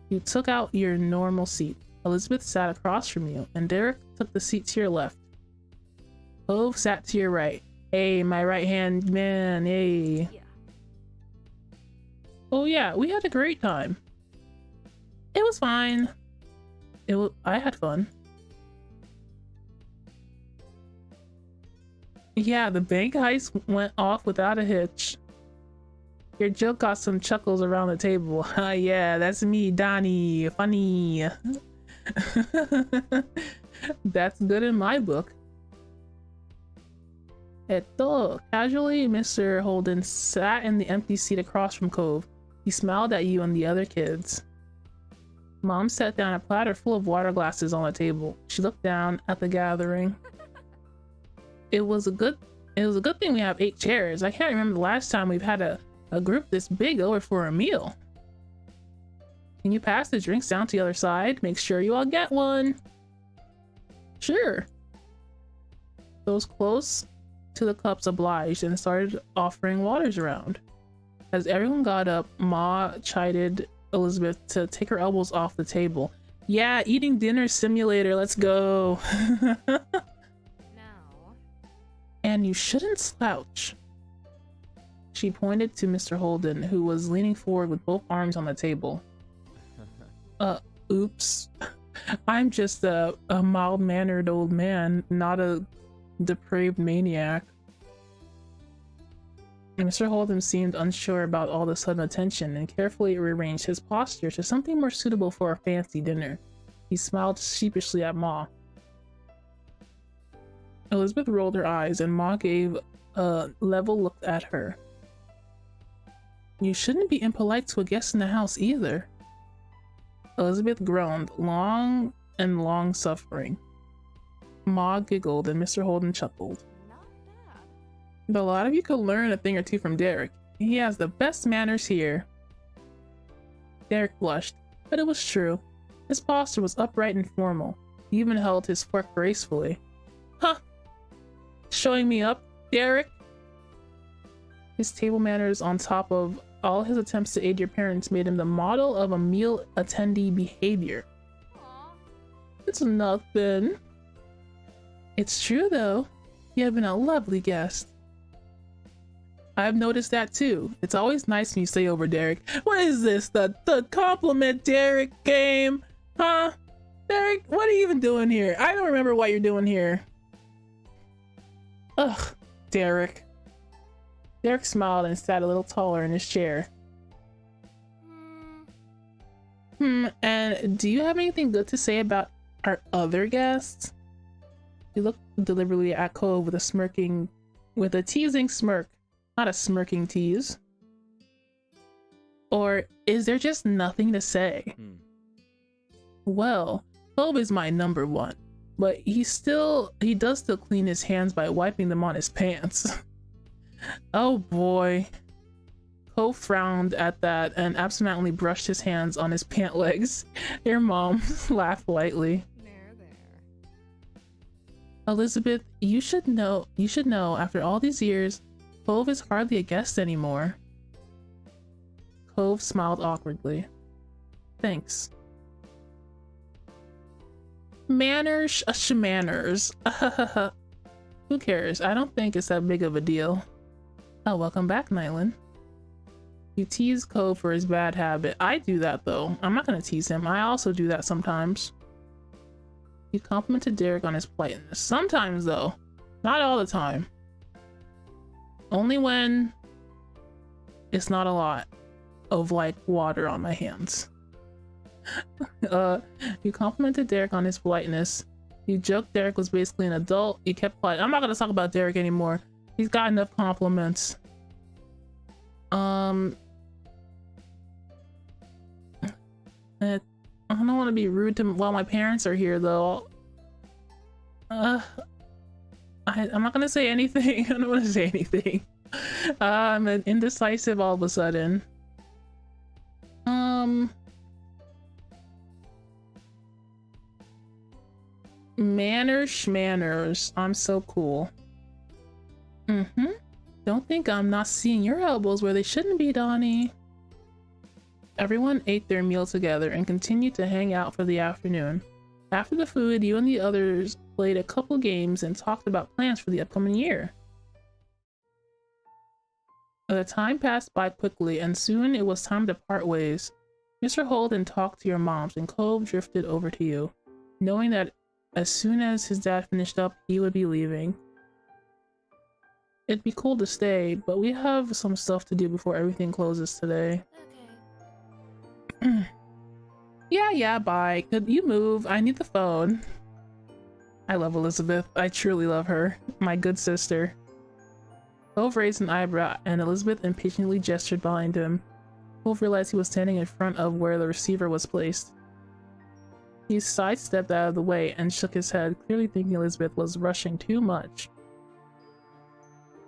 You took out your normal seat. Elizabeth sat across from you, and Derek took the seat to your left. Cove sat to your right. Hey, my right-hand man, hey.
Yeah.
Oh yeah, we had a great time. It was fine. I had fun. Yeah, the bank heist went off without a hitch. Your joke got some chuckles around the table. Yeah, that's me, Donnie. Funny. That's good in my book. Casually, Mr. Holden sat in the empty seat across from Cove. He smiled at you and the other kids. Mom set down a platter full of water glasses on the table. She looked down at the gathering. It was a good thing we have 8 chairs. I can't remember the last time we've had a group this big over for a meal. Can you pass the drinks down to the other side? Make sure you all get one. Sure. Those close to the cups obliged and started offering waters around. As everyone got up, Ma chided Elizabeth to take her elbows off the table. Yeah, eating dinner simulator, let's go.
No.
And you shouldn't slouch. She pointed to Mr. Holden, who was leaning forward with both arms on the table. Oops. I'm just a mild-mannered old man, not a depraved maniac. Mr. Holden seemed unsure about all the sudden attention and carefully rearranged his posture to something more suitable for a fancy dinner. He smiled sheepishly at Ma. Elizabeth rolled her eyes and Ma gave a level look at her. You shouldn't be impolite to a guest in the house either. Elizabeth groaned, long and long-suffering. Ma giggled and Mr. Holden chuckled.
Not bad.
But a lot of you could learn a thing or two from Derek. He has the best manners here. Derek blushed, but it was true. His posture was upright and formal. He even held his fork gracefully. Huh! Showing me up, Derek? His table manners on top of all his attempts to aid your parents made him the model of a meal attendee behavior.
Aw.
It's nothing. It's true though. You have been a lovely guest. I've noticed that too. It's always nice when you stay over, Derek. What is this? The compliment Derek game? Huh? Derek, what are you even doing here? I don't remember what you're doing here. Ugh, Derek. Derek smiled and sat a little taller in his chair. And do you have anything good to say about our other guests? He looked deliberately at Cove with a teasing smirk, not a smirking tease. Or is there just nothing to say? Well, Cove is my number one, but he does still clean his hands by wiping them on his pants. Oh boy. Cove frowned at that and absentmindedly brushed his hands on his pant legs. Your mom laughed lightly.
There.
Elizabeth, you should know after all these years, Cove is hardly a guest anymore. Cove smiled awkwardly. Thanks. Manners, schmanners. Who cares? I don't think it's that big of a deal. Oh, welcome back, Nylan. You tease Cove for his bad habit. I do that though. I'm not gonna tease him. I also do that sometimes. You complimented Derek on his politeness. Sometimes though. Not all the time. Only when it's not a lot of like water on my hands. You complimented Derek on his politeness. You joked Derek was basically an adult. You kept quiet. I'm not gonna talk about Derek anymore. He's got enough compliments. I don't want to be rude to while my parents are here though. I'm not gonna say anything. I don't want to say anything. I'm indecisive all of a sudden. Manners schmanners. I'm so cool. Don't think I'm not seeing your elbows where they shouldn't be, Donnie. Everyone ate their meal together and continued to hang out for the afternoon. After the food, you and the others played a couple games and talked about plans for the upcoming year. The time passed by quickly, and soon it was time to part ways. Mr. Holden talked to your moms, and Cove drifted over to you, knowing that as soon as his dad finished up, he would be leaving. It'd be cool to stay, but we have some stuff to do before everything closes today.
Okay.
Yeah, bye. Could you move? I need the phone. I love Elizabeth. I truly love her. My good sister. Cove raised an eyebrow, and Elizabeth impatiently gestured behind him. Cove realized he was standing in front of where the receiver was placed. He sidestepped out of the way and shook his head, clearly thinking Elizabeth was rushing too much.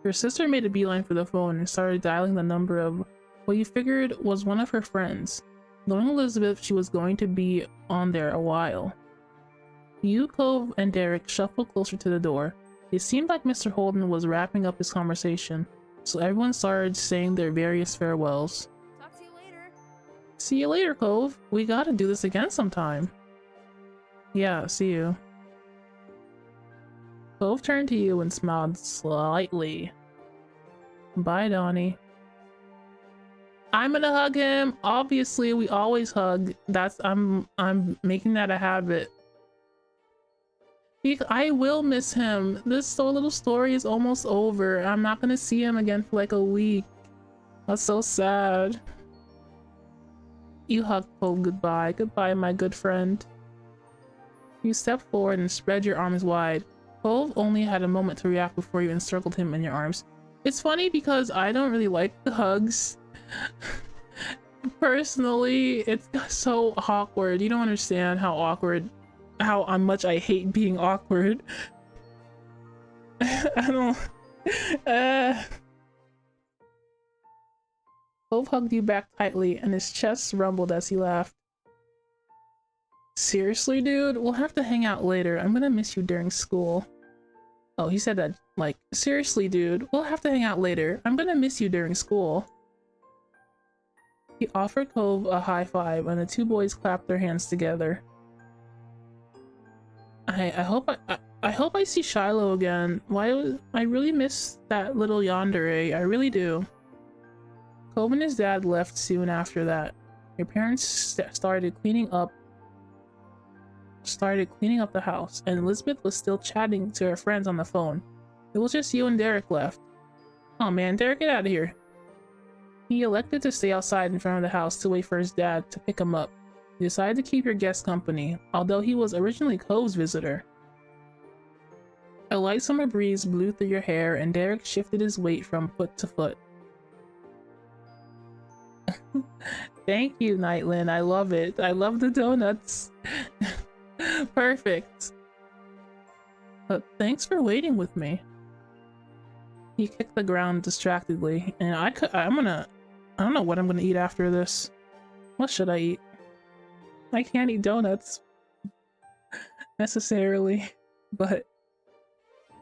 Your sister made a beeline for the phone and started dialing the number of what you figured was one of her friends. Knowing Elizabeth, she was going to be on there a while. You, Cove, and Derek shuffled closer to the door. It seemed like Mr. Holden was wrapping up his conversation, so everyone started saying their various farewells.
Talk to you later.
See you later, Cove. We gotta do this again sometime. Yeah, see you. Cove turned to you and smiled slightly. Bye, Donnie. I'm gonna hug him. Obviously, we always hug. I'm making that a habit. I will miss him. This little story is almost over. I'm not gonna see him again for like a week. That's so sad. You hug Cove goodbye. Goodbye, my good friend. You step forward and spread your arms wide. Cove only had a moment to react before you encircled him in your arms. It's funny because I don't really like the hugs. Personally, it's so awkward. You don't understand how much I hate being awkward. I don't. Cove hugged you back tightly, and his chest rumbled as he laughed. Seriously, dude? We'll have to hang out later. I'm gonna miss you during school. Oh, he said that, like, seriously, dude? We'll have to hang out later. I'm gonna miss you during school. He offered Cove a high five, and the two boys clapped their hands together. I hope I see Shiloh again. I really miss that little yandere. I really do. Cove and his dad left soon after that. Your parents started cleaning up the house, and Elizabeth was still chatting to her friends on the phone. It was just you and Derek left. Oh man, Derek, get out of here. He elected to stay outside in front of the house to wait for his dad to pick him up. He decided to keep your guest company, although he was originally Cove's visitor. A light summer breeze blew through your hair, and Derek shifted his weight from foot to foot. Thank you, Nightlin. I love it. I love the donuts. Perfect. But thanks for waiting with me. He kicked the ground distractedly, and I don't know what I'm gonna eat after this. What should I eat? I can't eat donuts necessarily, but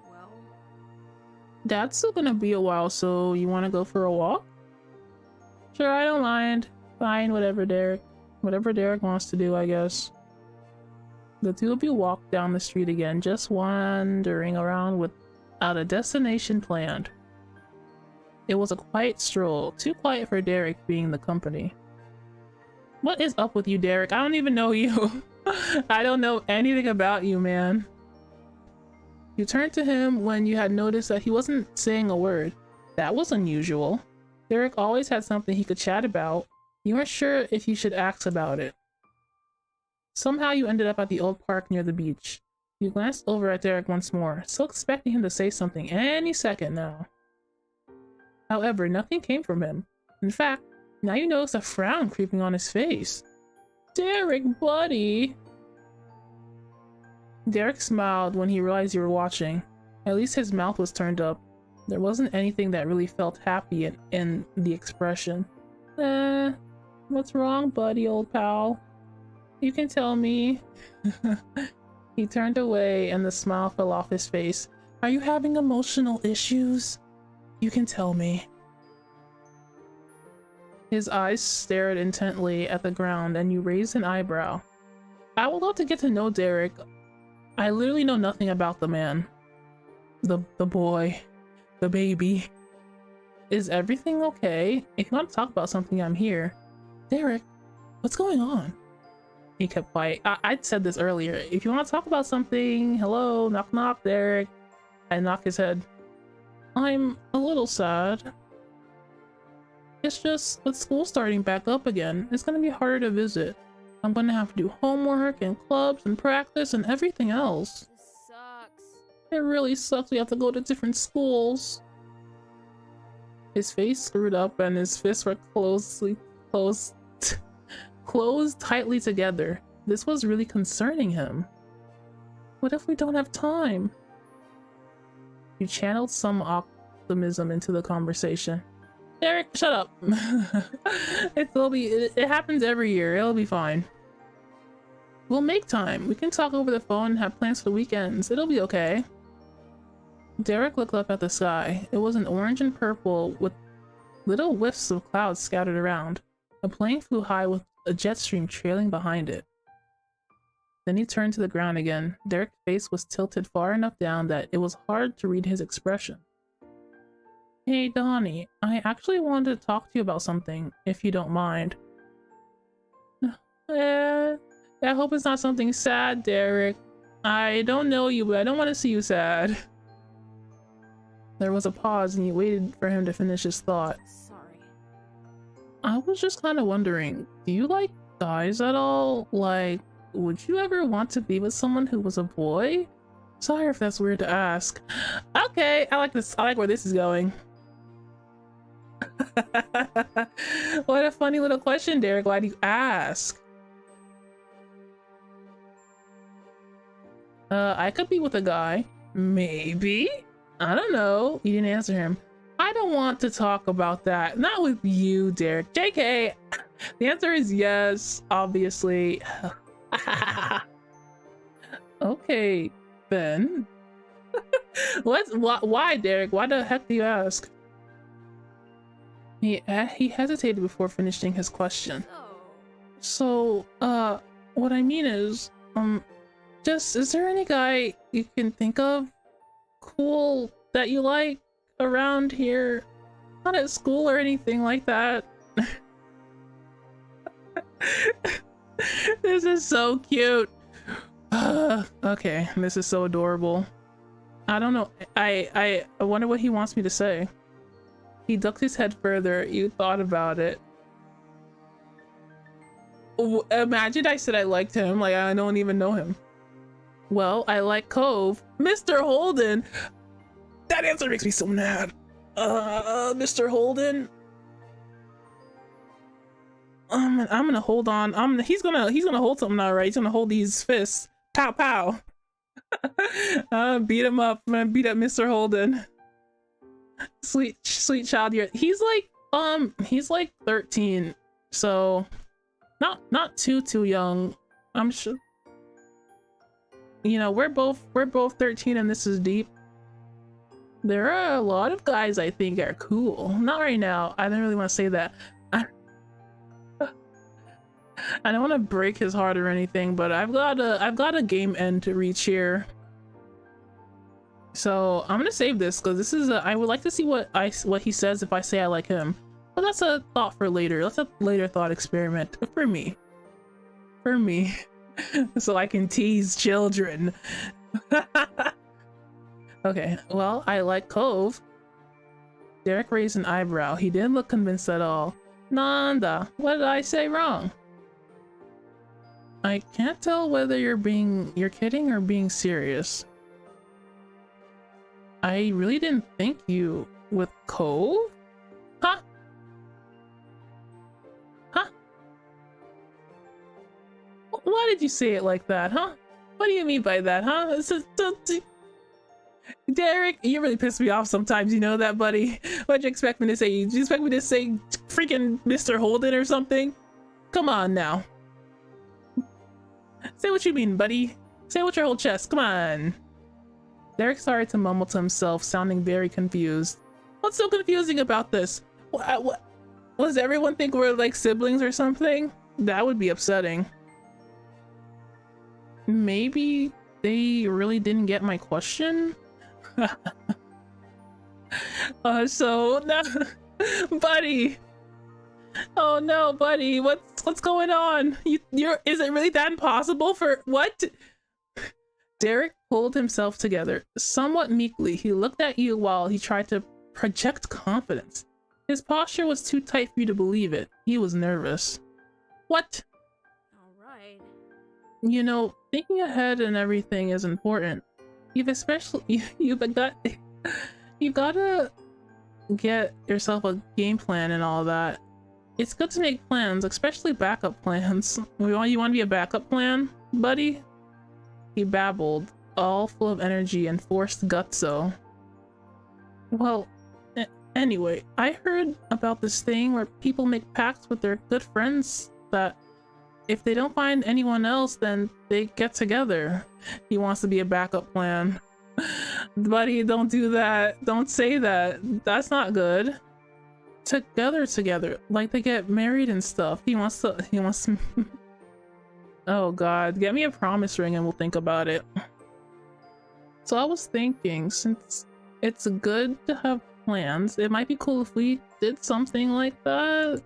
Well,
Dad's still gonna be a while, so you want to go for a walk? Sure, I don't mind. Fine, whatever Derek wants to do, I guess. The two of you walked down the street again, just wandering around without a destination planned. It was a quiet stroll, too quiet for Derek being the company. What is up with you, Derek? I don't even know you. I don't know anything about you, man. You turned to him when you had noticed that he wasn't saying a word. That was unusual. Derek always had something he could chat about. You weren't sure if you should ask about it. Somehow you ended up at the old park near the beach. You glanced over at Derek once more, still expecting him to say something any second now. However, nothing came from him. In fact, now you notice a frown creeping on his face. Derek, buddy! Derek smiled when he realized you were watching. At least his mouth was turned up. There wasn't anything that really felt happy in the expression. What's wrong, buddy, old pal? You can tell me. He turned away and the smile fell off his face. Are you having emotional issues? You can tell me. His eyes stared intently at the ground and you raised an eyebrow. I would love to get to know Derek. I literally know nothing about the man. The boy. The baby. Is everything okay? If you want to talk about something, I'm here. Derek, what's going on? He kept quiet. I said this earlier. If you want to talk about something, hello, knock knock, Derek. I knock his head. I'm a little sad. It's just with school starting back up again, it's gonna be harder to visit. I'm gonna have to do homework and clubs and practice and everything else.
this sucks.
It really sucks we have to go to different schools. His face screwed up and his fists were closed tightly together. This was really concerning him. What if we don't have time? You channeled some optimism into the conversation. Derek, shut up. It happens every year. It'll be fine. We'll make time. We can talk over the phone and have plans for the weekends. It'll be okay. Derek looked up at the sky. It was an orange and purple with little whiffs of clouds scattered around. A plane flew high with a jet stream trailing behind it. Then he turned to the ground again. Derek's face was tilted far enough down that it was hard to read his expression. Hey, Donnie, I actually wanted to talk to you about something, if you don't mind. I hope it's not something sad, Derek. I don't know you, but I don't want to see you sad. There was a pause and he waited for him to finish his thought.
Sorry.
I was just kind of wondering, do you like guys at all? Like, would you ever want to be with someone who was a boy? Sorry if that's weird to ask. Okay, I like this. I like where this is going. What a funny little question, Derek. Why do you ask? I could be with a guy. Maybe? I don't know. You didn't answer him. I don't want to talk about that. Not with you, Derek. JK! The answer is yes, obviously. Okay, Ben. Why, Derek? Why the heck do you ask? He hesitated before finishing his question. So, what I mean is, is there any guy you can think of cool that you like around here? Not at school or anything like that. This is so cute. Okay, this is so adorable. I don't know. I wonder what he wants me to say. He ducked his head further. You thought about it. Imagine I said I liked him, like I don't even know him. Well, I like Cove. Mr. Holden! That answer makes me so mad. Mr. Holden? I'm gonna hold on. He's gonna hold something, all right. He's gonna hold these fists. Pow pow. Beat him up. I'm gonna beat up Mr. Holden. Sweet child. He's like 13, so not too young. I'm sure. You know, we're both 13 and this is deep. There are a lot of guys I think are cool. Not right now. I don't really want to say that. I don't want to break his heart or anything, but I've got a game end to reach here. So I'm gonna save this because this is I would like to see what he says if I say I like him. But that's a thought for later. That's a later thought experiment for me. So I can tease children. Okay, well, I like Cove. Derek raised an eyebrow. He didn't look convinced at all. Nanda, what did I say wrong? I can't tell whether you're kidding or being serious. I really didn't think you with Cove? Huh? Huh? Why did you say it like that, huh? What do you mean by that, huh? Derek, you really piss me off sometimes, you know that, buddy? What'd you expect me to say? Did you expect me to say freaking Mr. Holden or something? Come on now. Say what you mean, buddy. Say it with your whole chest, come on. Derek started to mumble to himself, sounding very confused. What's so confusing about this? What? Does everyone think we're like siblings or something? That would be upsetting. Maybe they really didn't get my question? So no, buddy. Oh no, buddy. What's going on? Is it really that impossible for what? Derek pulled himself together. Somewhat meekly, he looked at you while he tried to project confidence. His posture was too tight for you to believe it. He was nervous. What?
Alright.
You know, thinking ahead and everything is important. You've gotta get yourself a game plan and all that. It's good to make plans, especially backup plans. You want to be a backup plan, buddy? He babbled, all full of energy and forced gutso. Well, anyway, I heard about this thing where people make pacts with their good friends that if they don't find anyone else, then they get together. He wants to be a backup plan. Buddy, don't do that. Don't say that. That's not good. Together, like they get married and stuff. He wants to Oh god, get me a promise ring and we'll think about it. So I was thinking, since it's good to have plans, it might be cool if we did something like that.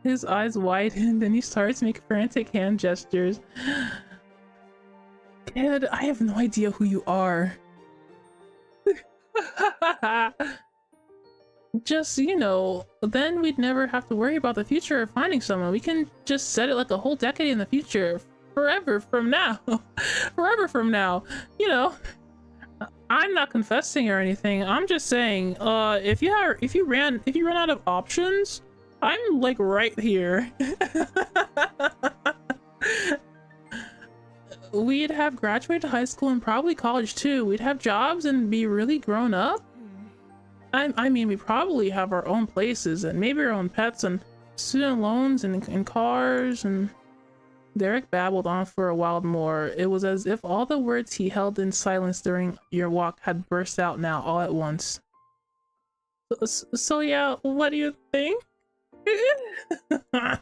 His eyes widened and he starts making frantic hand gestures. Kid, I have no idea who you are. Just, you know, then we'd never have to worry about the future of finding someone. We can just set it like a whole decade in the future. Forever from now. Forever from now. You know, I'm not confessing or anything. I'm just saying, if you run out of options, I'm like right here. We'd have graduated high school and probably college too. We'd have jobs and be really grown up. I mean, we probably have our own places and maybe our own pets and student loans and cars. And Derek babbled on for a while more. It was as if all the words he held in silence during your walk had burst out now all at once. So yeah, what do you think? I'm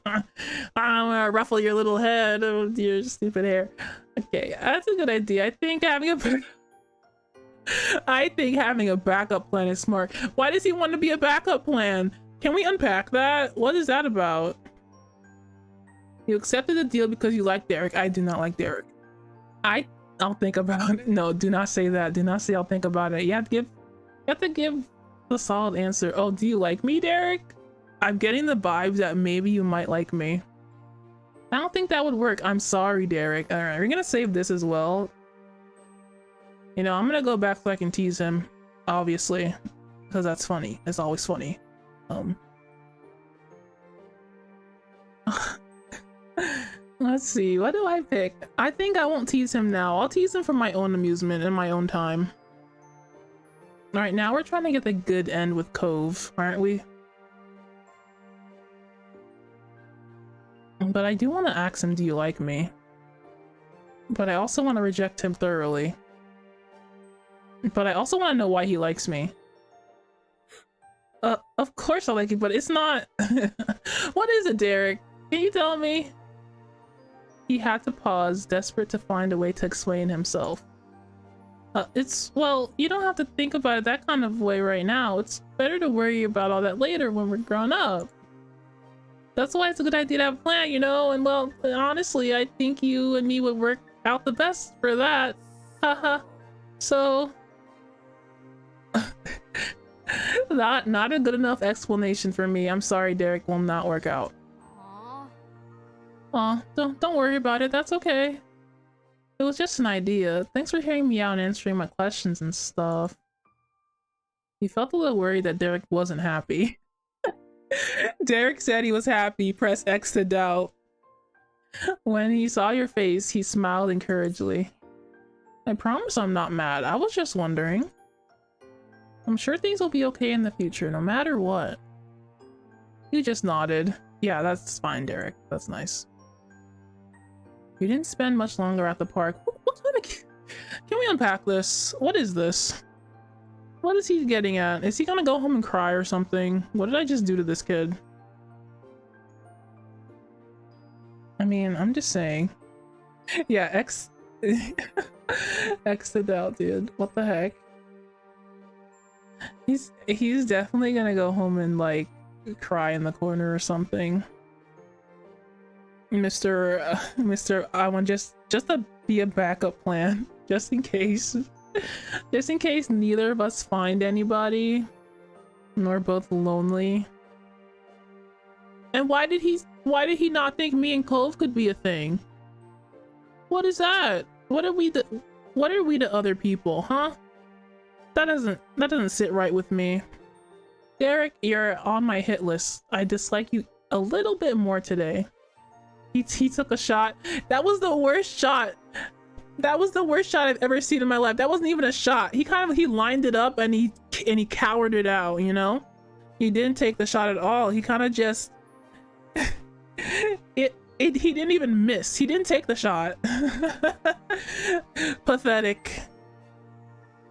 gonna ruffle your little head with your stupid hair. Okay, that's a good idea. I think having a backup plan is smart. Why does he want to be a backup plan? Can we unpack that? What is that about? You accepted the deal because you like Derek. I do not like Derek. I'll think about it. No, do not say that. Do not say I'll think about it. You have to give the solid answer. Oh, do you like me, Derek? I'm getting the vibes that maybe you might like me. I don't think that would work. I'm sorry, Derek. All right, we're gonna save this as well. You know, I'm gonna go back so I can tease him, obviously, because that's funny. It's always funny. Let's see, what do I pick? I think I won't tease him now. I'll tease him for my own amusement in my own time. All right, now we're trying to get the good end with Cove, aren't we? But I do want to ask him, do you like me? But I also want to reject him thoroughly. But I also want to know why he likes me. Of course I like you, but it's not... What is it, Derek? Can you tell me? He had to pause, desperate to find a way to explain himself. Well, you don't have to think about it that kind of way right now. It's better to worry about all that later when we're grown up. That's why it's a good idea to have a plan, you know? And well, honestly, I think you and me would work out the best for that. Haha. So... not a good enough explanation for me. I'm sorry, Derek, will not work out. Aw, don't worry about it. That's okay. It was just an idea. Thanks for hearing me out and answering my questions and stuff. He felt a little worried that Derek wasn't happy. Derek said he was happy. Press X to doubt. When he saw your face, he smiled encouragingly. I promise I'm not mad. I was just wondering. I'm sure things will be okay in the future, no matter what. You just nodded. Yeah, that's fine, Derek. That's nice. You didn't spend much longer at the park. What kind of... Can we unpack this? What is this? What is he getting at? Is he gonna go home and cry or something? What did I just do to this kid? I mean, I'm just saying. Yeah, X... X to doubt, dude. What the heck? He's definitely gonna go home and like cry in the corner or something. Mr. I want just to be a backup plan, just in case neither of us find anybody, and we're both lonely. And why did he not think me and Cove could be a thing? What is that? What are we to other people, huh? That doesn't sit right with me. Derek, you're on my hit list. I dislike you a little bit more today. He took a shot. That was the worst shot. That was the worst shot I've ever seen in my life. That wasn't even a shot. He lined it up and he cowered it out, you know? He didn't take the shot at all. He kind of just he didn't even miss. He didn't take the shot. Pathetic.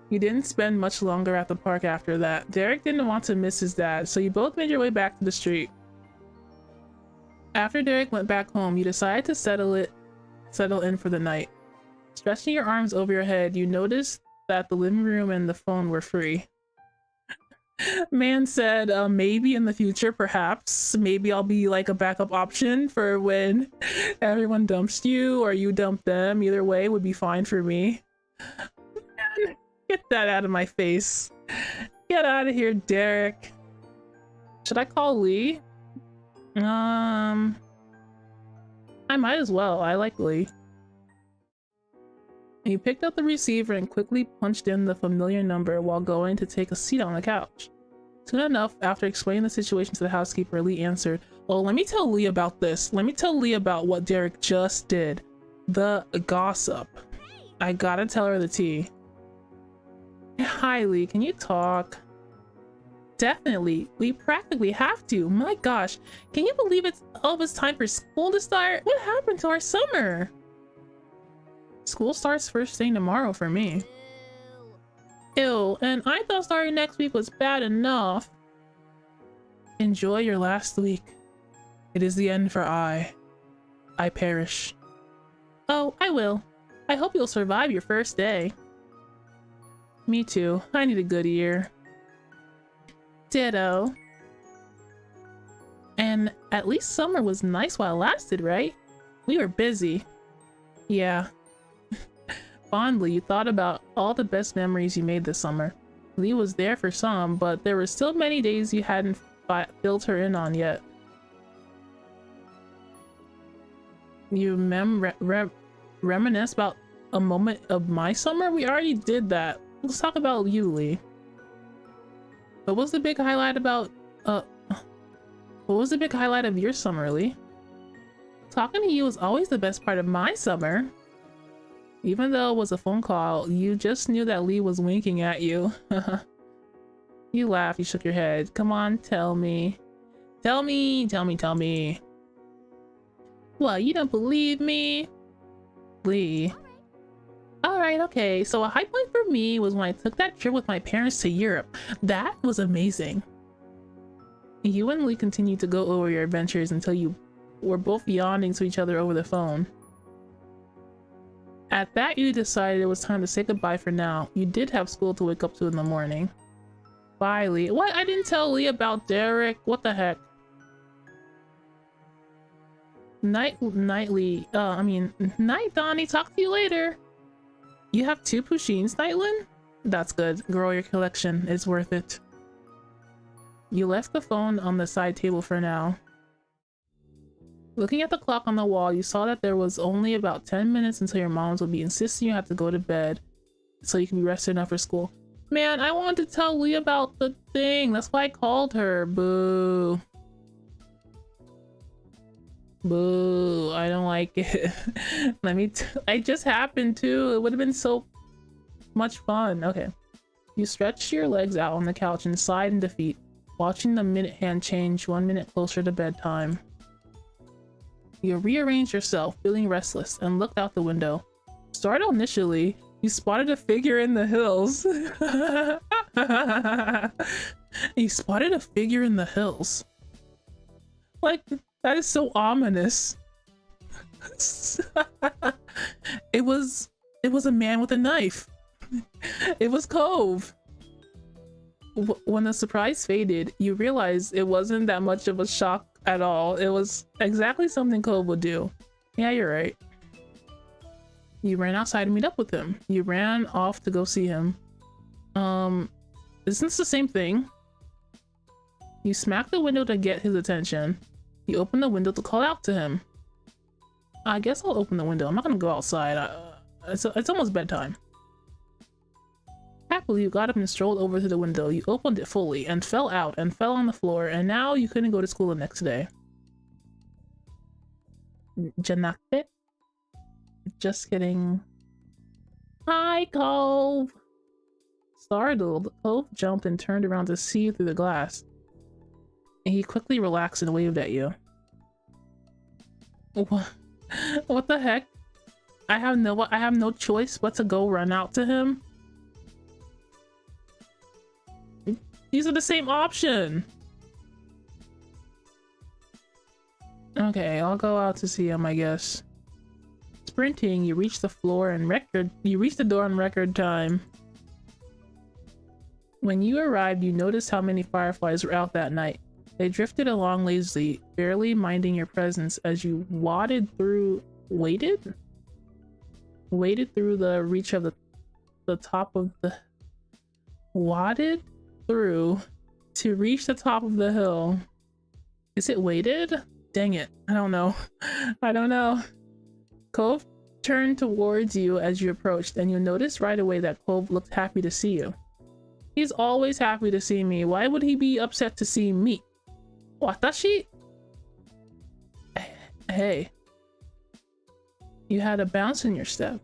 You didn't spend much longer at the park after that. Derek didn't want to miss his dad, so you both made your way back to the street. After Derek went back home, you decided to settle in for the night. Stretching your arms over your head, you noticed that the living room and the phone were free. Man said, maybe in the future, perhaps. Maybe I'll be like a backup option for when everyone dumps you or you dump them. Either way would be fine for me. Man, get that out of my face. Get out of here, Derek. Should I call Lee? I might as well. I like Lee. He picked up the receiver and quickly punched in the familiar number while going to take a seat on the couch. Soon enough, after explaining the situation to the housekeeper, Lee answered, "Oh, let me tell Lee about this. Let me tell Lee about what Derek just did. The gossip. I gotta tell her the tea." "Hi, Lee. Can you talk?" "Definitely. We practically have to. My gosh. Can you believe it's almost time for school to start? What happened to our summer?" "School starts first thing tomorrow for me." "Ew, and I thought starting next week was bad enough." "Enjoy your last week. It is the end for I perish." "Oh, I will. I hope you'll survive your first day." "Me too. I need a good year." "Ditto." "And at least summer was nice while it lasted, right? We were busy." "Yeah." Fondly, you thought about all the best memories you made this summer. Lee was there for some, but there were still many days you hadn't filled her in on yet. You reminisce about a moment of my summer? We already did that. Let's talk about you, Lee. What was the big highlight about, what was the big highlight of your summer, Lee? Talking to you was always the best part of my summer. Even though it was a phone call, you just knew that Lee was winking at you. You laughed, you shook your head. "Come on, tell me. Tell me, tell me, tell me." "What, you don't believe me?" Lee. "Alright, okay, so a high point for me was when I took that trip with my parents to Europe. That was amazing." You and Lee continued to go over your adventures until you were both yawning to each other over the phone. At that, you decided it was time to say goodbye for now. You did have school to wake up to in the morning. Bye, Lee. What? I didn't tell Lee about Derek. What the heck? Night, Lee. Night, Donnie. Talk to you later. You have 2 Pushins, Nightlin? That's good. Grow your collection. It's worth it. You left the phone on the side table for now. Looking at the clock on the wall, you saw that there was only about 10 minutes until your moms would be insisting you have to go to bed so you can be rested enough for school. Man, I wanted to tell Lee about the thing. That's why I called her. Boo. Boo. I don't like it. I just happened to. It would have been so much fun. Okay. You stretched your legs out on the couch and sighed in defeat, watching the minute hand change 1 minute closer to bedtime. You rearranged yourself, feeling restless, and looked out the window. Startled initially, you spotted a figure in the hills. You spotted a figure in the hills. Like, that is so ominous. It was a man with a knife. It was Cove. When the surprise faded, you realized it wasn't that much of a shock at all. It was exactly something Cove would do. Yeah, you're right. You ran outside to meet up with him. You ran off to go see him. Isn't this the same thing? You smacked the window to get his attention. You opened the window to call out to him. I guess I'll open the window. I'm not gonna go outside. It's almost bedtime. Happily, you got up and strolled over to the window. You opened it fully and fell out and fell on the floor, and now you couldn't go to school the next day. Janakte? Just kidding. Hi, Cove! Startled, Cove jumped and turned around to see you through the glass. And he quickly relaxed and waved at you. What the heck? I have no choice but to go run out to him. These are the same option. Okay, I'll go out to see him, I guess. Sprinting, you reach the door in record time. When you arrived, you noticed how many fireflies were out that night. They drifted along lazily, barely minding your presence as you waded through the reach of the top of the waded through to reach the top of the hill. Is it weighted? Dang it, I don't know. I don't know. Cove turned towards you as you approached, and you noticed right away that Cove looked happy to see you. He's always happy to see me. Why would he be upset to see me? Watashi? Hey. You had a bounce in your step.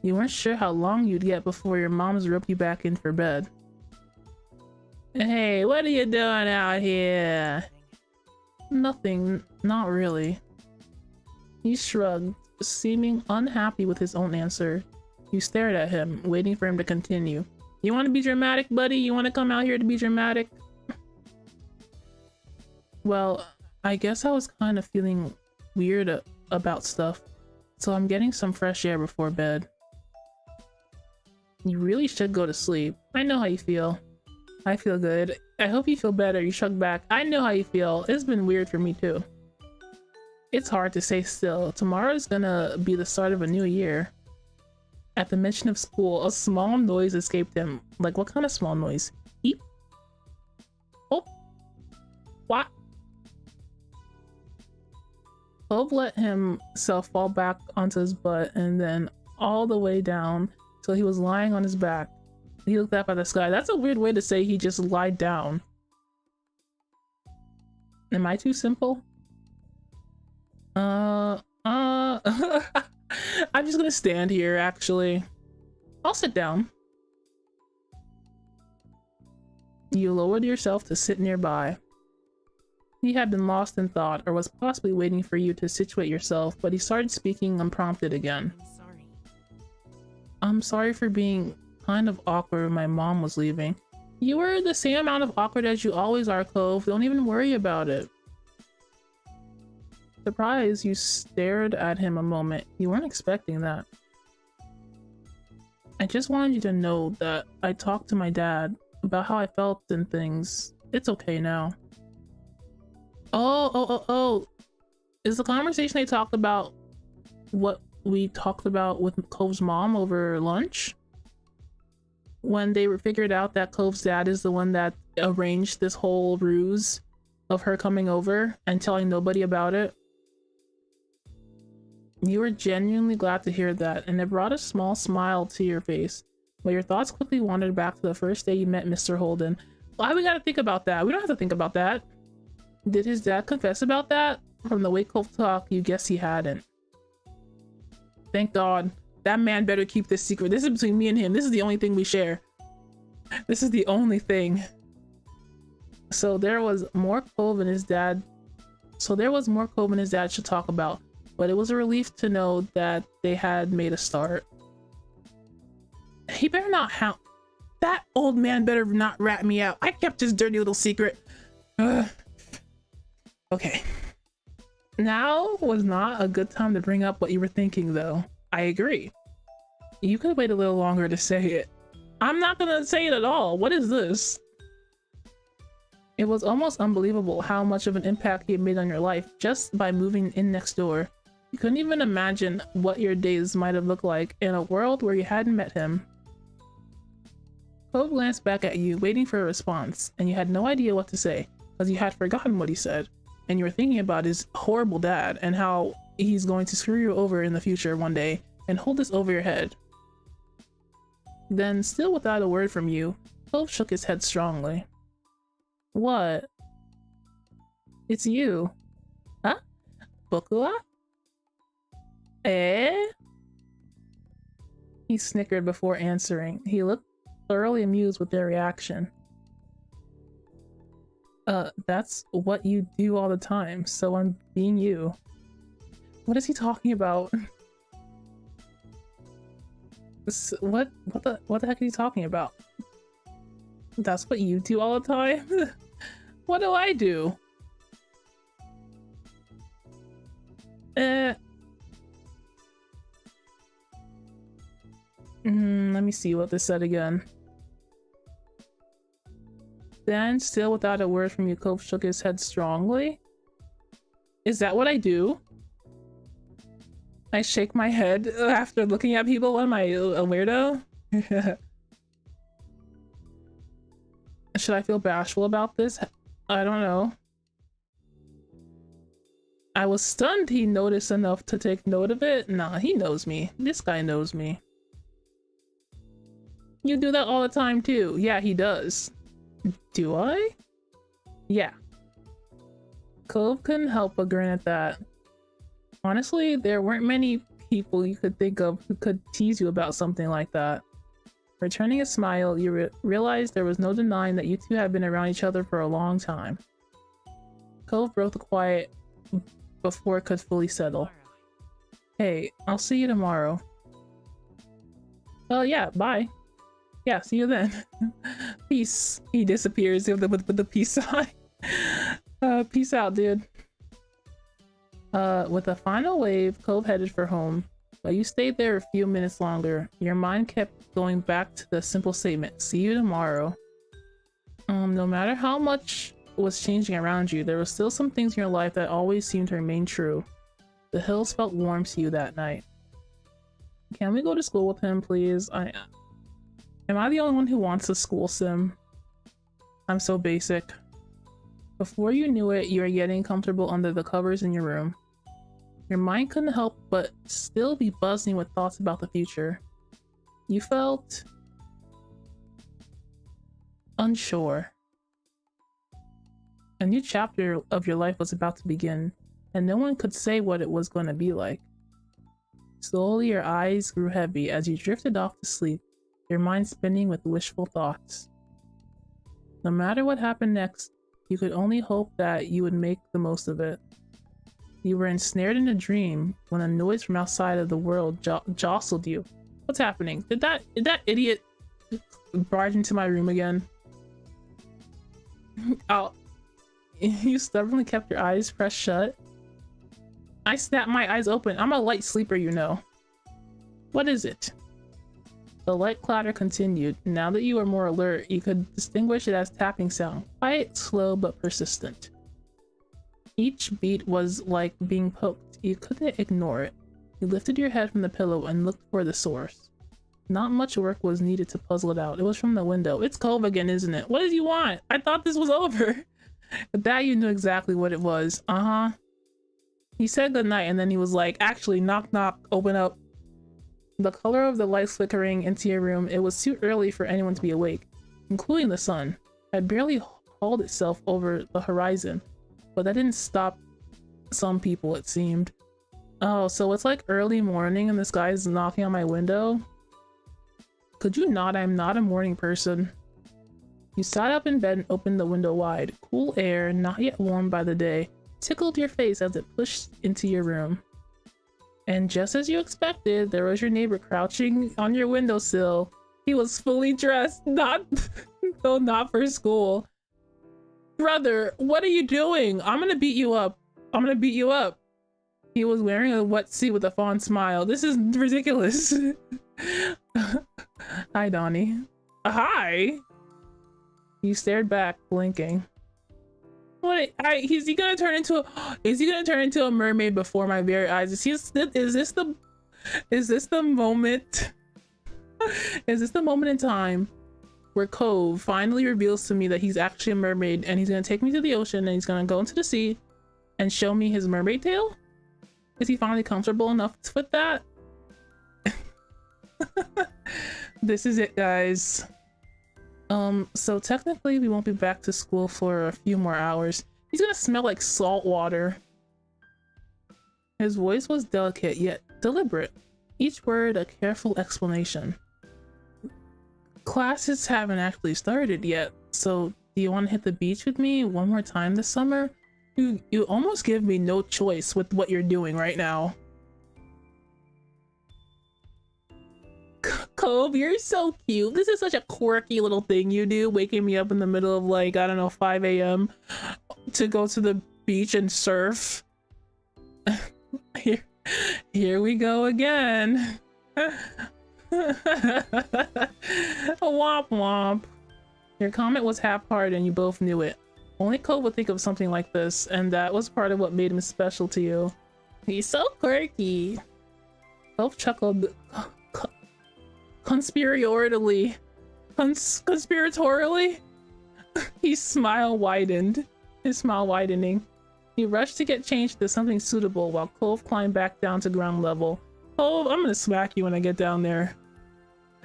You weren't sure how long you'd get before your mom's roped you back in for bed. Hey, what are you doing out here? Nothing, not really. He shrugged, seeming unhappy with his own answer. You stared at him, waiting for him to continue. You want to be dramatic, buddy? You want to come out here to be dramatic? Well, I guess I was kind of feeling weird about stuff, so I'm getting some fresh air before bed. You really should go to sleep. I know how you feel. I feel good. I hope you feel better. You shrugged back. I know how you feel. It's been weird for me too. It's hard to stay still. Tomorrow's gonna be the start of a new year. At the mention of school, a small noise escaped him. Like, what kind of small noise? Eep. Oh. What? Cove let himself fall back onto his butt and then all the way down till he was lying on his back. He looked up at the sky. That's a weird way to say he just lied down. Am I too simple? I'm just gonna stand here, actually. I'll sit down. You lowered yourself to sit nearby. He had been lost in thought, or was possibly waiting for you to situate yourself, but he started speaking unprompted again. I'm sorry for being kind of awkward when my mom was leaving. You were the same amount of awkward as you always are, Cove. Don't even worry about it. Surprised, you stared at him a moment. You weren't expecting that. I just wanted you to know that I talked to my dad about how I felt and things. It's okay now. Oh. Is the conversation they talked about what we talked about with Cove's mom over lunch? When they figured out that Cove's dad is the one that arranged this whole ruse of her coming over and telling nobody about it? You were genuinely glad to hear that, and it brought a small smile to your face, but your thoughts quickly wandered back to the first day you met Mr. Holden. Why we gotta think about that? We don't have to think about that. Did his dad confess about that? From the way Cove talked, you guess he hadn't. Thank God. That man better keep this secret. This is between me and him. This is the only thing we share. This is the only thing. So there was more Cove and his dad should talk about, but it was a relief to know that they had made a start. He better not hound. That old man better not rat me out. I kept his dirty little secret. Ugh. Okay. Now was not a good time to bring up what you were thinking, though. I agree. You could wait a little longer to say it. I'm not gonna say it at all. What is this? It was almost unbelievable how much of an impact he had made on your life just by moving in next door. You couldn't even imagine what your days might have looked like in a world where you hadn't met him. Cove glanced back at you, waiting for a response, and you had no idea what to say, because you had forgotten what he said, and you were thinking about his horrible dad and how he's going to screw you over in the future one day and hold this over your head. Then, still without a word from you, Cove shook his head strongly. What? It's you. Huh? Boku wa? Eh? He snickered before answering. He looked thoroughly amused with their reaction. That's what you do all the time, so I'm being you. What is he talking about? What the heck are you talking about? That's what you do all the time? What do I do? Let me see what this said again. Then, still without a word from you, Cove shook his head strongly. Is that what I do? I shake my head after looking at people. What am I, a weirdo? Should I feel bashful about this? I don't know. I was stunned he noticed enough to take note of it. Nah, he knows me. This guy knows me. You do that all the time too. Yeah, he does. Do I? Yeah. Cove couldn't help but grin at that. Honestly, there weren't many people you could think of who could tease you about something like that. Returning a smile, you realized there was no denying that you two had been around each other for a long time. Cove broke the quiet before it could fully settle. Hey, I'll see you tomorrow. Oh yeah, bye. Yeah, see you then. Peace. He disappears with the peace sign. Peace out, dude. With a final wave, Cove headed for home. But you stayed there a few minutes longer. Your mind kept going back to the simple statement, see you tomorrow. No matter how much was changing around you, there were still some things in your life that always seemed to remain true. The hills felt warm to you that night. Can we go to school with him, please? Am I the only one who wants a school sim? I'm so basic. Before you knew it, you were getting comfortable under the covers in your room. Your mind couldn't help but still be buzzing with thoughts about the future. You felt unsure. A new chapter of your life was about to begin, and no one could say what it was going to be like. Slowly, your eyes grew heavy as you drifted off to sleep, your mind spinning with wishful thoughts. No matter what happened next, you could only hope that you would make the most of it. You were ensnared in a dream when a noise from outside of the world jostled you. What's happening? Did that idiot barge into my room again? Oh, you stubbornly kept your eyes pressed shut. I snapped my eyes open. I'm a light sleeper, you know. What is it? The light clatter continued. Now that you were more alert, you could distinguish it as tapping sound. Quiet, slow, but persistent. Each beat was like being poked. You couldn't ignore it. You lifted your head from the pillow and looked for the source. Not much work was needed to puzzle it out. It was from the window. It's Cove again, isn't it? What did you want? I thought this was over. But that you knew exactly what it was. Uh-huh. He said goodnight and then he was like, actually, knock knock, open up. The color of the lights flickering into your room, it was too early for anyone to be awake, including the sun. It barely hauled itself over the horizon, but that didn't stop some people, it seemed. Oh, so it's like early morning and this guy's knocking on my window? Could you not? I'm not a morning person. You sat up in bed and opened the window wide. Cool air, not yet warmed by the day, tickled your face as it pushed into your room. And just as you expected, there was your neighbor crouching on your windowsill. He was fully dressed, not for school. Brother, what are you doing? I'm gonna beat you up. I'm gonna beat you up. He was wearing a wetsuit with a fond smile. This is ridiculous. Hi, Donnie. Hi. You stared back, blinking. What? Is he gonna turn into a mermaid before my very eyes? Is this the moment? Is this the moment in time where Cove finally reveals to me that he's actually a mermaid and he's gonna take me to the ocean and he's gonna go into the sea and show me his mermaid tail? Is he finally comfortable enough with that? This is it, guys. So technically we won't be back to school for a few more hours. He's gonna smell like salt water. His voice was delicate yet deliberate, each word a careful explanation. Classes haven't actually started yet, so do you want to hit the beach with me one more time this summer? You almost give me no choice with what you're doing right now. Cove, you're so cute. This is such a quirky little thing you do, waking me up in the middle of like, I don't know, 5 a.m. to go to the beach and surf. Here, here we go again. Womp womp. Your comment was half-hearted and you both knew it. Only Cole would think of something like this, and that was part of what made him special to you. He's so quirky. Both chuckled conspiratorially. Conspiratorially? His smile widening. He rushed to get changed to something suitable while Cove climbed back down to ground level. Cove, I'm gonna smack you when I get down there.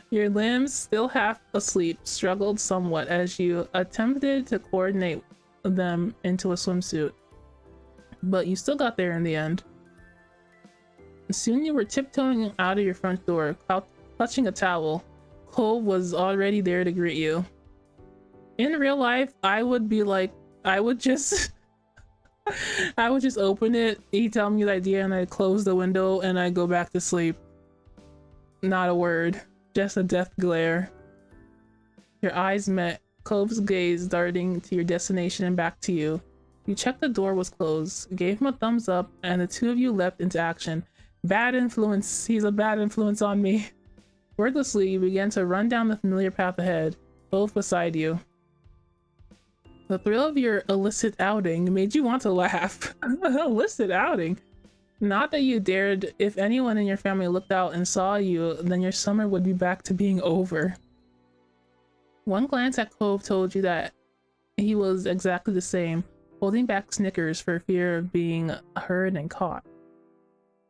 Your limbs, still half asleep, struggled somewhat as you attempted to coordinate them into a swimsuit. But you still got there in the end. Soon you were tiptoeing out of your front door, clutching a towel. Cove was already there to greet you. In real life, I would be like, I would just open it, he'd tell me the idea, and I'd close the window and I'd go back to sleep. Not a word, just a death glare. Your eyes met, Cove's gaze darting to your destination and back to you. You checked the door was closed, gave him a thumbs up, and the two of you leapt into action. Bad influence, he's a bad influence on me. Wordlessly, you began to run down the familiar path ahead, both beside you. The thrill of your illicit outing made you want to laugh. Illicit outing? Not that you dared. If anyone in your family looked out and saw you, then your summer would be back to being over. One glance at Cove told you that he was exactly the same, holding back snickers for fear of being heard and caught.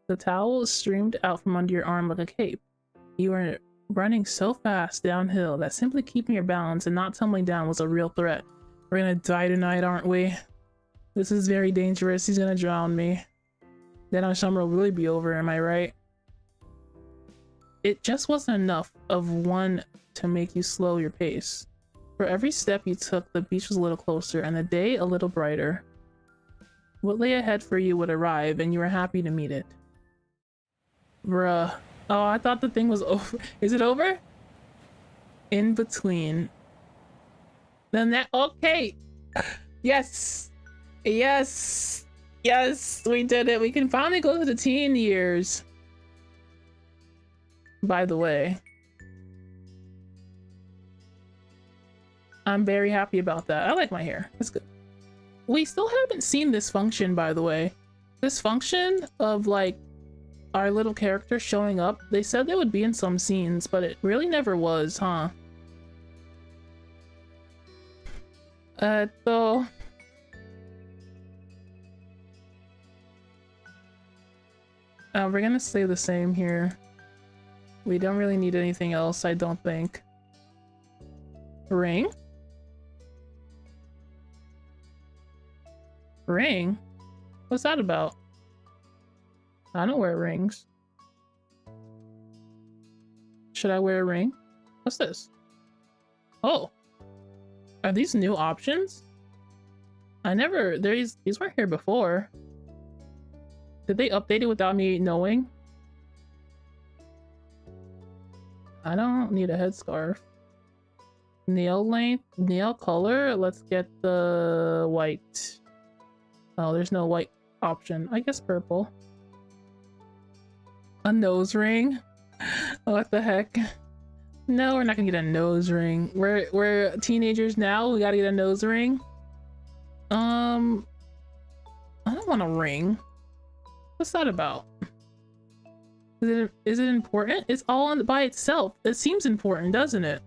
The towel streamed out from under your arm like a cape. You were running so fast downhill that simply keeping your balance and not tumbling down was a real threat. We're gonna die tonight, aren't we? This is very dangerous. He's gonna drown me. Then our summer will really be over, am I right? It just wasn't enough of one to make you slow your pace. For every step you took, the beach was a little closer and the day a little brighter. What lay ahead for you would arrive, and you were happy to meet it. Bruh. Oh, I thought the thing was over. Is it over? In between. Then that, okay. Yes. Yes. Yes, we did it. We can finally go to the teen years. By the way. I'm very happy about that. I like my hair. That's good. We still haven't seen this function, by the way. This function of like our little character showing up. They said they would be in some scenes, but it really never was, huh? So we're gonna stay the same here. We don't really need anything else, I don't think. Ring? Ring? What's that about? I don't wear rings. Should I wear a ring? What's this? Oh. Are these new options? I never, these weren't here before. Did they update it without me knowing? I don't need a headscarf. Nail length, nail color, let's get the white. Oh, there's no white option. I guess purple. A nose ring? What the heck? No, we're not gonna get a nose ring. We're teenagers now. We gotta get a nose ring. I don't want a ring. What's that about? Is it important? It's all on by itself. It seems important, doesn't it?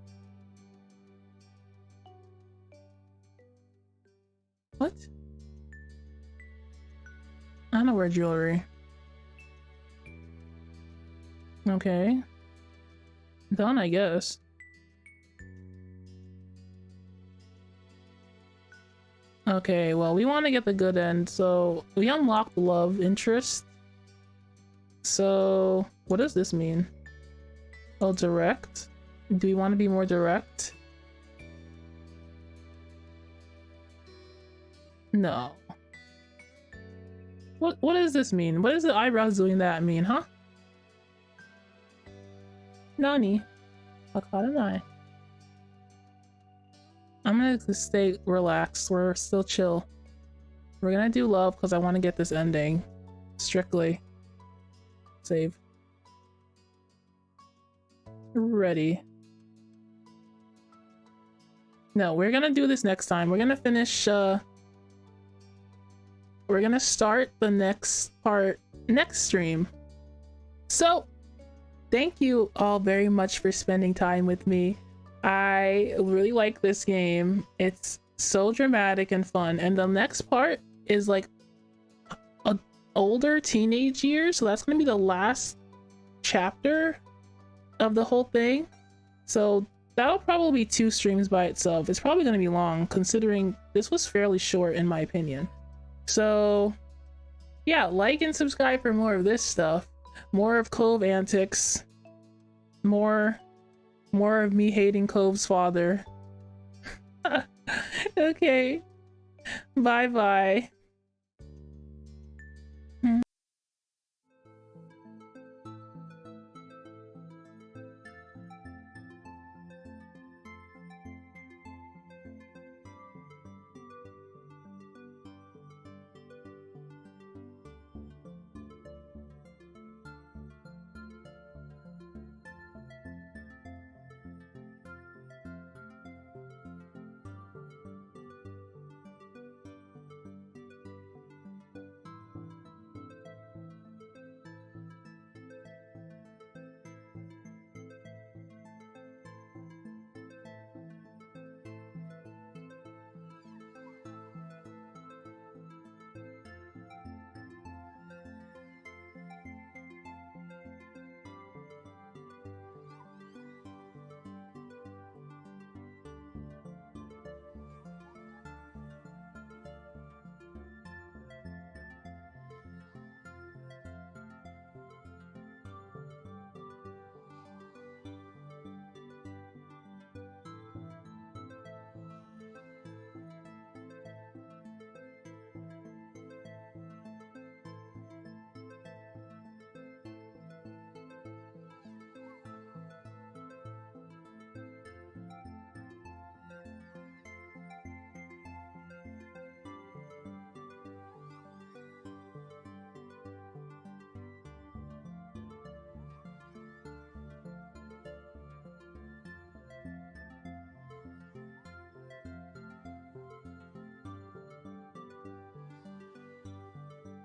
What? I don't wear jewelry. Okay. Done, I guess. Okay, well, we want to get the good end, so we unlocked love interest. So, what does this mean? Oh, direct? Do we want to be more direct? No. What does this mean? What does the eyebrows doing that mean, huh? Nani? Wakaranai. I'm gonna just stay relaxed. We're still chill. We're gonna do love because I want to get this ending. strictly. Save. Ready. No, we're gonna do this next time. We're gonna finish, we're gonna start the next part next stream. So, thank you all very much for spending time with me. I really like this game. It's so dramatic and fun. And the next part is like a older teenage years, so that's gonna be the last chapter of the whole thing. So that'll probably be 2 streams by itself. It's probably gonna be long considering this was fairly short in my opinion. So yeah, like and subscribe for more of this stuff, more of Cove antics, more of me hating Cove's father. Okay, bye bye.